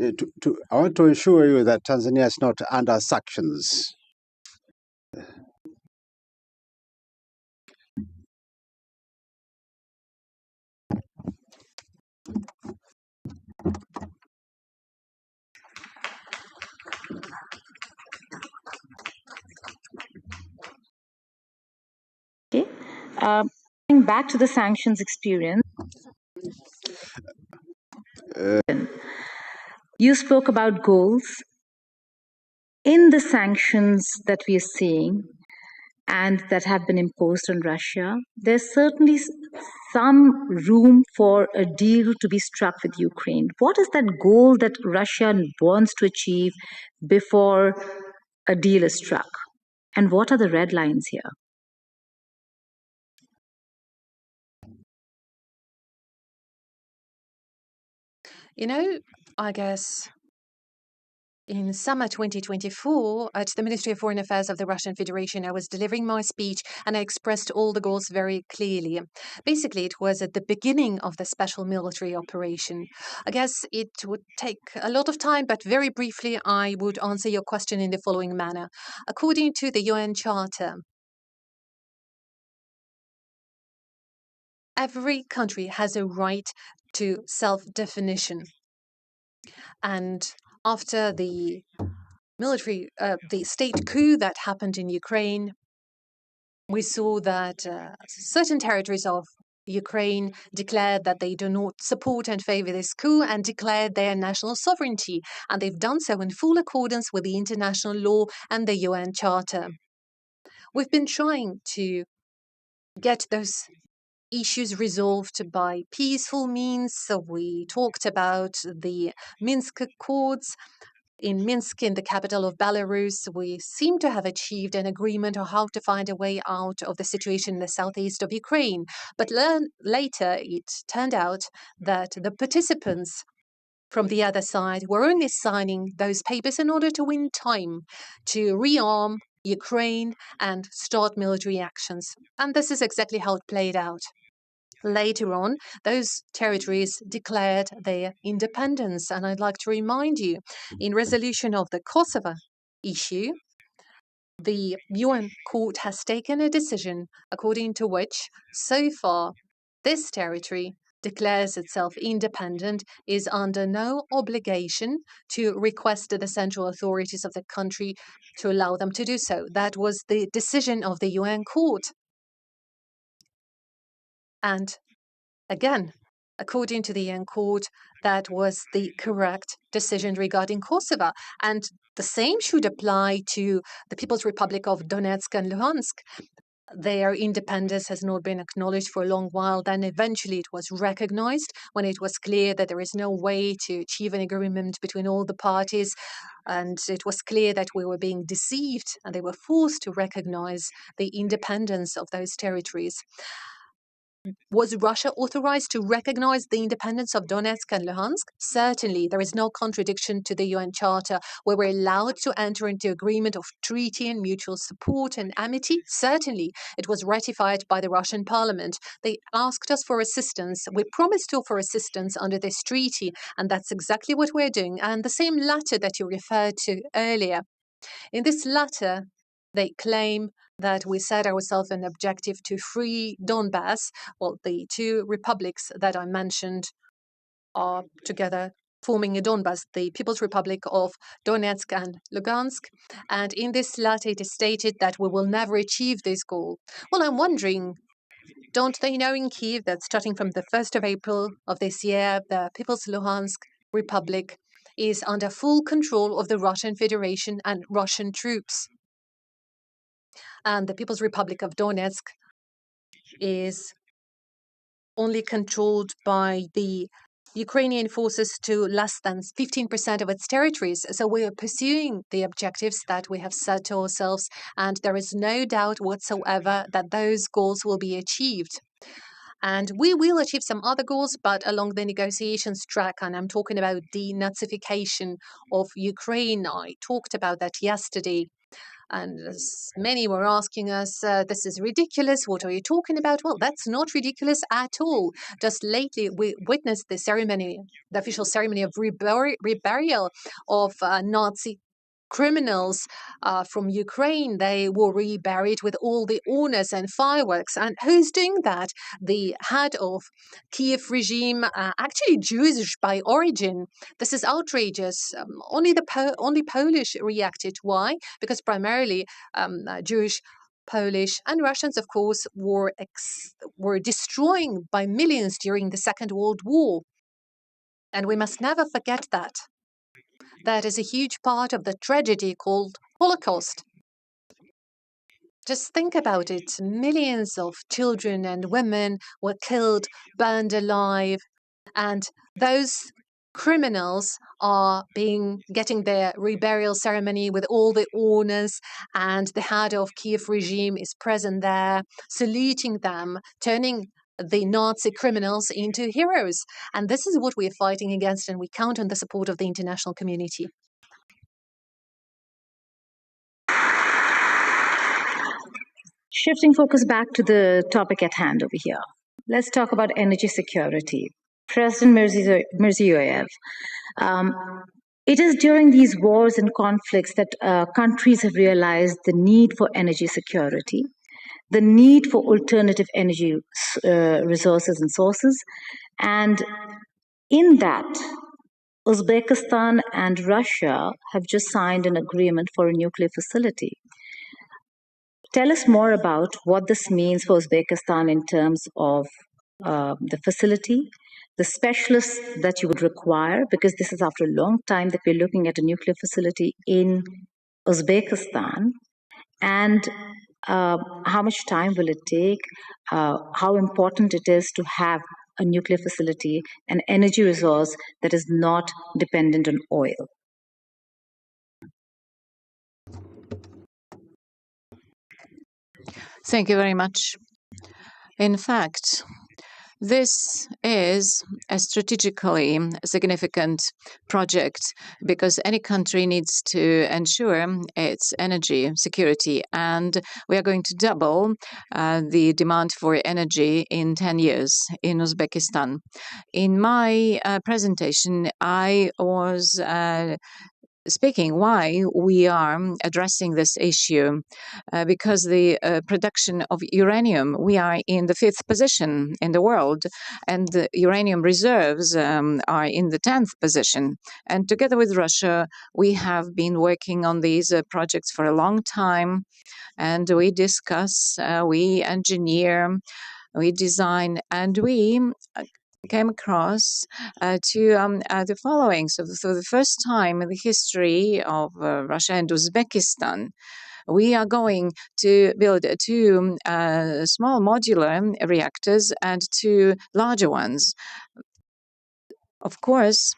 I want to assure you that Tanzania is not under sanctions. Okay. Going back to the sanctions experience, you spoke about goals. In the sanctions that we are seeing and that have been imposed on Russia, there's certainly some room for a deal to be struck with Ukraine. What is that goal that Russia wants to achieve before a deal is struck? And what are the red lines here? You know, I guess in summer 2024, at the Ministry of Foreign Affairs of the Russian Federation, I was delivering my speech and I expressed all the goals very clearly. Basically, it was at the beginning of the special military operation. I guess it would take a lot of time, but very briefly, I would answer your question in the following manner. According to the UN Charter, every country has a right to self-definition. And after the the state coup that happened in Ukraine, we saw that certain territories of Ukraine declared that they do not support and favor this coup and declared their national sovereignty. And they've done so in full accordance with the international law and the UN Charter. We've been trying to get those issues resolved by peaceful means. So we talked about the Minsk Accords. In Minsk, in the capital of Belarus, we seem to have achieved an agreement on how to find a way out of the situation in the southeast of Ukraine. But later, it turned out that the participants from the other side were only signing those papers in order to win time to rearm Ukraine and start military actions. And this is exactly how it played out. Later on, those territories declared their independence. And I'd like to remind you, in resolution of the Kosovo issue, the UN court has taken a decision according to which, so far, this territory declares itself independent is under no obligation to request the central authorities of the country to allow them to do so. That was the decision of the UN court. And again, according to the UN court, that was the correct decision regarding Kosovo. And the same should apply to the People's Republic of Donetsk and Luhansk. Their independence has not been acknowledged for a long while. Then eventually it was recognized when it was clear that there is no way to achieve an agreement between all the parties. And it was clear that we were being deceived, and they were forced to recognize the independence of those territories. Was Russia authorized to recognize the independence of Donetsk and Luhansk? Certainly, there is no contradiction to the UN Charter. We were allowed to enter into agreement of treaty and mutual support and amity. Certainly, it was ratified by the Russian parliament. They asked us for assistance. We promised to offer assistance under this treaty, and that's exactly what we're doing. And the same letter that you referred to earlier. In this letter, they claim that we set ourselves an objective to free Donbass. Well, the two republics that I mentioned are together forming a Donbass, the People's Republic of Donetsk and Lugansk. And in this letter, it is stated that we will never achieve this goal. Well, I'm wondering, don't they know in Kyiv that starting from the 1st of April of this year, the People's Luhansk Republic is under full control of the Russian Federation and Russian troops? And the People's Republic of Donetsk is only controlled by the Ukrainian forces to less than 15% of its territories. So we are pursuing the objectives that we have set to ourselves, and there is no doubt whatsoever that those goals will be achieved. And we will achieve some other goals, but along the negotiations track, and I'm talking about denazification of Ukraine. I talked about that yesterday. And as many were asking us, this is ridiculous. What are you talking about? Well, that's not ridiculous at all. Just lately, we witnessed the ceremony, the official ceremony of reburial of Nazi criminals from Ukraine. They were reburied with all the honors and fireworks. And who's doing that? The head of Kiev regime, actually Jewish by origin. This is outrageous. Only Polish reacted. Why? Because primarily Jewish, Polish, and Russians, of course, were destroying by millions during the Second World War. And we must never forget that. That is a huge part of the tragedy called Holocaust. Just think about it. Millions of children and women were killed, burned alive, and those criminals are getting their reburial ceremony with all the honors, and the head of Kiev regime is present there, saluting them, turning the Nazi criminals into heroes. And this is what we are fighting against, and we count on the support of the international community. Shifting focus back to the topic at hand over here. Let's talk about energy security. President Mirziyoyev, it is during these wars and conflicts that countries have realized the need for energy security, the need for alternative energy resources and sources. And in that, Uzbekistan and Russia have just signed an agreement for a nuclear facility. Tell us more about what this means for Uzbekistan in terms of the facility, the specialists that you would require, because this is after a long time that we're looking at a nuclear facility in Uzbekistan, and how much time will it take, how important it is to have a nuclear facility, an energy resource that is not dependent on oil. Thank you very much. In fact, this is a strategically significant project because any country needs to ensure its energy security, and we are going to double the demand for energy in 10 years in Uzbekistan. In my presentation, I was speaking why we are addressing this issue. Because the production of uranium, we are in the 5th position in the world, and the uranium reserves are in the 10th position. And together with Russia, we have been working on these projects for a long time, and we discuss, we engineer, we design, and we came across to the following. So for the first time in the history of Russia and Uzbekistan, we are going to build 2 small modular reactors and 2 larger ones. Of course,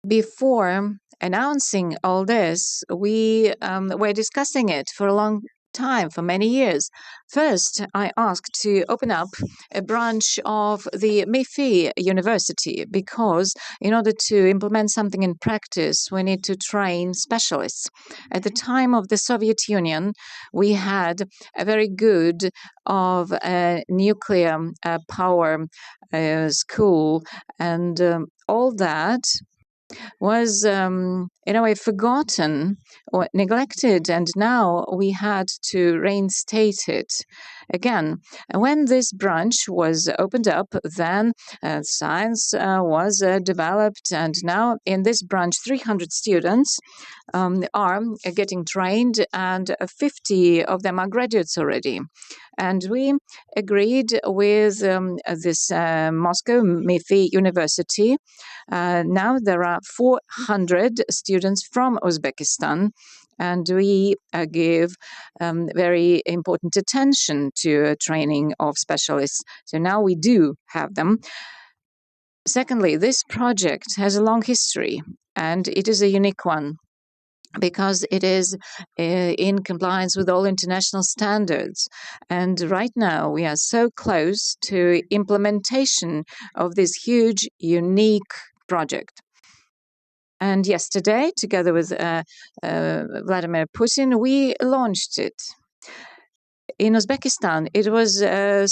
before announcing all this, we were discussing it for a long time, for many years. First, I asked to open up a branch of the MEFI University because in order to implement something in practice, we need to train specialists. At the time of the Soviet Union, we had a very good of a nuclear power school, and all that was in a way forgotten or neglected, and now we had to reinstate it again. And when this branch was opened up, then science was developed, and now in this branch 300 students are getting trained, and 50 of them are graduates already. And we agreed with this Moscow MEFI University. Now there are 400 students from Uzbekistan, and we give very important attention to training of specialists. So now we do have them. Secondly, this project has a long history, and it is a unique one, because it is in compliance with all international standards. And right now we are so close to implementation of this huge, unique project. And yesterday, together with Vladimir Putin, we launched it. In Uzbekistan, it was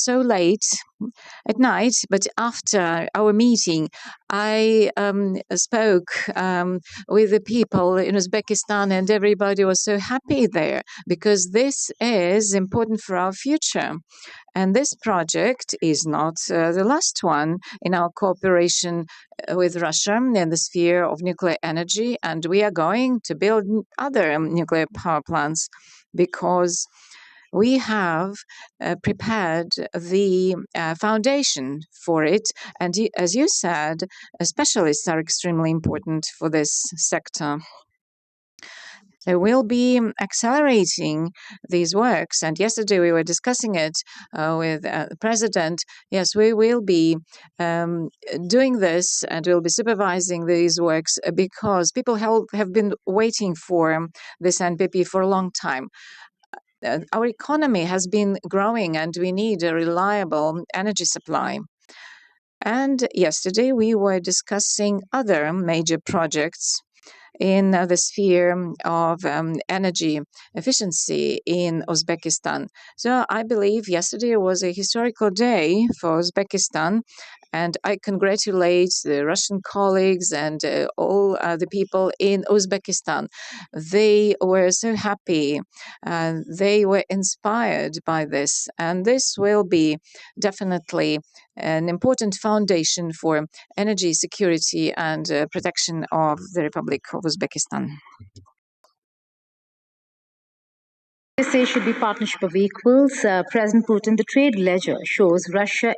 so late at night, but after our meeting, I spoke with the people in Uzbekistan, and everybody was so happy there, because this is important for our future. And this project is not the last one in our cooperation with Russia in the sphere of nuclear energy, and we are going to build other nuclear power plants, because we have prepared the foundation for it. And as you said, specialists are extremely important for this sector. So we'll be accelerating these works. And yesterday we were discussing it with the president. Yes, we will be doing this, and we'll be supervising these works, because people have been waiting for this NPP for a long time. Our economy has been growing, and we need a reliable energy supply. And yesterday we were discussing other major projects in the sphere of energy efficiency in Uzbekistan. So I believe yesterday was a historical day for Uzbekistan, and I congratulate the Russian colleagues and all the people in Uzbekistan. They were so happy, they were inspired by this, and this will be definitely an important foundation for energy security and protection of the Republic of Uzbekistan. Say should be partnership of equals. President Putin, the trade ledger shows Russia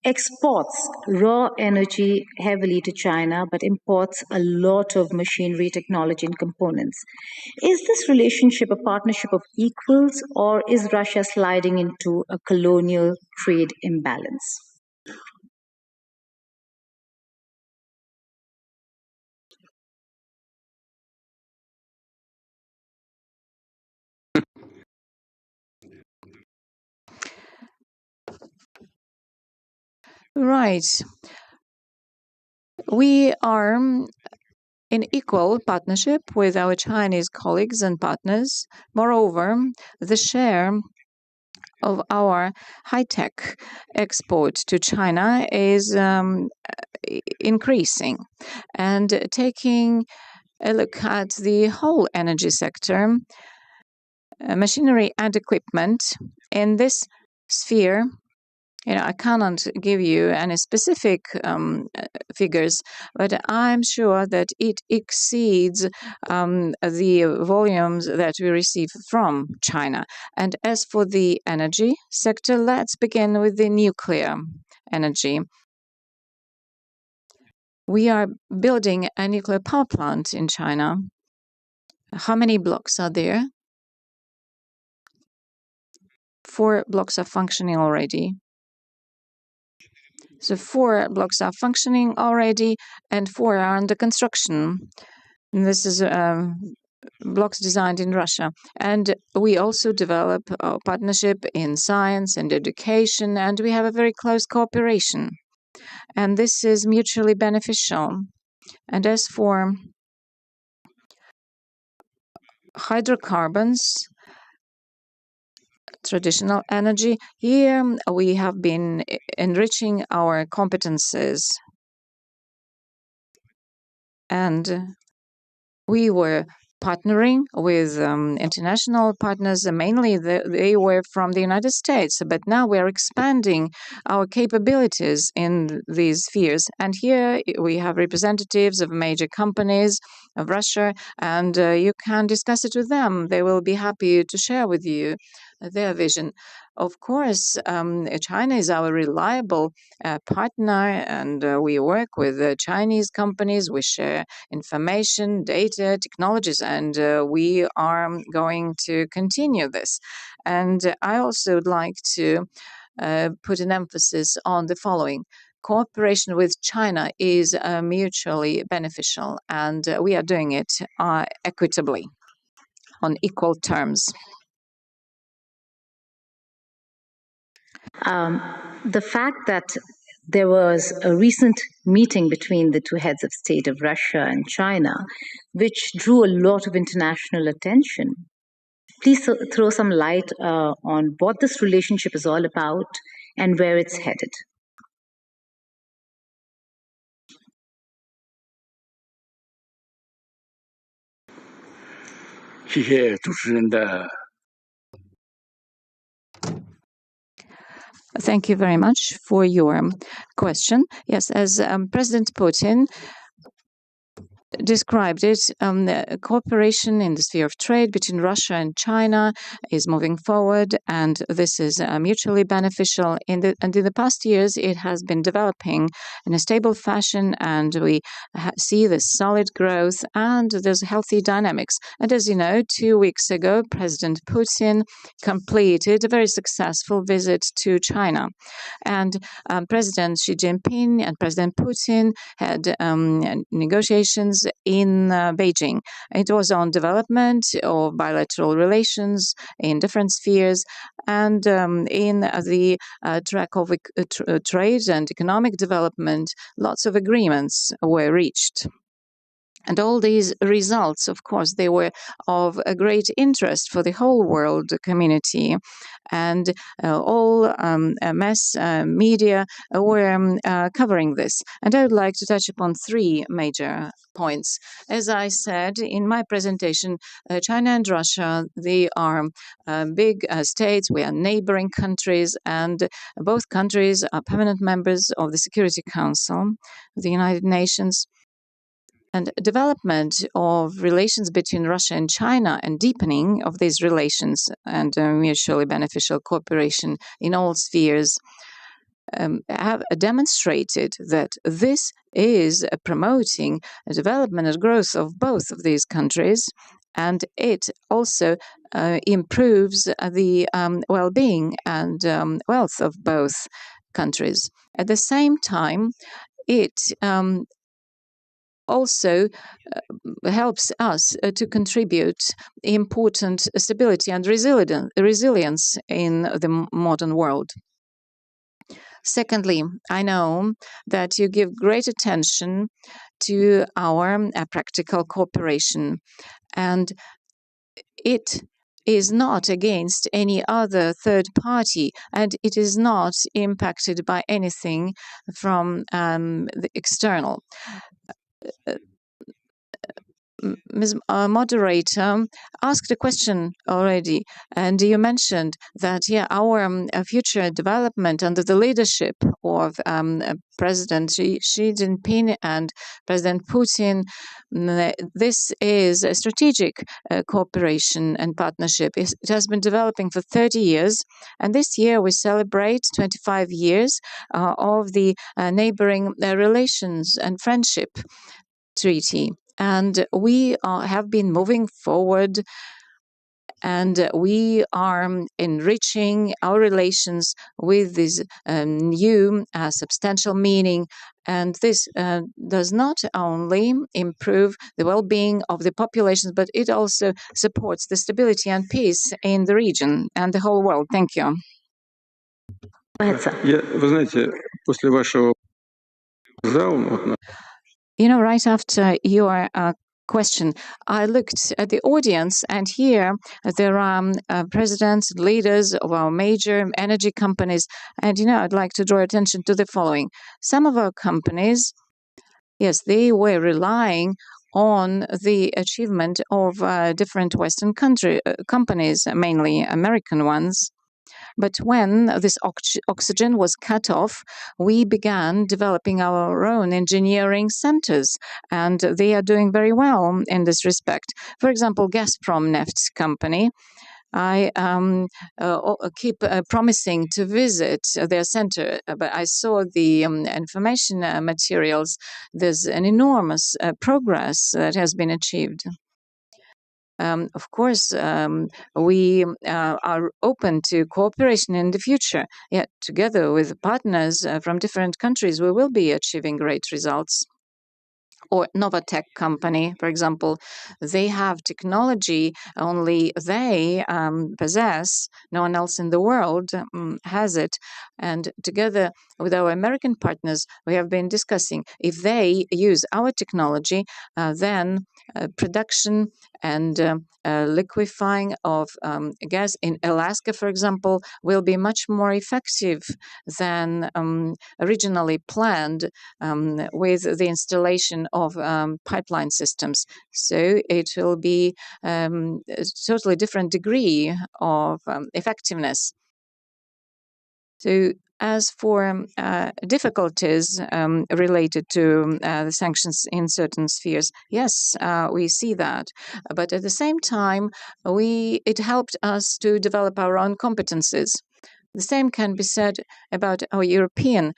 exports raw energy heavily to China, but imports a lot of machinery, technology, and components. Is this relationship a partnership of equals, or is Russia sliding into a colonial trade imbalance? Right. We are in equal partnership with our Chinese colleagues and partners. Moreover, the share of our high-tech export to China is increasing. And taking a look at the whole energy sector, machinery and equipment in this sphere, I cannot give you any specific figures, but I'm sure that it exceeds the volumes that we receive from China. And as for the energy sector, let's begin with the nuclear energy. We are building a nuclear power plant in China. How many blocks are there? 4 blocks are functioning already. So 4 blocks are functioning already, and 4 are under construction. And this is blocks designed in Russia. And we also develop a partnership in science and education, and we have a very close cooperation. And this is mutually beneficial. And as for hydrocarbons, traditional energy, here we have been enriching our competences. And we were partnering with international partners, mainly they were from the United States, but now we're expanding our capabilities in these spheres. And here we have representatives of major companies of Russia, and you can discuss it with them. They will be happy to share with you their vision. Of course, China is our reliable partner, and we work with Chinese companies. We share information, data, technologies, and we are going to continue this. And I also would like to put an emphasis on the following. Cooperation with China is mutually beneficial, and we are doing it equitably, on equal terms. The fact that there was a recent meeting between the two heads of state of Russia and China, which drew a lot of international attention. Please throw some light on what this relationship is all about and where it's headed. Thank you very much for your question. Yes, as President Putin described it, cooperation in the sphere of trade between Russia and China is moving forward, and this is mutually beneficial. And in the past years, it has been developing in a stable fashion, and we see this solid growth, and there's healthy dynamics. And as you know, 2 weeks ago, President Putin completed a very successful visit to China. And President Xi Jinping and President Putin had negotiations in Beijing. It was on development of bilateral relations in different spheres, and in the track of trade and economic development, lots of agreements were reached. And all these results, of course, they were of a great interest for the whole world community. And all mass media were covering this. And I would like to touch upon 3 major points. As I said in my presentation, China and Russia, they are big states. We are neighboring countries, and both countries are permanent members of the Security Council of the United Nations. And development of relations between Russia and China and deepening of these relations and mutually beneficial cooperation in all spheres have demonstrated that this is promoting the development and growth of both of these countries, and it also improves the well-being and wealth of both countries. At the same time, it also helps us to contribute important stability and resilience in the modern world. Secondly, I know that you give great attention to our practical cooperation, and it is not against any other third party, and it is not impacted by anything from the external. Ms. Moderator asked a question already, and you mentioned that, yeah, our future development under the leadership of President Xi Jinping and President Putin, this is a strategic cooperation and partnership. It has been developing for 30 years, and this year we celebrate 25 years of the neighboring relations and friendship treaty. And we have been moving forward, and we are enriching our relations with this new substantial meaning. And this does not only improve the well-being of the populations, but it also supports the stability and peace in the region and the whole world. Thank you. Вы знаете, после вашего зала, You know, right after your question, I looked at the audience, and here there are presidents, leaders of our major energy companies, and you know, I'd like to draw attention to the following. Some of our companies, yes, they were relying on the achievement of different Western companies, mainly American ones. But when this oxygen was cut off, we began developing our own engineering centers, and they are doing very well in this respect. For example, Gazprom Neft company, I keep promising to visit their center, but I saw the information materials. There's an enormous progress that has been achieved. Of course, we are open to cooperation in the future. Yet, together with partners from different countries, we will be achieving great results. Or Novatech company, for example, they have technology only they possess. No one else in the world has it. And together with our American partners, we have been discussing if they use our technology, then production and liquefying of gas in Alaska, for example, will be much more effective than originally planned with the installation of pipeline systems. So it will be a totally different degree of effectiveness. So as for difficulties related to the sanctions in certain spheres, yes, we see that. But at the same time, it helped us to develop our own competencies. The same can be said about our European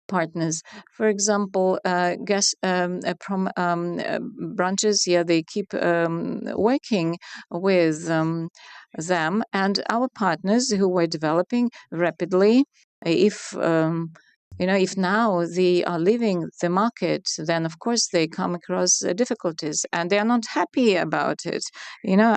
partners. For example, gas branches, yeah, they keep working with them, and our partners who were developing rapidly, if if now they are leaving the market, then of course they come across difficulties, and they are not happy about it.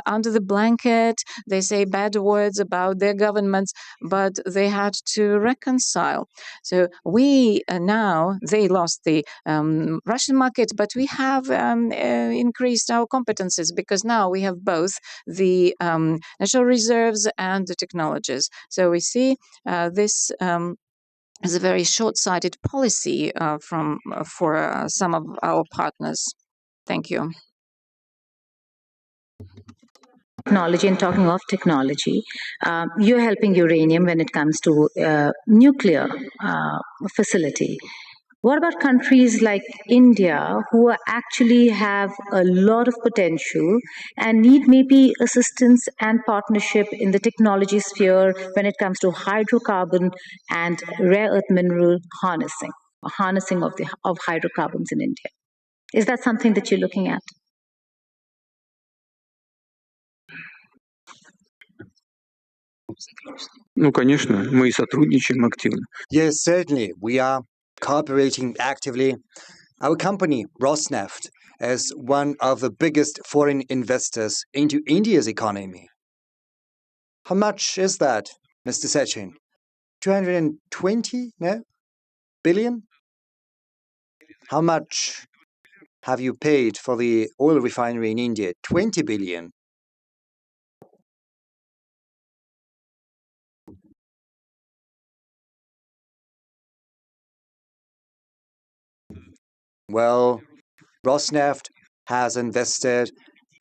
Under the blanket, they say bad words about their governments, but they had to reconcile. So we now, they lost the Russian market, but we have increased our competencies because now we have both the natural reserves and the technologies. So we see this is a very short-sighted policy for some of our partners. Thank you. Technology, and talking of technology, you're helping uranium when it comes to nuclear facility. What about countries like India, who actually have a lot of potential and need maybe assistance and partnership in the technology sphere when it comes to hydrocarbon and rare earth mineral harnessing of hydrocarbons in India? Is that something that you're looking at? Ну, конечно, мы сотрудничаем активно. Yes, certainly. We are cooperating actively. Our company, Rosneft, is one of the biggest foreign investors into India's economy. How much is that, Mr. Sechin? 220 billion? How much have you paid for the oil refinery in India? 20 billion. Well, Rosneft has invested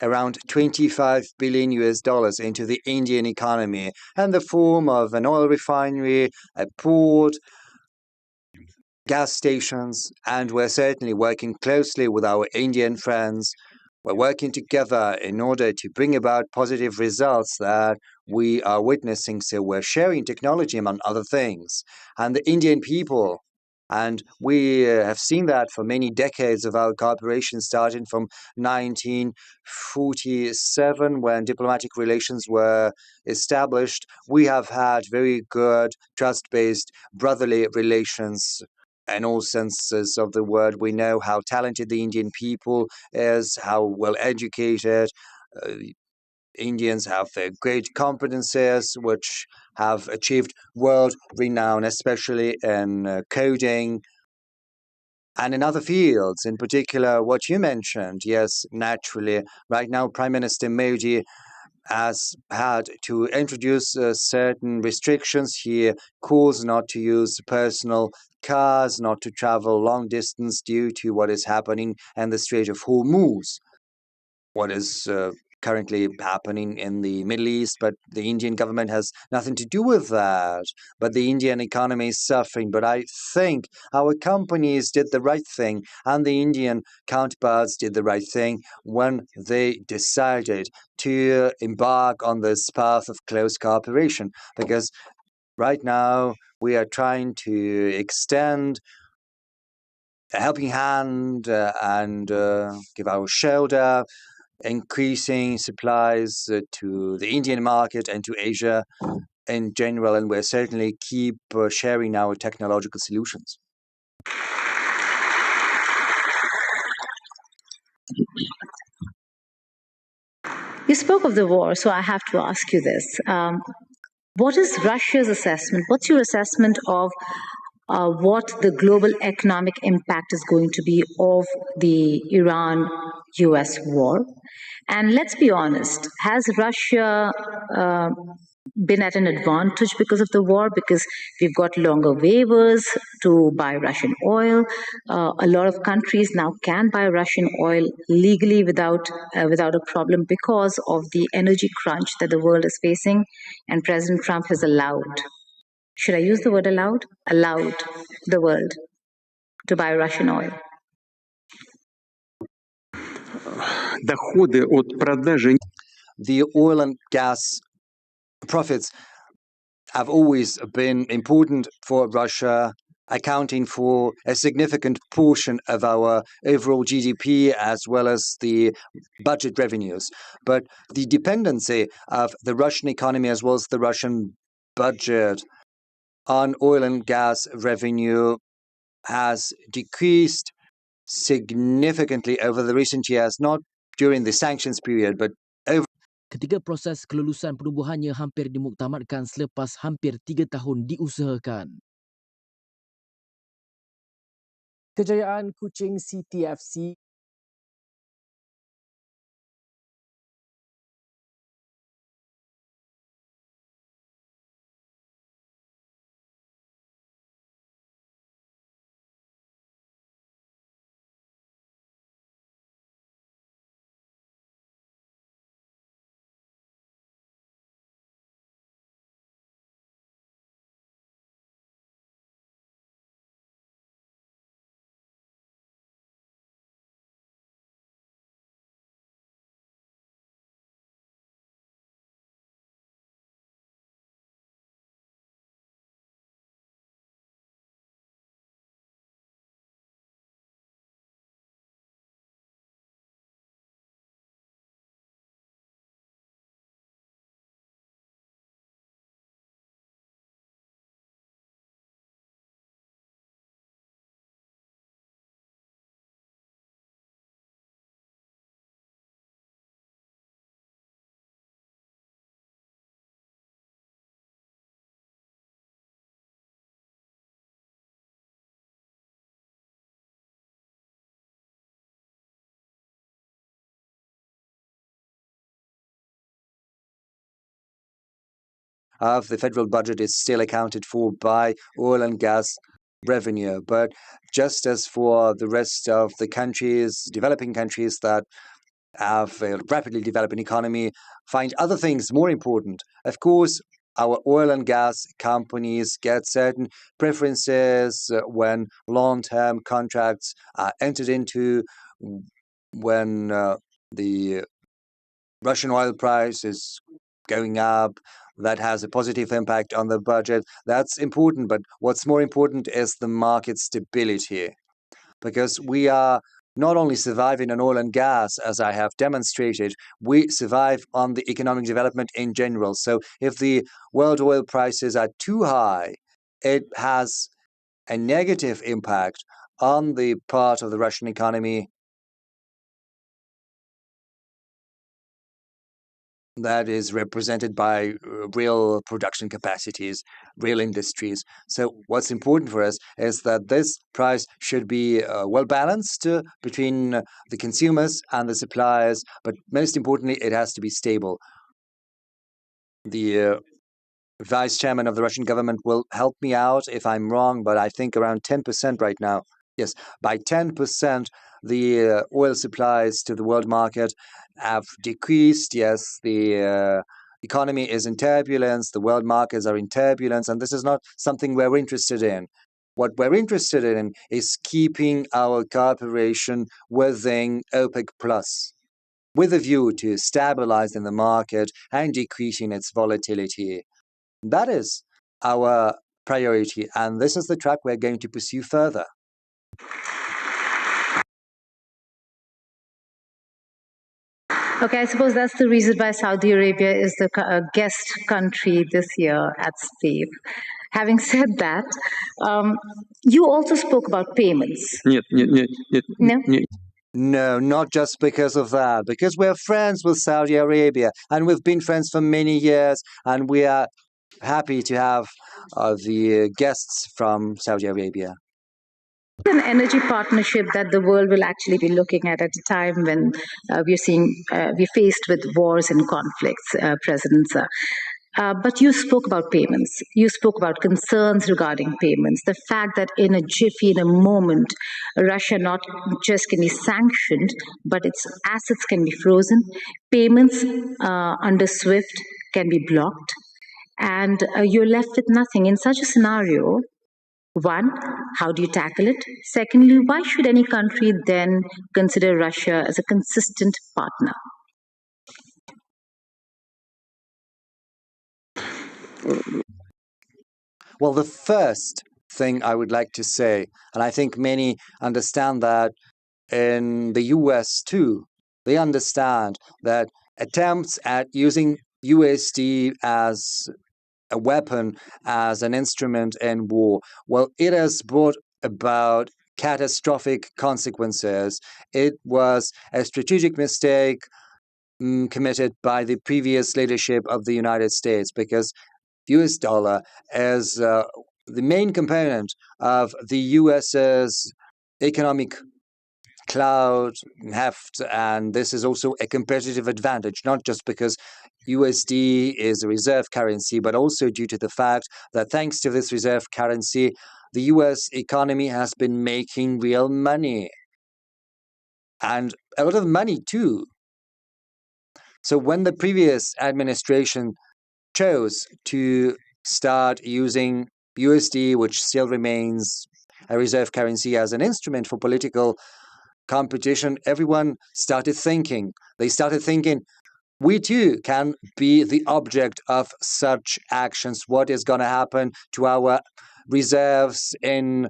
around 25 billion US dollars into the Indian economy in the form of an oil refinery, a port, gas stations, and we're certainly working closely with our Indian friends. We're working together in order to bring about positive results that we are witnessing. So we're sharing technology, among other things. And the Indian people, and we have seen that for many decades of our cooperation, starting from 1947, when diplomatic relations were established. We have had very good, trust-based, brotherly relations in all senses of the word. We know how talented the Indian people is, how well educated. Indians have great competences, which have achieved world renown, especially in coding and in other fields, in particular what you mentioned. Yes, naturally. Right now, Prime Minister Modi has had to introduce certain restrictions. He calls not to use personal cars, not to travel long distance due to what is happening in the Strait of Hormuz, what is currently happening in the Middle East, but the Indian government has nothing to do with that. But the Indian economy is suffering. But I think our companies did the right thing, and the Indian counterparts did the right thing when they decided to embark on this path of close cooperation. Because right now we are trying to extend a helping hand and give our shoulder, increasing supplies to the Indian market and to Asia in general, and we'll certainly keep sharing our technological solutions. You spoke of the war, so I have to ask you this. What is Russia's assessment? What's your assessment of what the global economic impact is going to be of the Iran-US war? And let's be honest, has Russia been at an advantage because of the war? Because we've got longer waivers to buy Russian oil. A lot of countries now can buy Russian oil legally without a problem because of the energy crunch that the world is facing, and President Trump has allowed. Should I use the word allowed? Allowed the world to buy Russian oil. Доходы от продажи The oil and gas profits have always been important for Russia, accounting for a significant portion of our overall GDP as well as the budget revenues. But the dependency of the Russian economy as well as the Russian budget on oil and gas revenue has decreased significantly over the recent years, not during the sanctions period, but over. Ketika proses kelulusan penubuhannya hampir dimuktamadkan selepas hampir 3 tahun diusahakan. Kejayaan kucing CTFC of the federal budget is still accounted for by oil and gas revenue. But just as for the rest of the countries, developing countries that have a rapidly developing economy, find other things more important. Of course, our oil and gas companies get certain preferences when long-term contracts are entered into, when the Russian oil price is going up. That has a positive impact on the budget. That's important, but what's more important is the market stability, because we are not only surviving on oil and gas, as I have demonstrated, we survive on the economic development in general. So if the world oil prices are too high, it has a negative impact on the part of the Russian economy that is represented by real production capacities, real industries. So what's important for us is that this price should be well balanced between the consumers and the suppliers, but most importantly, it has to be stable. The vice chairman of the Russian government will help me out if I'm wrong, but I think around 10% right now. Yes, by 10%, the oil supplies to the world market have decreased. Yes, the economy is in turbulence, the world markets are in turbulence, and this is not something we're interested in. What we're interested in is keeping our cooperation within OPEC Plus, with a view to stabilizing the market and decreasing its volatility. That is our priority, and this is the track we're going to pursue further. Okay, I suppose that's the reason why Saudi Arabia is the guest country this year at SPIEF. Having said that, you also spoke about payments. Нет, нет, нет, нет, No? нет. No, not just because of that, because we're friends with Saudi Arabia, and we've been friends for many years, and we are happy to have the guests from Saudi Arabia. An energy partnership that the world will actually be looking at a time when we're faced with wars and conflicts, President Sir. But you spoke about payments. You spoke about concerns regarding payments. The fact that in a jiffy, in a moment, Russia not just can be sanctioned, but its assets can be frozen. Payments under SWIFT can be blocked. And you're left with nothing. In such a scenario, one, how do you tackle it? Secondly, why should any country then consider Russia as a consistent partner? Well, the first thing I would like to say, and I think many understand that in the US too, they understand that attempts at using USD as a weapon, as an instrument in war, well, it has brought about catastrophic consequences. It was a strategic mistake committed by the previous leadership of the United States, because US dollar is the main component of the US's economic cloud heft, and this is also a competitive advantage, not just because USD is a reserve currency, but also due to the fact that thanks to this reserve currency, the US economy has been making real money, and a lot of money too. So when the previous administration chose to start using USD, which still remains a reserve currency, as an instrument for political competition, everyone started thinking. They started thinking, we too can be the object of such actions. What is going to happen to our reserves in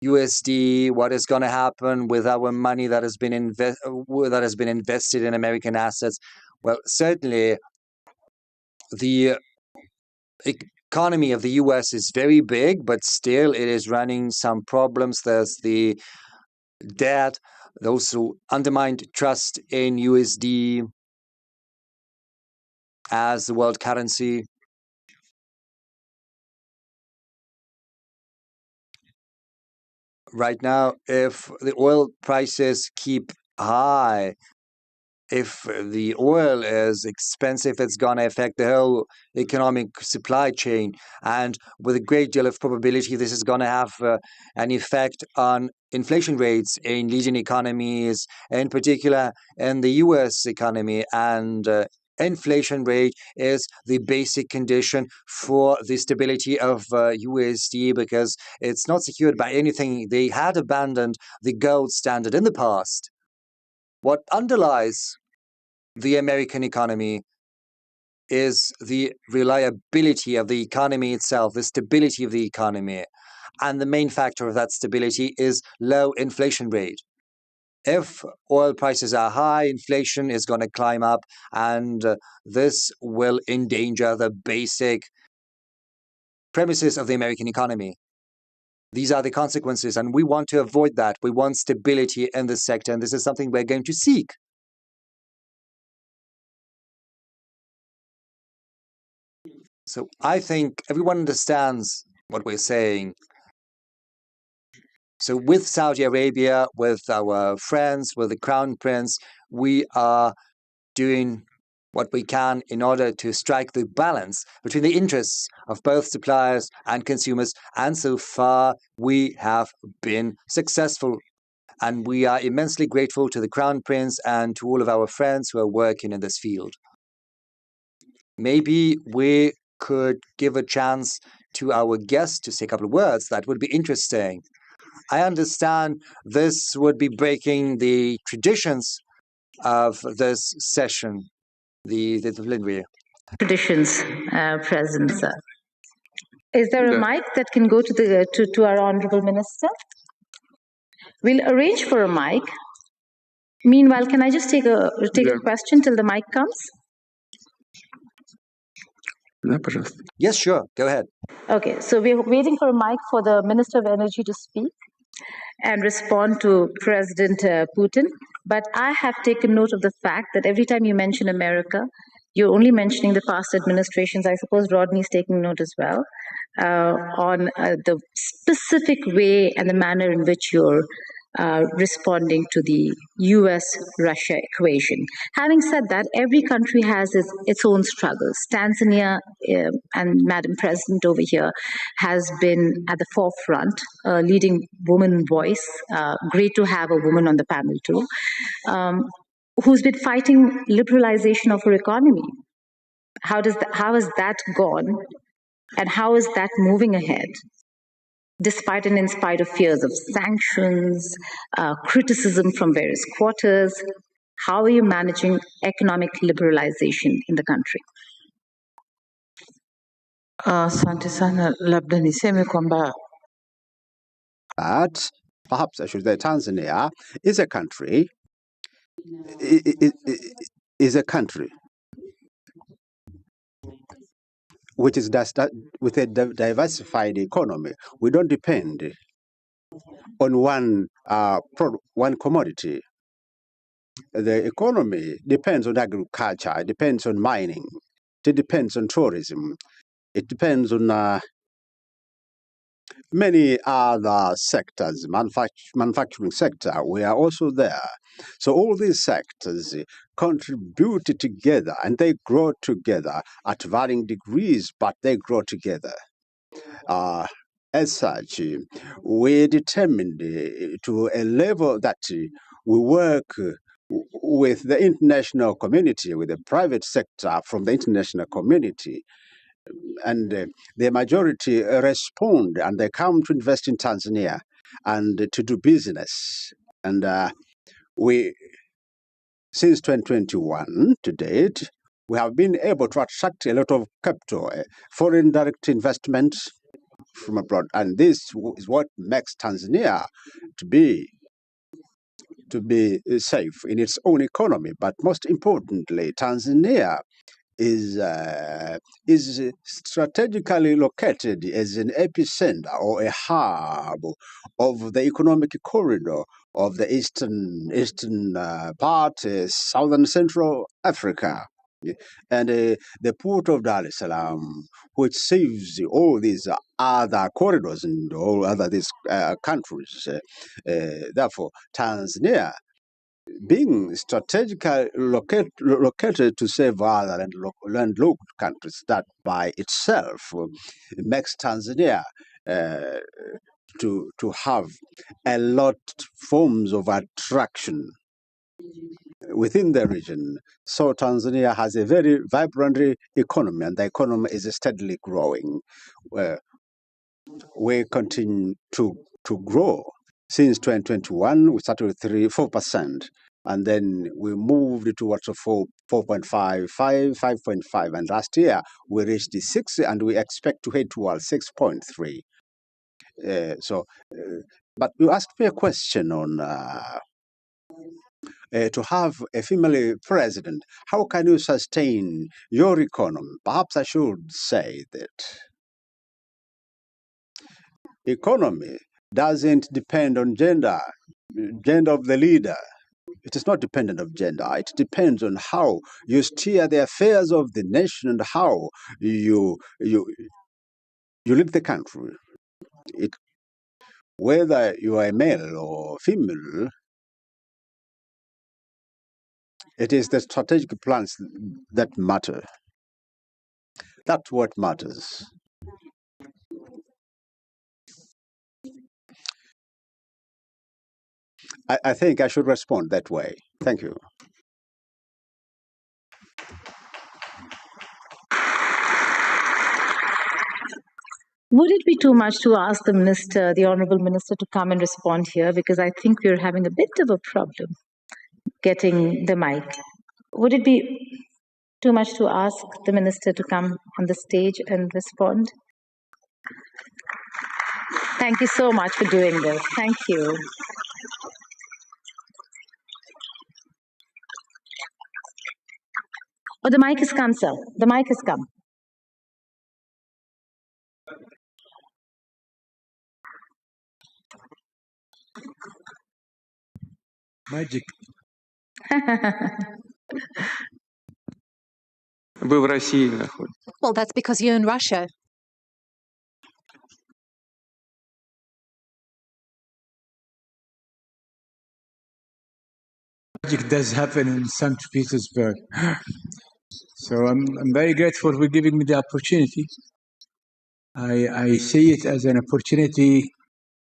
USD? What is going to happen with our money that has been invested in American assets? Well, certainly the economy of the US is very big, but still it is running some problems. There's the debt, those who undermined trust in USD as the world currency. Right now, if the oil prices keep high, if the oil is expensive, it's going to affect the whole economic supply chain. And with a great deal of probability, this is going to have an effect on inflation rates in leading economies, in particular in the US economy. And inflation rate is the basic condition for the stability of USD because it's not secured by anything. They had abandoned the gold standard in the past. What underlies the American economy is the reliability of the economy itself, the stability of the economy. And the main factor of that stability is low inflation rate. If oil prices are high, inflation is going to climb up, and this will endanger the basic premises of the American economy. These are the consequences, and we want to avoid that. We want stability in this sector, and this is something we're going to seek. So I think everyone understands what we're saying. So with Saudi Arabia, with our friends, with the Crown Prince, we are doing what we can in order to strike the balance between the interests of both suppliers and consumers. And so far, we have been successful. And we are immensely grateful to the Crown Prince and to all of our friends who are working in this field. Maybe we could give a chance to our guests to say a couple of words. That would be interesting. I understand this would be breaking the traditions of this session, the plenary. Traditions, President, sir. Is there a mic that can go to our Honorable Minister? We'll arrange for a mic. Meanwhile, can I just take a question till the mic comes? Yes, sure. Go ahead. Okay, so we're waiting for a mic for the Minister of Energy to speak and respond to President Putin. But I have taken note of the fact that every time you mention America, you're only mentioning the past administrations. I suppose Rodney's taking note as well on the specific way and the manner in which you're responding to the US-Russia equation. Having said that, every country has its own struggles. Tanzania, and Madam President over here, has been at the forefront, leading woman voice. Great to have a woman on the panel too, who's been fighting liberalization of her economy. How has that gone, and how is that moving ahead? Despite and in spite of fears of sanctions, criticism from various quarters, how are you managing economic liberalization in the country? Asante sana, labda niseme kwamba perhaps I should say Tanzania is a country, which is with a diversified economy. We don't depend on one commodity. The economy depends on agriculture, it depends on mining, it depends on tourism, it depends on many other sectors, manufacturing sector. We are also there. So all these sectors contribute together and they grow together at varying degrees, but they grow together. As such, we determined to a level that we work with the international community, with the private sector from the international community, and the majority respond and they come to invest in Tanzania and to do business. And we, since 2021 to date, we have been able to attract a lot of capital, foreign direct investment from abroad, and this is what makes Tanzania to be safe in its own economy. But most importantly, Tanzania is strategically located as an epicenter or a hub of the economic corridor of the eastern part, southern Central Africa. And the port of Dar es Salaam, which saves all these other corridors and all other these countries. Therefore, Tanzania being strategically located to save other landlocked countries, that by itself makes Tanzania to have a lot forms of attraction within the region. So Tanzania has a very vibrant economy, and the economy is steadily growing. We continue to grow. Since 2021, we started with 4%, and then we moved towards 4.55, 5.5, and last year we reached the 6, and we expect to head towards 6.3. But you asked me a question on to have a female president. How can you sustain your economy? Perhaps I should say that economy doesn't depend on gender of the leader. It is not dependent on gender. It depends on how you steer the affairs of the nation and how you lead the country. Whether you are a male or female, it is the strategic plans that matter. That's what matters. I think I should respond that way. Thank you. Would it be too much to ask the minister, the honorable minister, to come and respond here? Because I think we're having a bit of a problem getting the mic. Would it be too much to ask the minister to come on the stage and respond? Thank you so much for doing this. Thank you. Oh, the mic has come, sir. The mic has come. Magic. Вы в России находитесь. Well, that's because you're in Russia. Magic does happen in St. Petersburg. So I'm very grateful for giving me the opportunity. I see it as an opportunity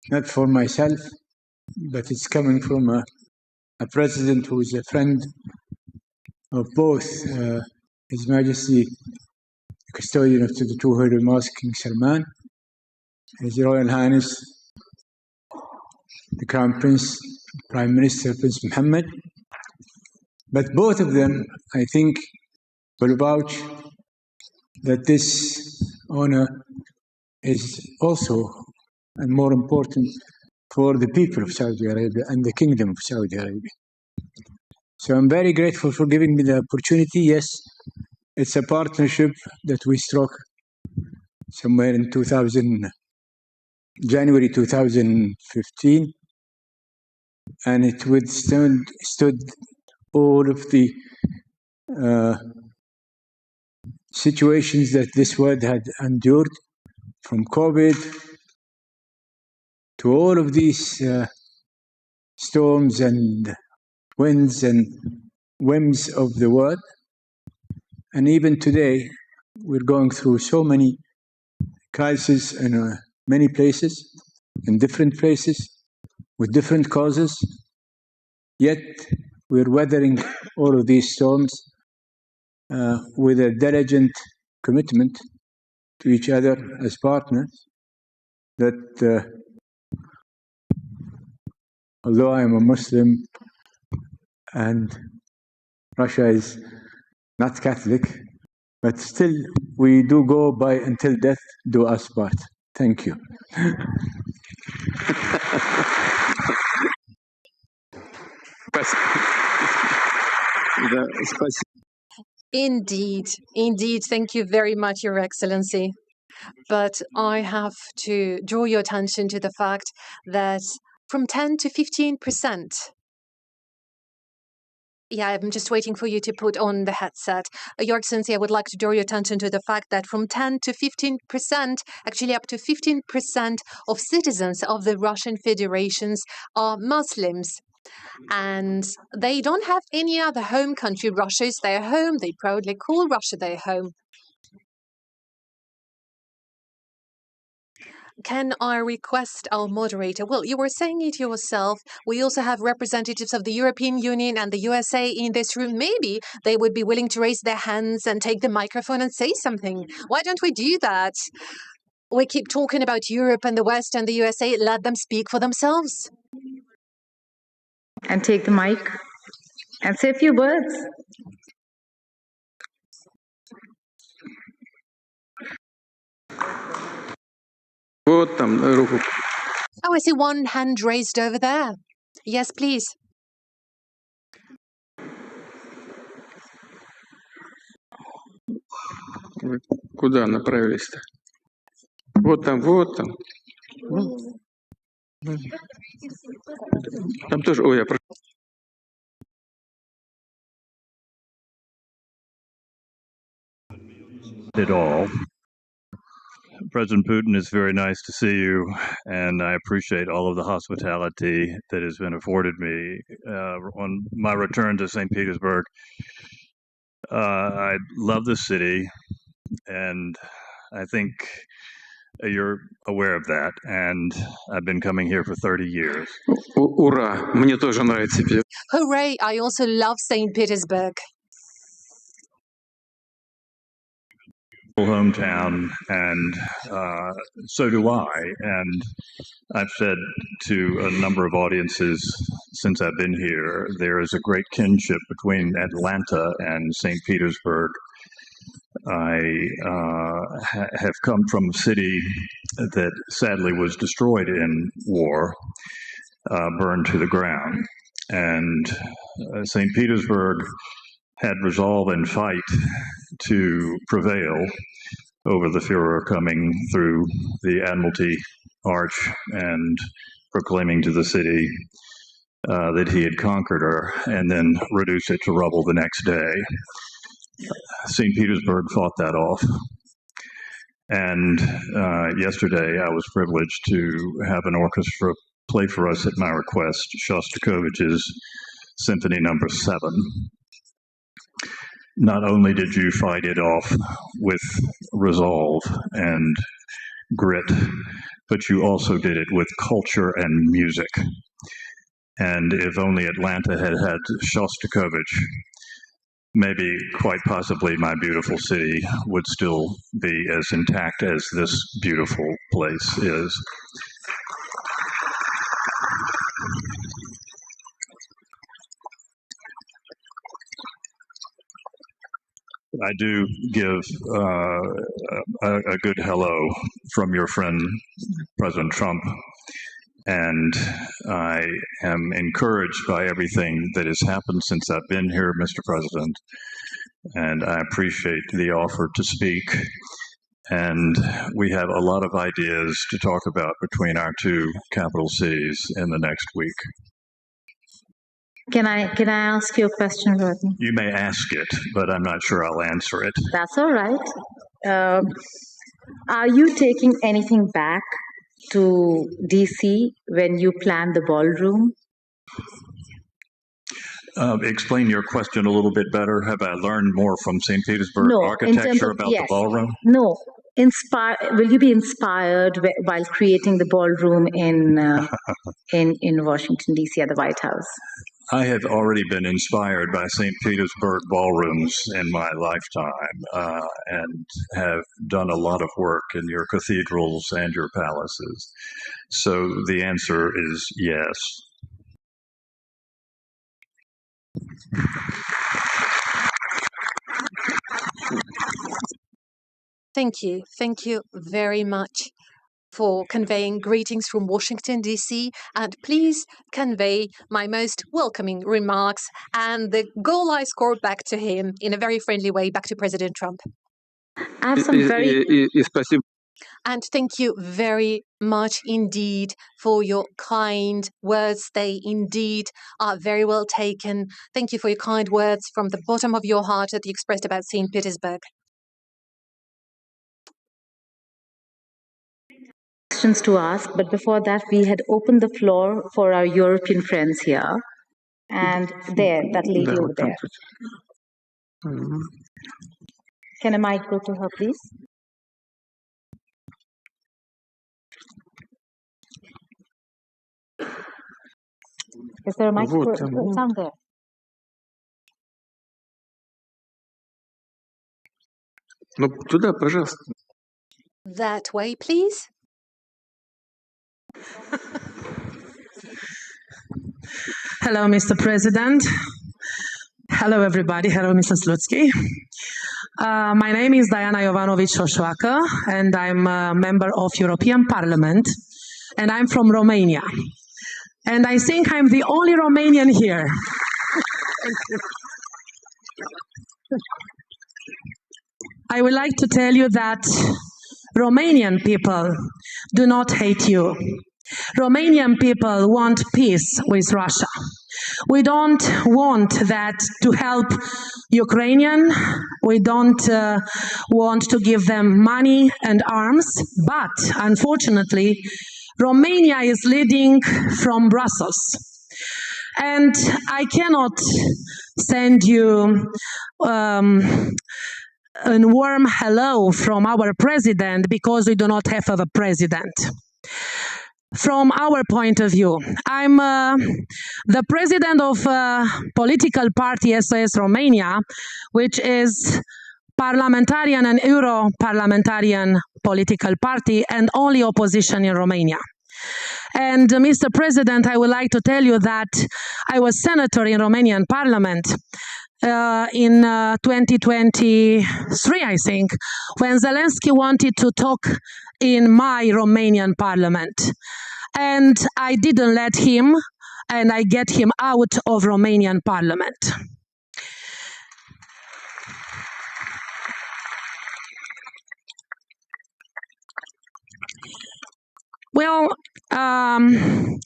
not for myself, but it's coming from a president who is a friend of both His Majesty, the custodian of the two Holy Mosque, King Salman, His Royal Highness, the Crown Prince, Prime Minister Prince Mohammed. But both of them, I think, will vouch that this honor is also and more important for the people of Saudi Arabia and the Kingdom of Saudi Arabia. So I'm very grateful for giving me the opportunity. Yes, it's a partnership that we struck somewhere in January 2015, and it withstood all of the situations that this world had endured, from COVID to all of these storms and winds and whims of the world. And even today, we're going through so many crises in many places, in different places, with different causes. Yet, we're weathering all of these storms with a diligent commitment to each other as partners, that although I am a Muslim and Russia is not Catholic, but still we do go by until death do us part. Thank you. Indeed, indeed. Thank you very much, Your Excellency. But I have to draw your attention to the fact that from 10 to 15%. Yeah, I'm just waiting for you to put on the headset. Your Excellency, I would like to draw your attention to the fact that from 10 to 15%, actually up to 15% of citizens of the Russian Federations are Muslims. And they don't have any other home country. Russia is their home. They proudly call Russia their home. Can I request our moderator? Well, you were saying it yourself. We also have representatives of the European Union and the USA in this room. Maybe they would be willing to raise their hands and take the microphone and say something. Why don't we do that? We keep talking about Europe and the West and the USA. Let them speak for themselves. And take the mic and say a few words. Вот там руку. Oh, I see one hand raised over there. Yes, please. Вы куда направились-то? Вот там, вот там. Там тоже, ой, я прошу. At all. President Putin, it's very nice to see you, and I appreciate all of the hospitality that has been afforded me on my return to St. Petersburg. I love the city, and I think you're aware of that, and I've been coming here for 30 years. Ура! Мне тоже нравится Петербург. Hooray! I also love St. Petersburg. Hometown, and so do I. And I've said to a number of audiences since I've been here, there is a great kinship between Atlanta and St. Petersburg. I have come from a city that sadly was destroyed in war, burned to the ground. And St. Petersburg had resolve and fight to prevail over the Führer coming through the Admiralty Arch and proclaiming to the city that he had conquered her, and then reduce it to rubble the next day. St. Petersburg fought that off. And yesterday I was privileged to have an orchestra play for us at my request, Shostakovich's Symphony No. 7. Not only did you fight it off with resolve and grit, but you also did it with culture and music. And if only Atlanta had had Shostakovich, maybe quite possibly my beautiful city would still be as intact as this beautiful place is. I do give a good hello from your friend, President Trump, and I am encouraged by everything that has happened since I've been here, Mr. President, and I appreciate the offer to speak. And we have a lot of ideas to talk about between our two capital cities in the next week. Can I ask you a question, Rodney? You may ask it, but I'm not sure I'll answer it. That's all right. Are you taking anything back to DC when you plan the ballroom? Explain your question a little bit better. Have I learned more from St. Petersburg architecture about the ballroom? No. Will you be inspired while creating the ballroom in Washington, D.C. at the White House? I have already been inspired by St. Petersburg ballrooms in my lifetime and have done a lot of work in your cathedrals and your palaces. So the answer is yes. Thank you. Thank you very much for conveying greetings from Washington, D.C. And please convey my most welcoming remarks and the goal I scored back to him in a very friendly way, back to President Trump. I have some And thank you very much indeed for your kind words. They indeed are very well taken. Thank you for your kind words from the bottom of your heart that you expressed about St. Petersburg. Questions to ask, but before that, we had opened the floor for our European friends here. And there, that lady Да, over вот там there. вот. Мгм. Can a mic go to her, please? Is there a mic Вот там вот. down there? Ну, туда, пожалуйста. That way, please. Hello, Mr. President. Hello, everybody. Hello, Mr. Slutsky. My name is Diana Jovanovic Šošoacă, and I'm a member of European Parliament, and I'm from Romania. And I think I'm the only Romanian here. I would like to tell you that Romanian people do not hate you. Romanian people want peace with Russia. We don't want that to help Ukrainian. We don't want to give them money and arms, but unfortunately, Romania is leading from Brussels. And I cannot send you a warm hello from our president because we do not have a president. From our point of view, I'm the president of a political party SOS Romania, which is parliamentarian and Euro-parliamentarian political party and only opposition in Romania. And Mr. President, I would like to tell you that I was senator in Romanian parliament in 2023, I think, when Zelensky wanted to talk in my Romanian parliament. And I didn't let him, and I get him out of Romanian parliament. Well, and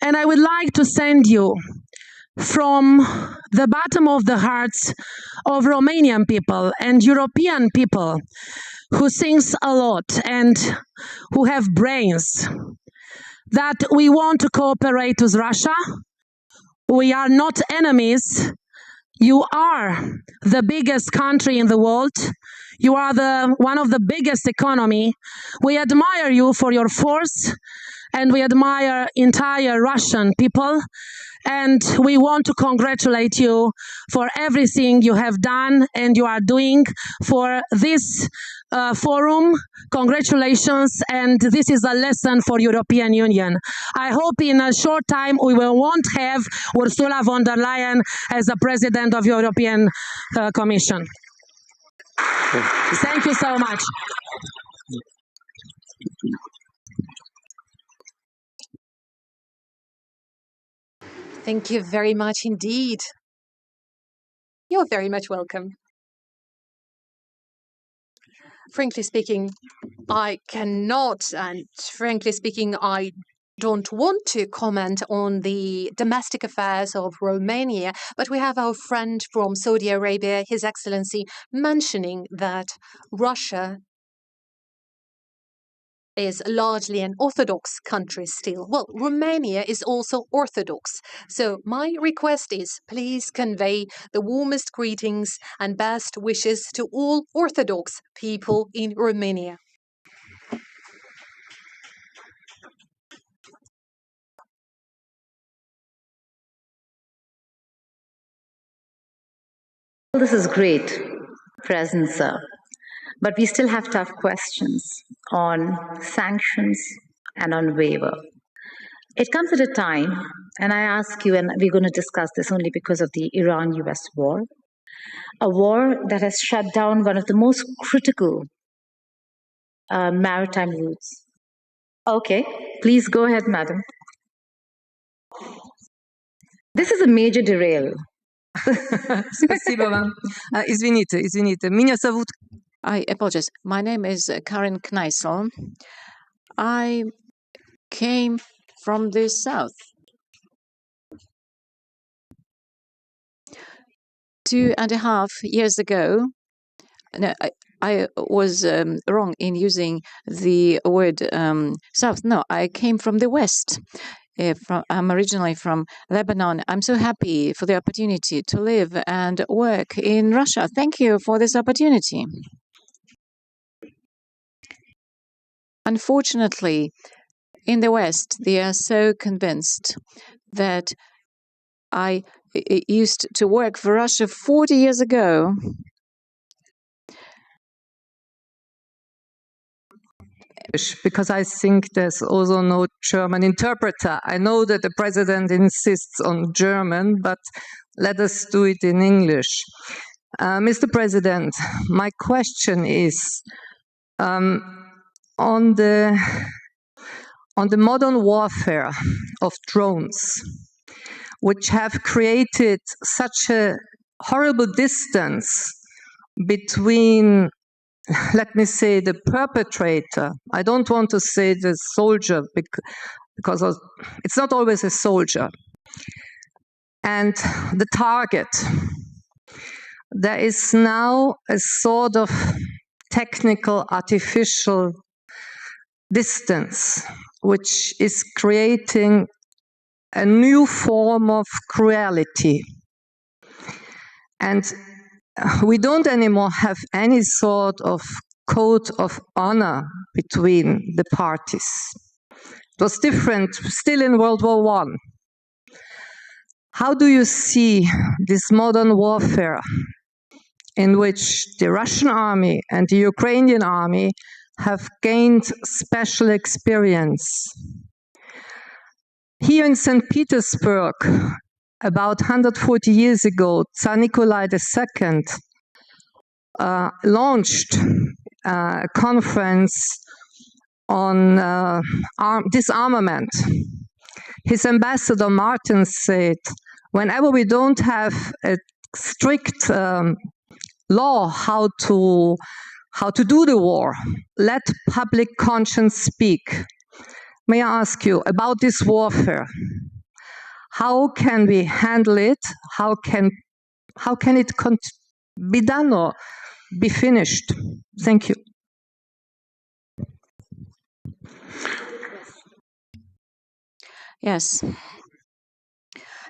I would like to send you from the bottom of the hearts of Romanian people and European people who thinks a lot and who have brains, that we want to cooperate with Russia. We are not enemies. You are the biggest country in the world. You are one of the biggest economy. We admire you for your force, and we admire entire Russian people. And we want to congratulate you for everything you have done and you are doing for this forum. Congratulations, and this is a lesson for European Union. I hope in a short time we won't have Ursula von der Leyen as the President of European Commission. Thank you so much. Thank you very much indeed. You're very much welcome. Frankly speaking, I cannot, and frankly speaking, I don't want to comment on the domestic affairs of Romania, but we have our friend from Saudi Arabia, His Excellency, mentioning that Russia is largely an Orthodox country still. Well, Romania is also Orthodox. So my request is please convey the warmest greetings and best wishes to all Orthodox people in Romania. Well, this is great presence, sir. But we still have tough questions on sanctions and on waiver. It comes at a time, and I ask you, and we're going to discuss this only because of the Iran-US war, a war that has shut down one of the most critical maritime routes. Okay, please go ahead, madam. This is a major derail. Спасибо вам. Извините. Меня зовут... I apologize. My name is Karen Kneissel. I came from the south. 2.5 years ago, no, I was wrong in using the word south. No, I came from the west. I'm originally from Lebanon. I'm so happy for the opportunity to live and work in Russia. Thank you for this opportunity. Unfortunately, in the West, they are so convinced that I used to work for Russia 40 years ago. Because I think there's also no German interpreter. I know that the president insists on German, but let us do it in English. Mr. President, my question is on the modern warfare of drones, which have created such a horrible distance between, let me say, the perpetrator. I don't want to say the soldier because it's not always a soldier. And the target. There is now a sort of technical artificial distance, which is creating a new form of cruelty. And we don't anymore have any sort of code of honor between the parties. It was different still in World War I. How do you see this modern warfare in which the Russian army and the Ukrainian army have gained special experience? Here in St. Petersburg, about 140 years ago, Tsar Nikolai II launched a conference on disarmament. His ambassador Martin said, whenever we don't have a strict law how to do the war, let public conscience speak. May I ask you about this warfare? How can we handle it? How can it be done or be finished? Thank you. Yes.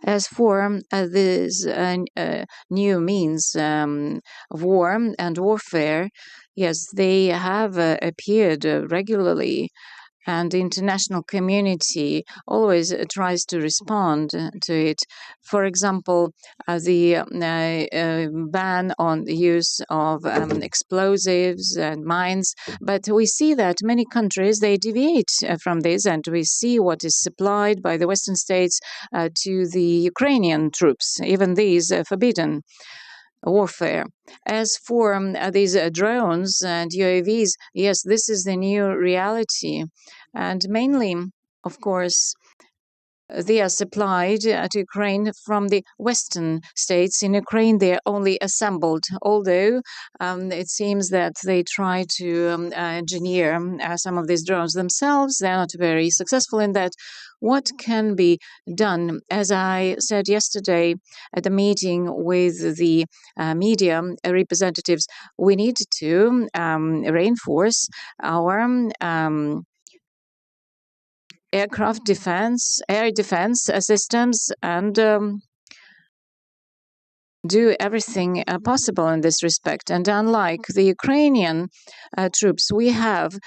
As for these new means of war and warfare, yes, they have appeared regularly, and the international community always tries to respond to it. For example, the ban on the use of explosives and mines. But we see that many countries, they deviate from this, and we see what is supplied by the Western states to the Ukrainian troops. Even these forbidden warfare. As for these drones and UAVs, yes, this is the new reality. And mainly, of course, they are supplied to Ukraine from the Western states. In Ukraine, they are only assembled, although it seems that they try to engineer some of these drones themselves. They're not very successful in that. What can be done? As I said yesterday at the meeting with the media representatives, we need to reinforce our aircraft defense, air defense systems, and do everything possible in this respect. And unlike the Ukrainian troops, we have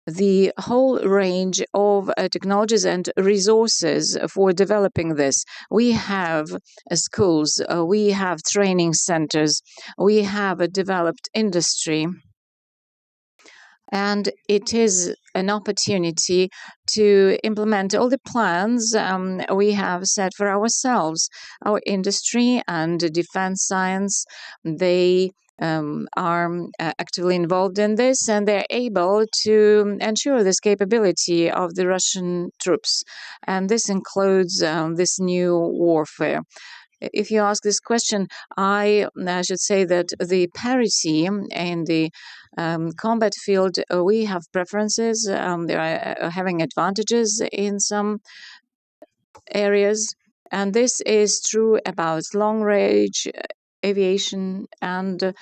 the whole range of technologies and resources for developing this. We have schools, we have training centers, we have a developed industry. And it is an opportunity to implement all the plans we have set for ourselves. Our industry and defense science, they are actively involved in this, and they're able to ensure this capability of the Russian troops. And this includes this new warfare. If you ask this question, I should say that the parity in the combat field, we have preferences. They are having advantages in some areas, and this is true about long-range aviation and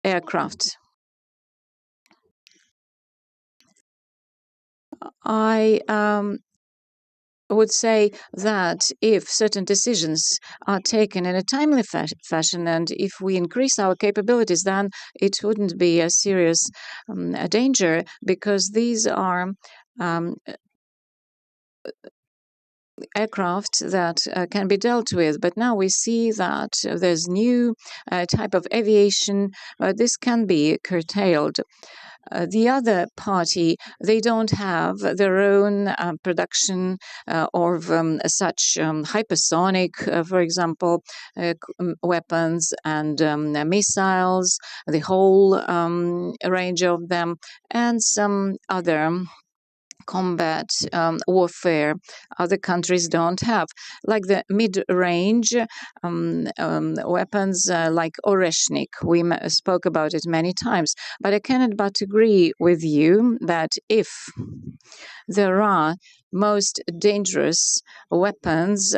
aircraft. I would say that if certain decisions are taken in a timely fashion and if we increase our capabilities, then it wouldn't be a serious danger, because these are aircraft that can be dealt with. But now we see that there's new type of aviation. This can be curtailed. The other party, they don't have their own production of such hypersonic, for example, weapons and missiles, the whole range of them, and some other combat warfare other countries don't have, like the mid-range weapons like Oreshnik. We spoke about it many times, but I cannot but agree with you that if there are most dangerous weapons,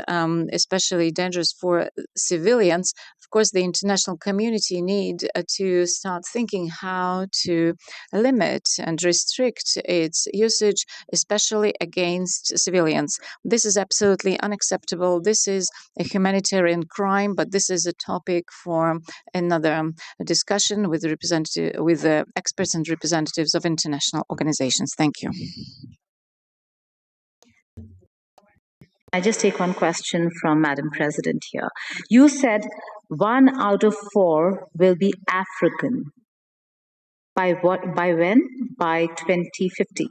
especially dangerous for civilians, of course, the international community need to start thinking how to limit and restrict its usage, especially against civilians. This is absolutely unacceptable. This is a humanitarian crime, but this is a topic for another discussion with the experts and representatives of international organizations. Thank you. I just take one question from Madam President here. You said 1 out of 4 will be African. By what? By when? By 2050.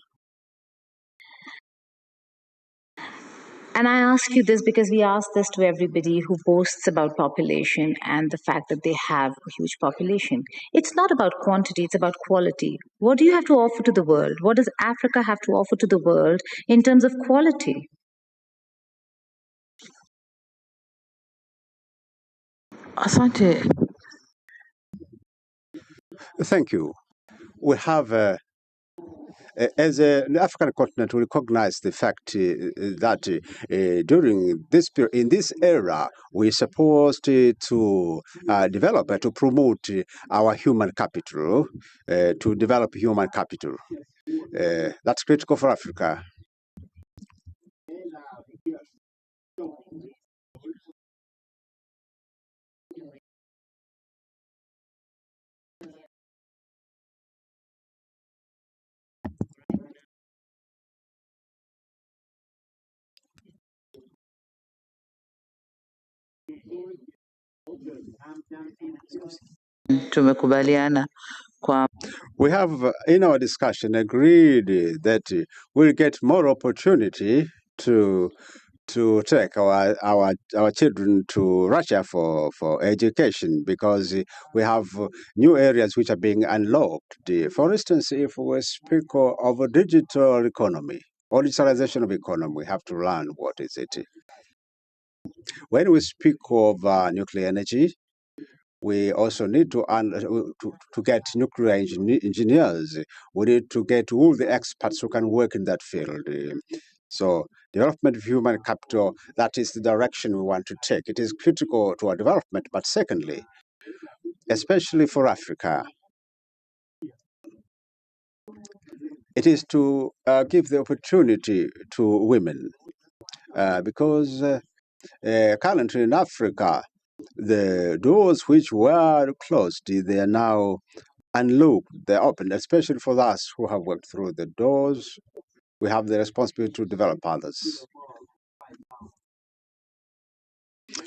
And I ask you this because we ask this to everybody who boasts about population and the fact that they have a huge population. It's not about quantity, it's about quality. What do you have to offer to the world? What does Africa have to offer to the world in terms of quality? Asante. Thank you. We have, as an African continent, we recognize the fact that during this period, in this era, we're supposed to develop, to promote our human capital, to develop human capital. That's critical for Africa. Tumekubaliana kwa We have, in our discussion, agreed that we'll get more opportunity to take our children to Russia for education, because we have new areas which are being unlocked. For instance, if we speak of a digital economy or digitalization of economy, we have to learn what is it. When we speak of nuclear energy, we also need to get nuclear engineers. We need to get all the experts who can work in that field. So development of human capital, that is the direction we want to take. It is critical to our development, but secondly, especially for Africa, it is to give the opportunity to women, because currently in Africa, the doors which were closed, they are now unlocked, they're open, especially for us who have worked through the doors. We have the responsibility to develop others,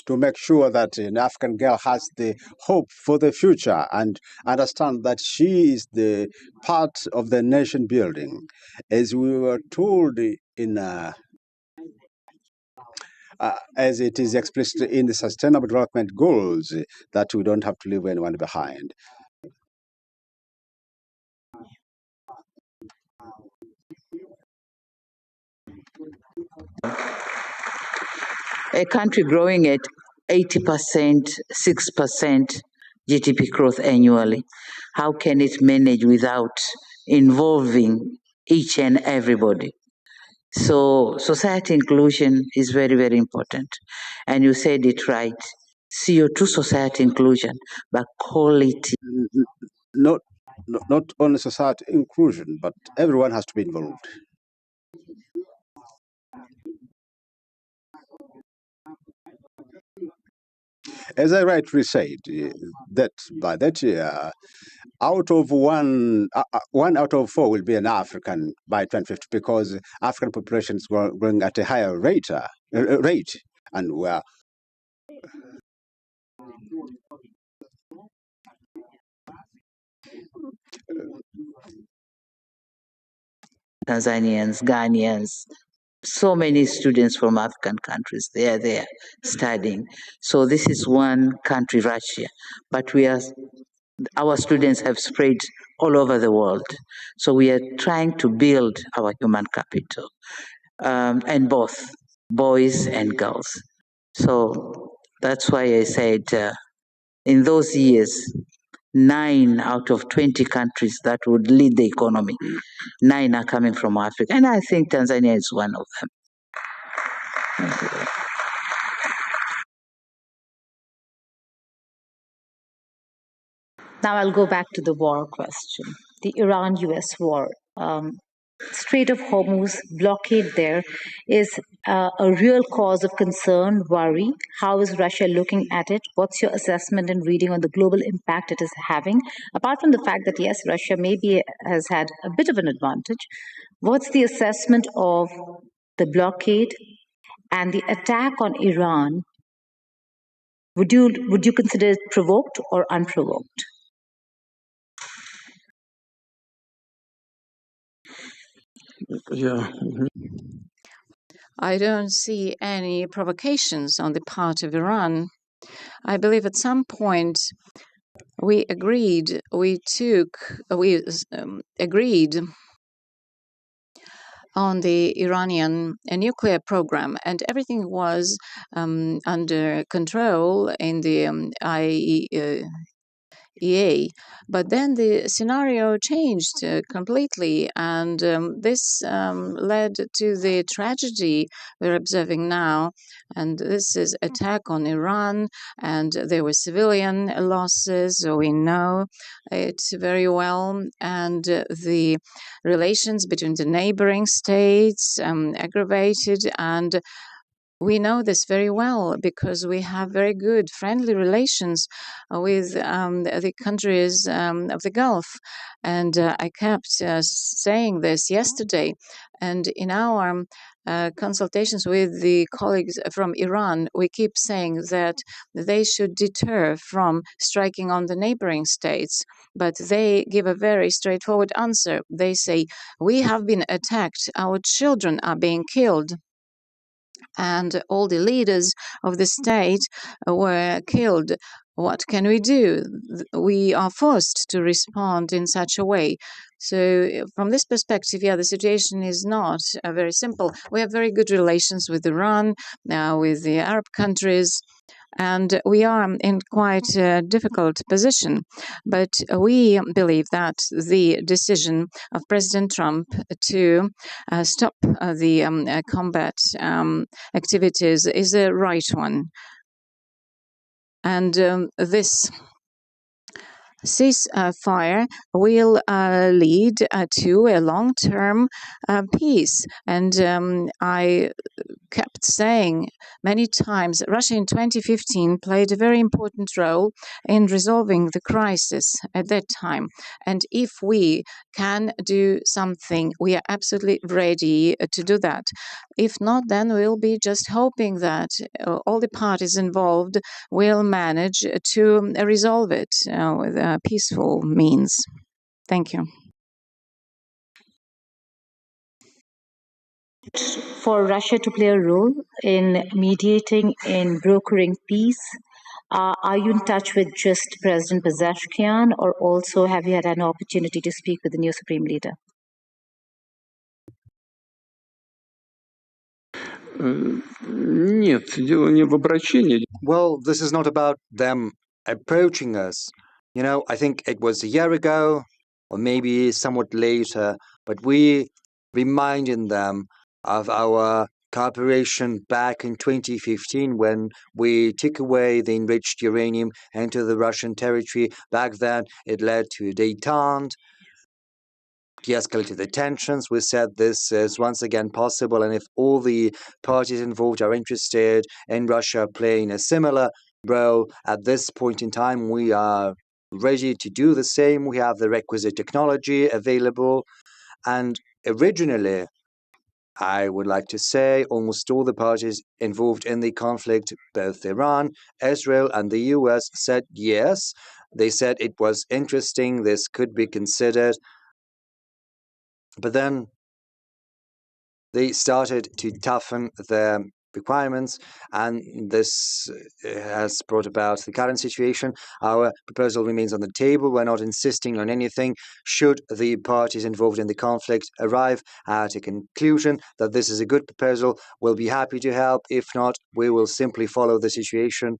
to make sure that an African girl has the hope for the future and understand that she is the part of the nation building. As we were told in as it is explicit in the Sustainable Development Goals, that we don't have to leave anyone behind. a country growing at 80%, 6% GDP growth annually. How can it manage without involving each and everybody? So society inclusion is very, very important. And you said it right. CO2 society inclusion, but quality. Not only society inclusion, but everyone has to be involved. As I rightly said, that by that year, out of one out of four will be an African by 2050 because African population is growing at a higher rate, and we're Tanzanians, Ghanaians, so many students from African countries, they are there studying. So this is one country, Russia, but our students have spread all over the world. So we are trying to build our human capital, and both boys and girls. So that's why I said in those years, 9 out of 20 countries that would lead the economy, 9 are coming from Africa. And I think Tanzania is one of them. Now I'll go back to the war question, the Iran-US war. Strait of Hormuz blockade there is a real cause of concern, worry. How is Russia looking at it? What's your assessment and reading on the global impact it is having? Apart from the fact that, yes, Russia maybe has had a bit of an advantage, what's the assessment of the blockade and the attack on Iran? Would you consider it provoked or unprovoked? Yeah. I don't see any provocations on the part of Iran. I believe at some point we agreed on the Iranian nuclear program, and everything was under control in the IAEA. But then the scenario changed completely, and this led to the tragedy we're observing now. And this is attack on Iran, and there were civilian losses, so we know it very well. And the relations between the neighboring states aggravated, and we know this very well because we have very good friendly relations with the countries of the Gulf. And I kept saying this yesterday. And in our consultations with the colleagues from Iran, we keep saying that they should deter from striking on the neighboring states. But they give a very straightforward answer. They say, we have been attacked, our children are being killed, and all the leaders of the state were killed. What can we do? We are forced to respond in such a way. So, from this perspective, yeah, the situation is not very simple. We have very good relations with Iran, with the Arab countries, and we are in quite a difficult position. But we believe that the decision of President Trump to stop the combat activities is a right one. And this ceasefire will lead to a long-term peace. And I kept saying many times, Russia in 2015 played a very important role in resolving the crisis at that time. And if we can do something, we are absolutely ready to do that. If not, then we'll be just hoping that all the parties involved will manage to resolve it with peaceful means. Thank you. For Russia to play a role in mediating, in brokering peace? Are you in touch with just President Pezeshkian, or also have you had an opportunity to speak with the new Supreme Leader? Well, this is not about them approaching us. You know, I think it was a year ago, or maybe somewhat later, but we reminded them of our cooperation back in 2015 when we took away the enriched uranium into the Russian territory. Back then, it led to a détente, de-escalated the tensions. We said this is once again possible, and if all the parties involved are interested in Russia playing a similar role. At this point in time, we are ready to do the same. We have the requisite technology available. And originally, I would like to say almost all the parties involved in the conflict, both Iran, Israel, and the US, said yes. They said it was interesting, this could be considered. But then they started to toughen their requirements, and this has brought about the current situation. Our proposal remains on the table. We're not insisting on anything. Should the parties involved in the conflict arrive at a conclusion that this is a good proposal, we'll be happy to help. If not, we will simply follow the situation,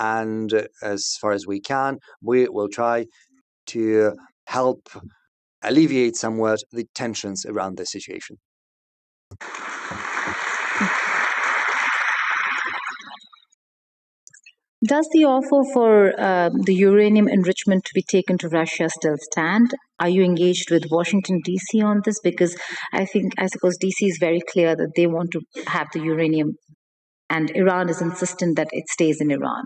and as far as we can, we will try to help alleviate somewhat the tensions around the situation. Does the offer for the uranium enrichment to be taken to Russia still stand? Are you engaged with Washington, D.C. on this? Because I suppose D.C. is very clear that they want to have the uranium, and Iran is insistent that it stays in Iran.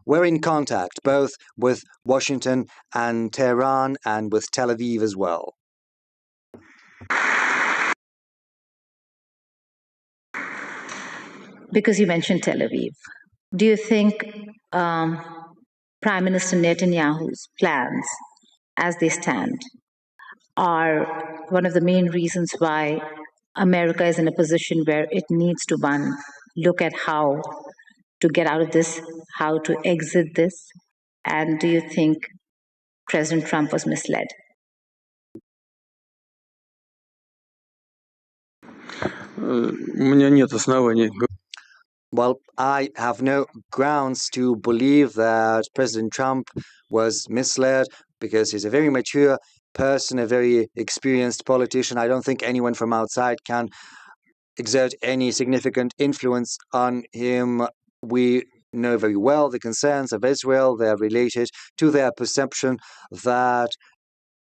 We're in contact both with Washington and Tehran and with Tel Aviv as well. Because you mentioned Tel Aviv, do you think Prime Minister Netanyahu's plans, as they stand, are one of the main reasons why America is in a position where it needs to, one, look at how to get out of this, how to exit this? And do you think President Trump was misled? Well, I have no grounds to believe that President Trump was misled because he's a very mature person, a very experienced politician. I don't think anyone from outside can exert any significant influence on him. We know very well the concerns of Israel. They are related to their perception that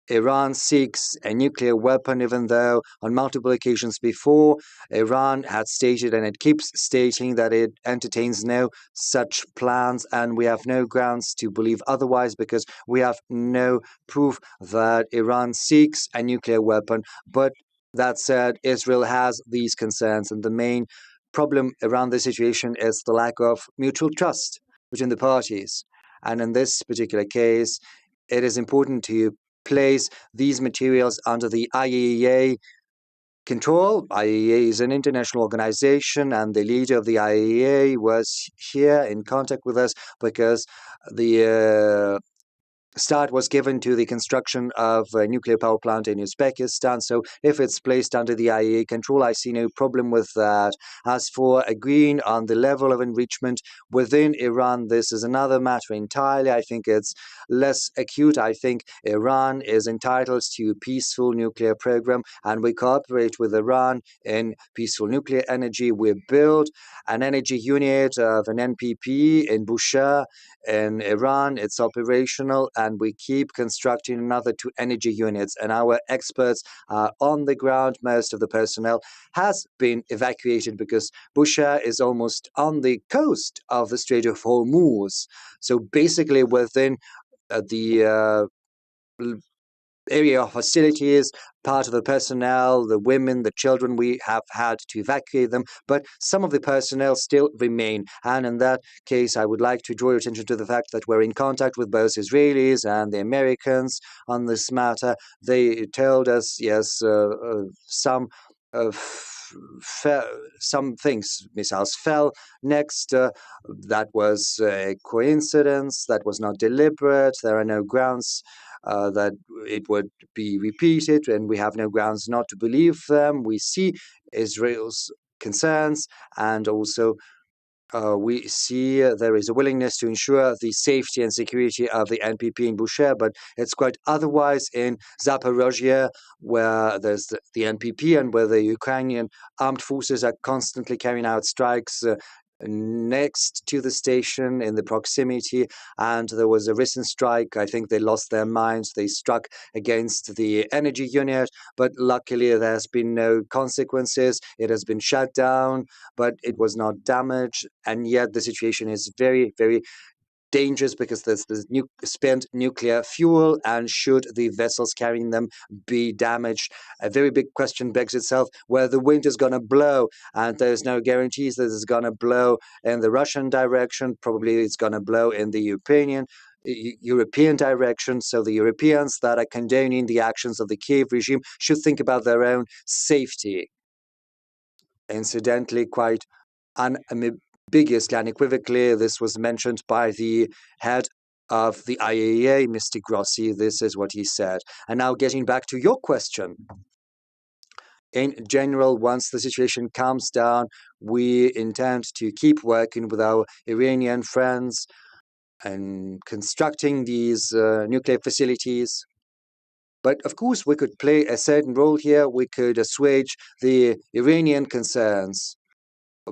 Iran seeks a nuclear weapon, even though on multiple occasions before, Iran had stated, and it keeps stating, that it entertains no such plans, and we have no grounds to believe otherwise because we have no proof that Iran seeks a nuclear weapon. But that said, Israel has these concerns, and the main problem around this situation is the lack of mutual trust between the parties. And in this particular case, it is important to place these materials under the IAEA control. IAEA is an international organization, and the leader of the IAEA was here in contact with us because the start was given to the construction of a nuclear power plant in Uzbekistan. So if it's placed under the IAEA control, I see no problem with that. As for agreeing on the level of enrichment within Iran, this is another matter entirely. I think it's less acute. I think Iran is entitled to a peaceful nuclear program, and we cooperate with Iran in peaceful nuclear energy. We build an energy unit of an NPP in Bushehr in Iran. It's operational, and we keep constructing another 2 energy units, and our experts are on the ground. Most of the personnel has been evacuated because Bushehr is almost on the coast of the Strait of Hormuz. So basically within the area of hostilities, part of the personnel, the women, the children, we have had to evacuate them, but some of the personnel still remain. And in that case, I would like to draw your attention to the fact that we're in contact with both Israelis and the Americans on this matter. They told us, yes, some missiles fell next. That was a coincidence. That was not deliberate. There are no grounds that it would be repeated, and we have no grounds not to believe them. We see Israel's concerns, and also we see there is a willingness to ensure the safety and security of the NPP in Bushehr, but it's quite otherwise in Zaporozhye, where there's the NPP and where the Ukrainian armed forces are constantly carrying out strikes next to the station in the proximity, and there was a recent strike. I think they lost their minds. They struck against the energy unit, but luckily there's been no consequences. It has been shut down, but it was not damaged, and yet the situation is very, very dangerous because there's spent nuclear fuel, and should the vessels carrying them be damaged, a very big question begs itself where the wind is going to blow, and there's no guarantees that it's going to blow in the Russian direction. Probably it's going to blow in the European direction. So the Europeans that are condoning the actions of the Kiev regime should think about their own safety. Incidentally, quite ambiguously, unequivocally, this was mentioned by the head of the IAEA, Mr. Grossi. This is what he said. And now getting back to your question. In general, once the situation calms down, we intend to keep working with our Iranian friends and constructing these nuclear facilities. But of course, we could play a certain role here. We could assuage the Iranian concerns,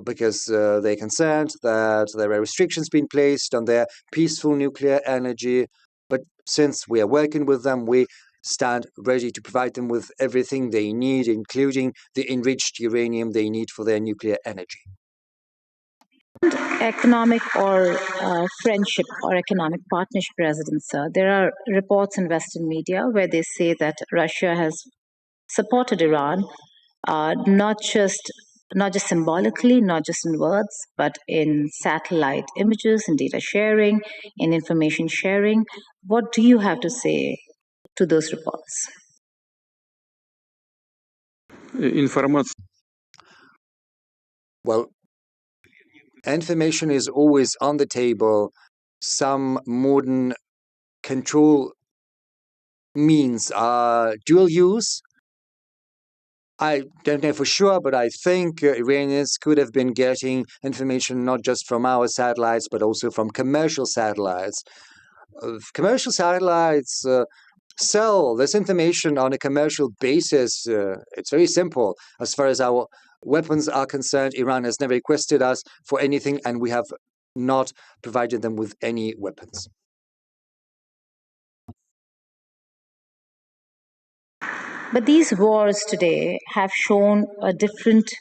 because they're concerned that there are restrictions being placed on their peaceful nuclear energy. But since we are working with them, we stand ready to provide them with everything they need, including the enriched uranium they need for their nuclear energy. Economic or friendship or economic partnership, President, sir, there are reports in Western media where they say that Russia has supported Iran, not just symbolically, not just in words, but in satellite images, in data sharing, in information sharing. What do you have to say to those reports? Well, information is always on the table. Some modern control means are dual use. I don't know for sure, but I think Iranians could have been getting information not just from our satellites, but also from commercial satellites. Commercial satellites sell this information on a commercial basis. It's very simple. As far as our weapons are concerned, Iran has never requested us for anything, and we have not provided them with any weapons. But these wars today have shown a different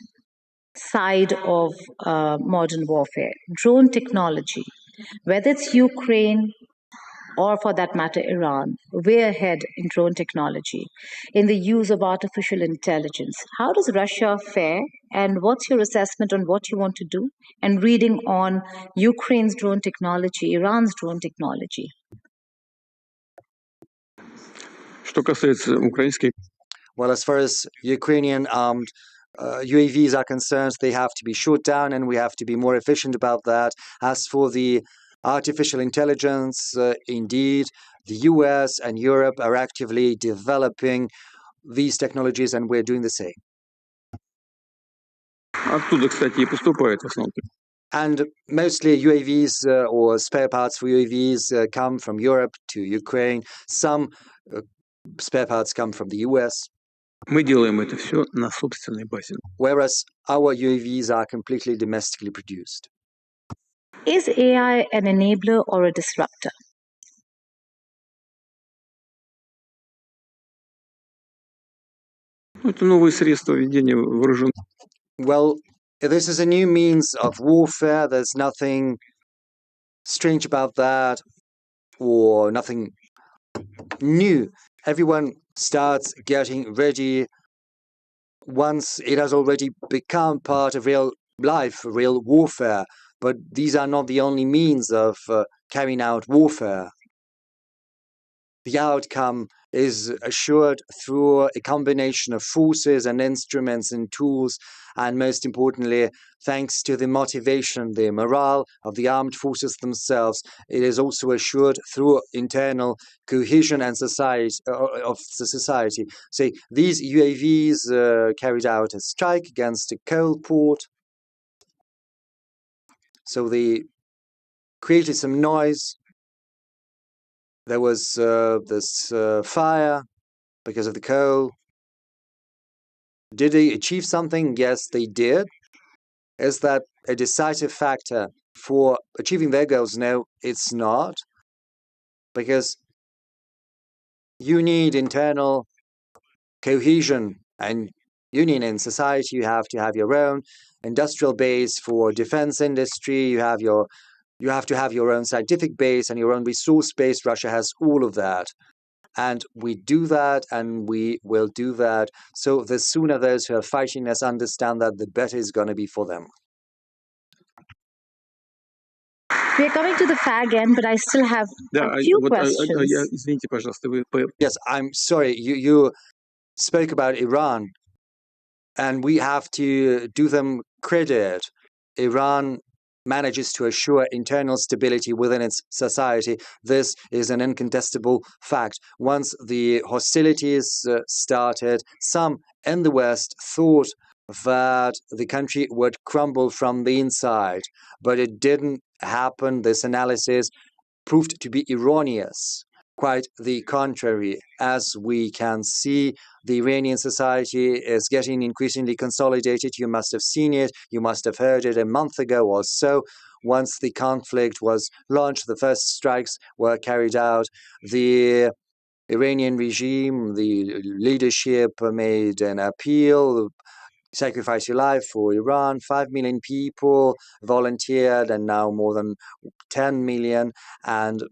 side of modern warfare. Drone technology, whether it's Ukraine or for that matter Iran, way ahead in drone technology, in the use of artificial intelligence. How does Russia fare, and what's your assessment on what you want to do, and reading on Ukraine's drone technology, Iran's drone technology? Well, as far as Ukrainian armed UAVs are concerned, they have to be shot down, and we have to be more efficient about that. As for the artificial intelligence, indeed, the US and Europe are actively developing these technologies, and we're doing the same. And mostly UAVs or spare parts for UAVs come from Europe to Ukraine. Some spare parts come from the US. Whereas our UAVs are completely domestically produced. Is AI an enabler or a disruptor? Well, this is a new means of warfare. There's nothing strange about that, or nothing new. Everyone starts getting ready once it has already become part of real life, real warfare. But these are not the only means of carrying out warfare. The outcome is assured through a combination of forces and instruments and tools, and most importantly, thanks to the motivation, the morale of the armed forces themselves. It is also assured through internal cohesion and society of the society. Say, these UAVs carried out a strike against a coal port, so they created some noise. There was this fire because of the coal. Did they achieve something? Yes, they did. Is that a decisive factor for achieving their goals? No, it's not, because you need internal cohesion and union in society. You have to have your own industrial base for defense industry. You have to have your own scientific base and your own resource base. Russia has all of that. And we do that, and we will do that. So the sooner those who are fighting us understand that, the better it's going to be for them. We're coming to the fag end, but I still have a few questions. Извините, пожалуйста, вы Yes, I'm sorry. You spoke about Iran, and we have to do them credit. Iran manages to assure internal stability within its society. This is an incontestable fact. Once the hostilities started, some in the West thought that the country would crumble from the inside, but it didn't happen. This analysis proved to be erroneous. Quite the contrary. As we can see, the Iranian society is getting increasingly consolidated. You must have seen it. You must have heard it a month ago or so. Once the conflict was launched, the first strikes were carried out. The Iranian regime, the leadership made an appeal, sacrifice your life for Iran. 5 million people volunteered, and now more than 10 million, and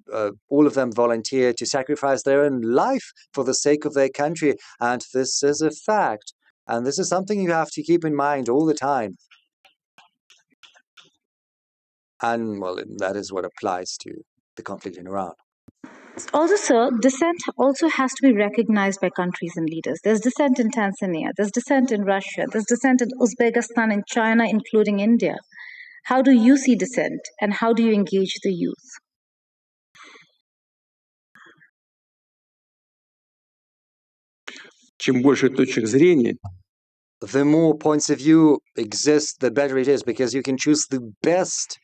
all of them volunteered to sacrifice their own life for the sake of their country. And this is a fact. And this is something you have to keep in mind all the time. And, well, that is what applies to the conflict in Iran. Also, sir, dissent also has to be recognized by countries and leaders. There's dissent in Tanzania, there's dissent in Russia, there's dissent in Uzbekistan, in China, including India. How do you see dissent, and how do you engage the youth? Чем больше точек зрения, the more points of view exist, the better it is, because you can choose the best.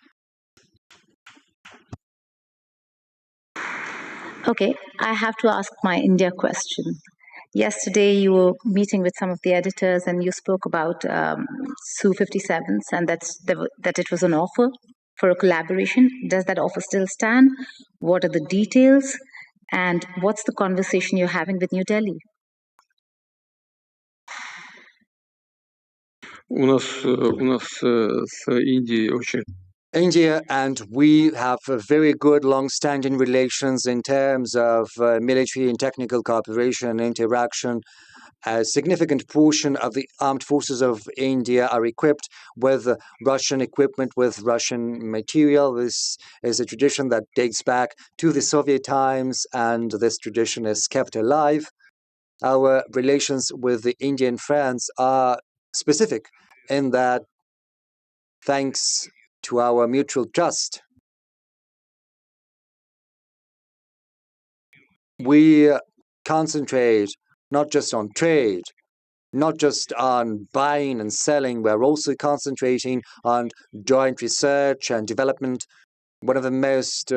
Okay, I have to ask my India question. Yesterday, you were meeting with some of the editors, and you spoke about Su-57s, and that it was an offer for a collaboration. Does that offer still stand? What are the details? And what's the conversation you're having with New Delhi? у нас с Индией очень India and we have very good long-standing relations in terms of military and technical cooperation and interaction. A significant portion of the armed forces of India are equipped with Russian equipment, with Russian material. This is a tradition that dates back to the Soviet times, and this tradition is kept alive. Our relations with the Indian friends are specific in that, thanks to our mutual trust, we concentrate not just on trade, not just on buying and selling, we're also concentrating on joint research and development. One of the most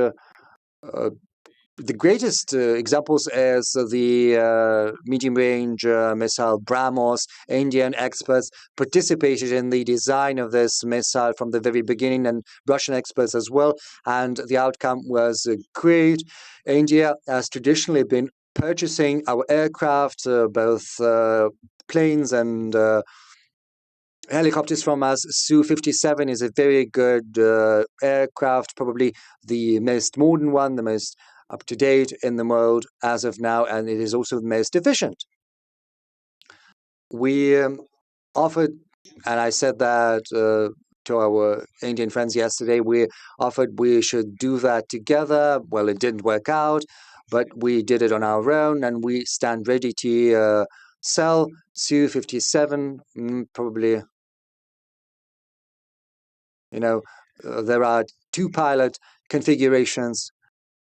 the greatest examples is the medium-range missile BrahMos. Indian experts participated in the design of this missile from the very beginning, and Russian experts as well, and the outcome was great. India has traditionally been purchasing our aircraft, both planes and helicopters from us. Su-57 is a very good aircraft, probably the most modern one, the most up-to-date in the world as of now, and it is also the most efficient. We offered, and I said that to our Indian friends yesterday, we offered we should do that together. Well, it didn't work out, but we did it on our own, and we stand ready to sell Su-57, probably. There are 2 pilot configurations,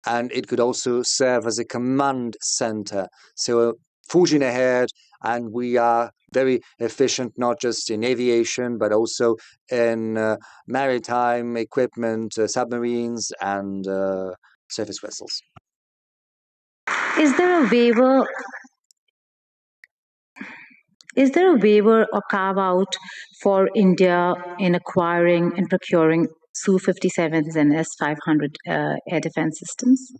and it could also serve as a command center. So forging ahead, and we are very efficient, not just in aviation, but also in maritime equipment, submarines, and surface vessels. Is there a waiver? Is there a waiver or carve out for India in acquiring and procuring Su-57s and S-500 air defense systems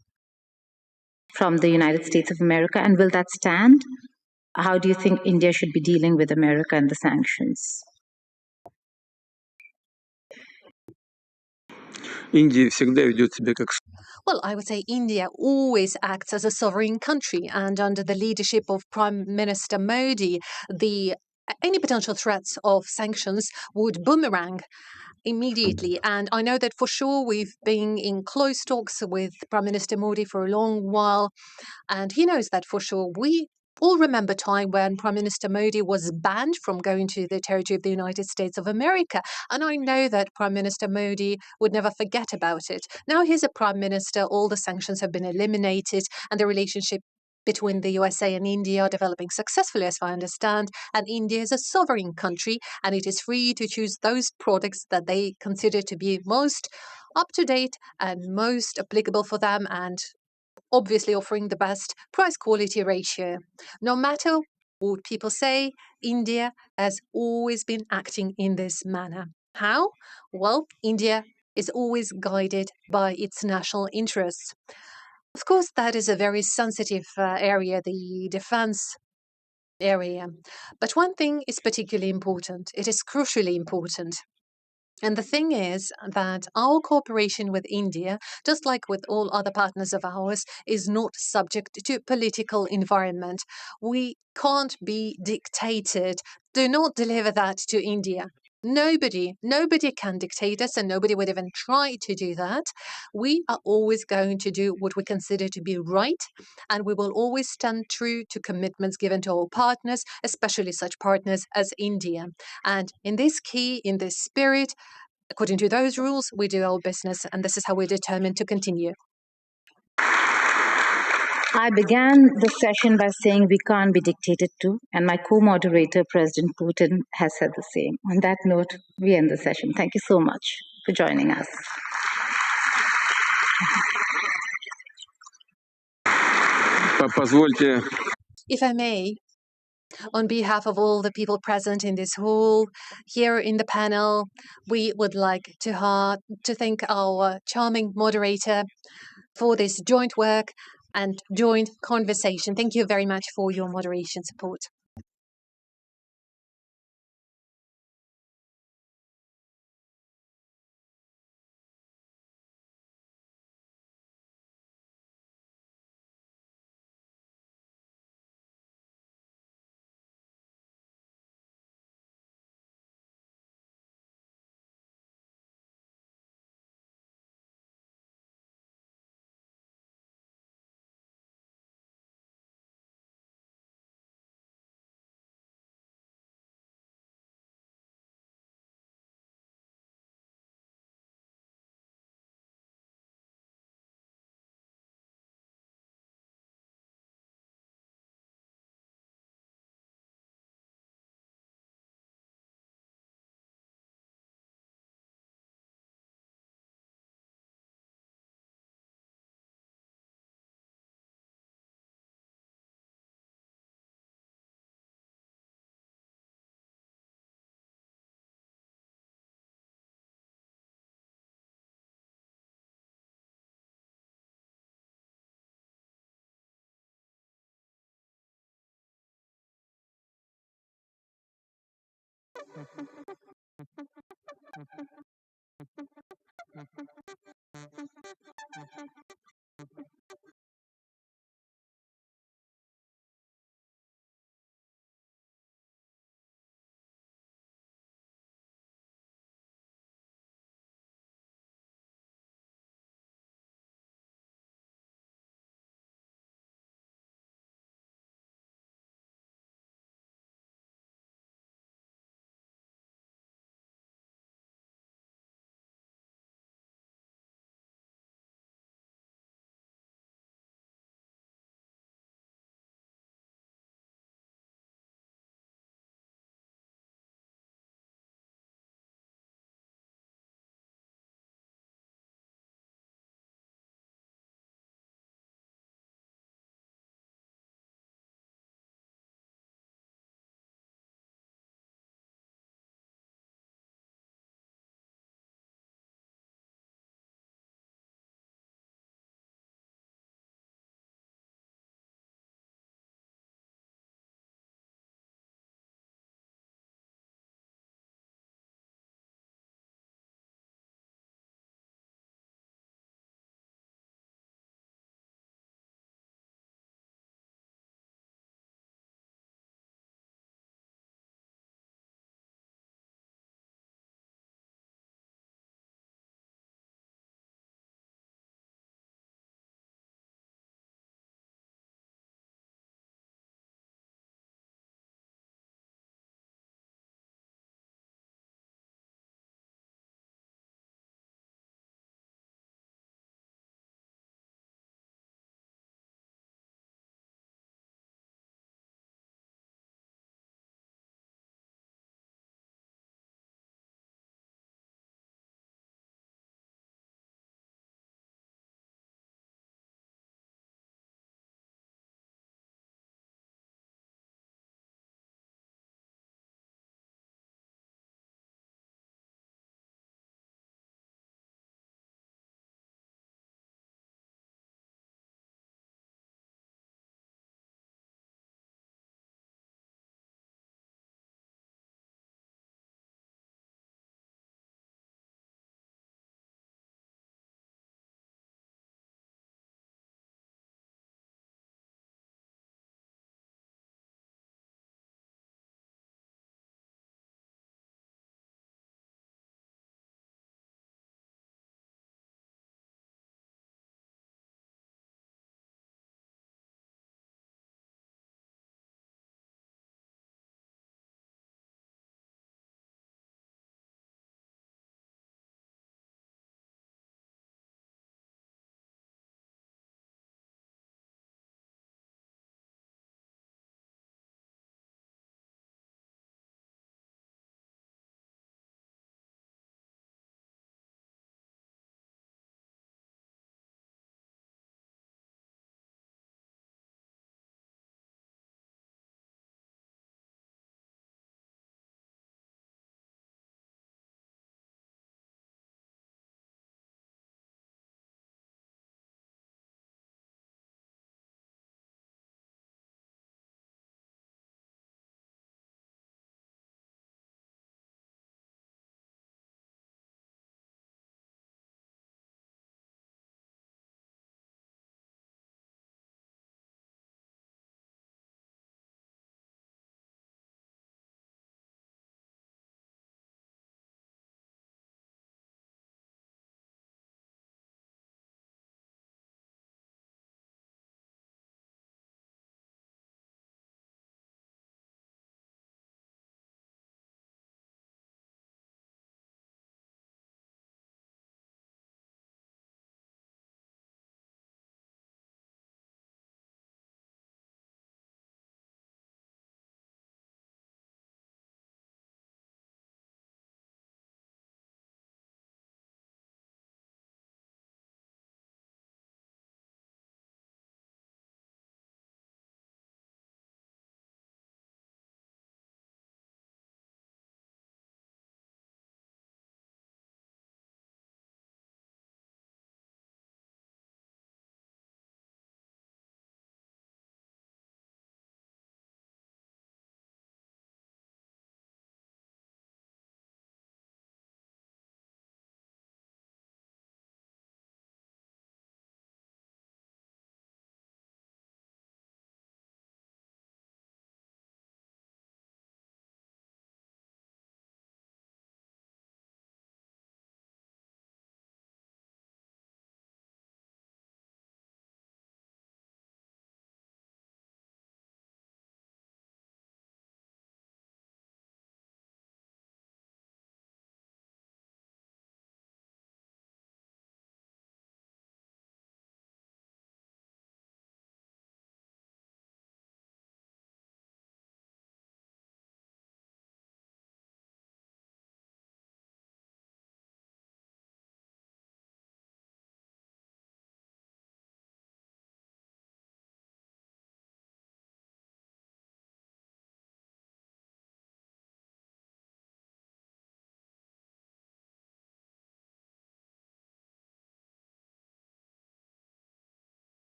from the United States of America? And will that stand? How do you think India should be dealing with America and the sanctions? Индия всегда ведет себя как Well, I would say India always acts as a sovereign country, and under the leadership of Prime Minister Modi, any potential threats of sanctions would boomerang immediately. And I know that for sure we've been in close talks with Prime Minister Modi for a long while, and he knows that for sure. We all remember time when Prime Minister Modi was banned from going to the territory of the United States of America. And I know that Prime Minister Modi would never forget about it. Now he's a prime minister, all the sanctions have been eliminated, and the relationship between the USA and India are developing successfully, as I understand. And India is a sovereign country, and it is free to choose those products that they consider to be most up to date and most applicable for them, and obviously offering the best price quality ratio. No matter what people say, India has always been acting in this manner. How? Well, India is always guided by its national interests. Of course, that is a very sensitive area, the defense area. But one thing is particularly important. It is crucially important. And the thing is that our cooperation with India, just like with all other partners of ours, is not subject to political environment. We can't be dictated. Do not deliver that to India. Nobody can dictate us, and nobody would even try to do that. We are always going to do what we consider to be right, and we will always stand true to commitments given to our partners, especially such partners as India. And in this spirit, according to those rules, we do our business, and this is how we're determined to continue. I began the session by saying we can't be dictated to, and my co-moderator, President Putin, has said the same. On that note, we end the session. Thank you so much for joining us. Позвольте. If I may, on behalf of all the people present in this hall, here in the panel, we would like to thank our charming moderator for this joint work and joint conversation. Thank you very much for your moderation support.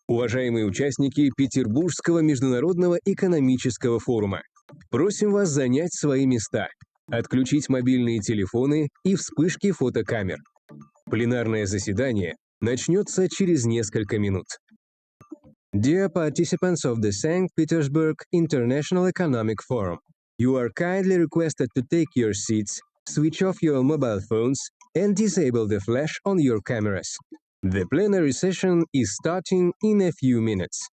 Уважаемые участники Петербургского международного экономического форума, просим вас занять свои места, отключить мобильные телефоны и вспышки фотокамер. Пленарное заседание начнется через несколько минут. Dear participants of the St. Petersburg International Economic Forum, you are kindly requested to take your seats, switch off your mobile phones, and disable the flash on your cameras. The plenary session is starting in a few minutes.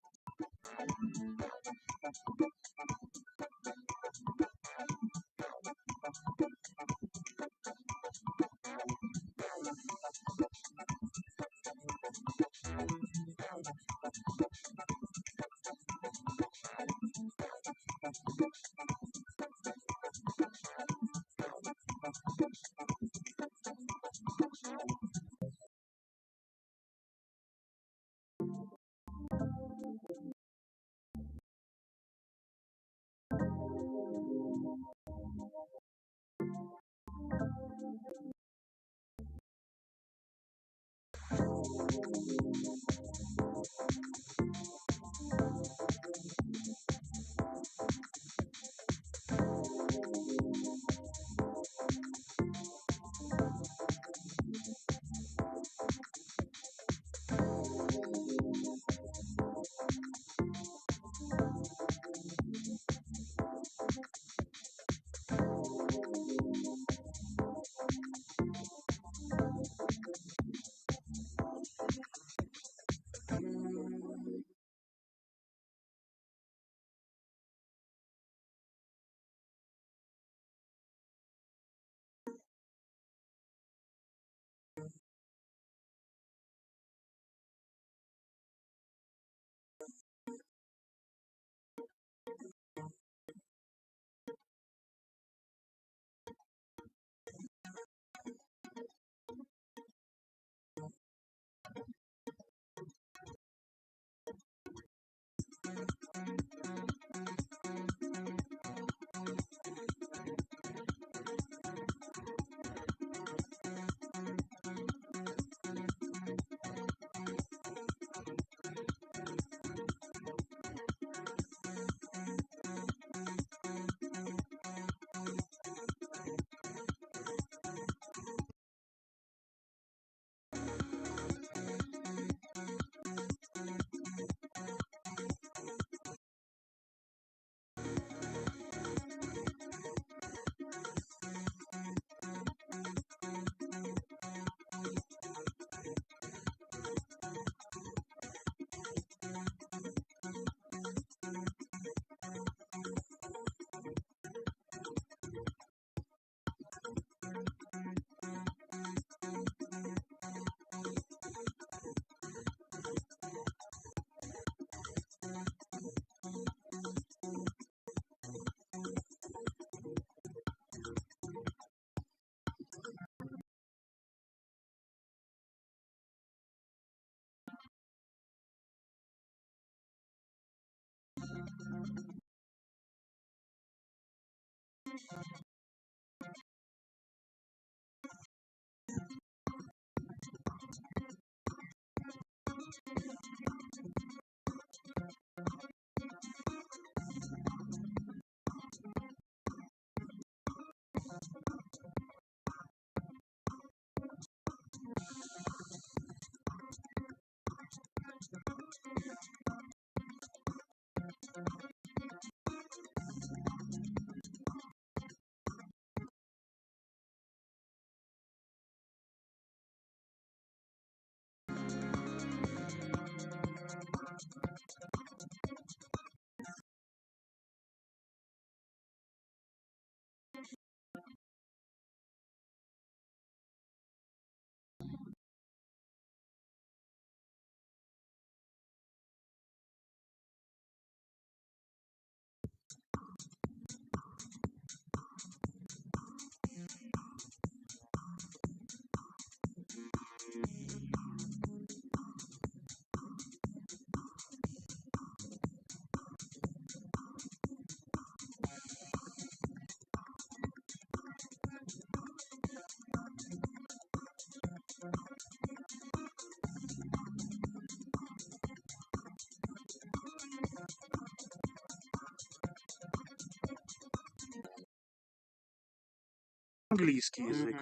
английский язык.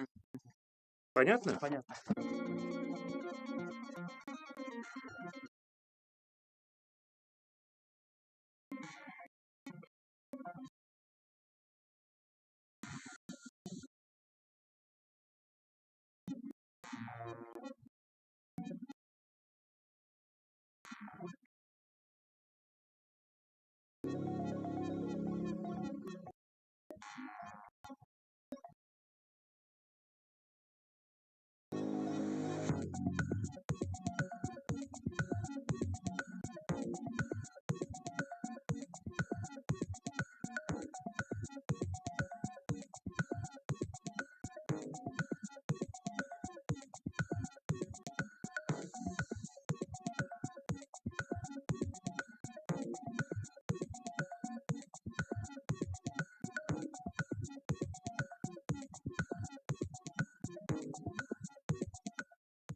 Понятно? Понятно.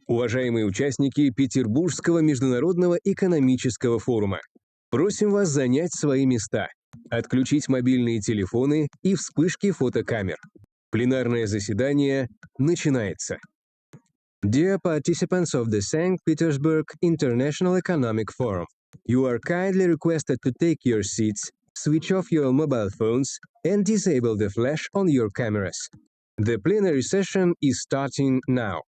Уважаемые участники Петербургского международного экономического форума, просим вас занять свои места, отключить мобильные телефоны и вспышки фотокамер. Пленарное заседание начинается. Dear participants of the St. Petersburg International Economic Forum, you are kindly requested to take your seats, switch off your mobile phones, and disable the flash on your cameras. The plenary session is starting now.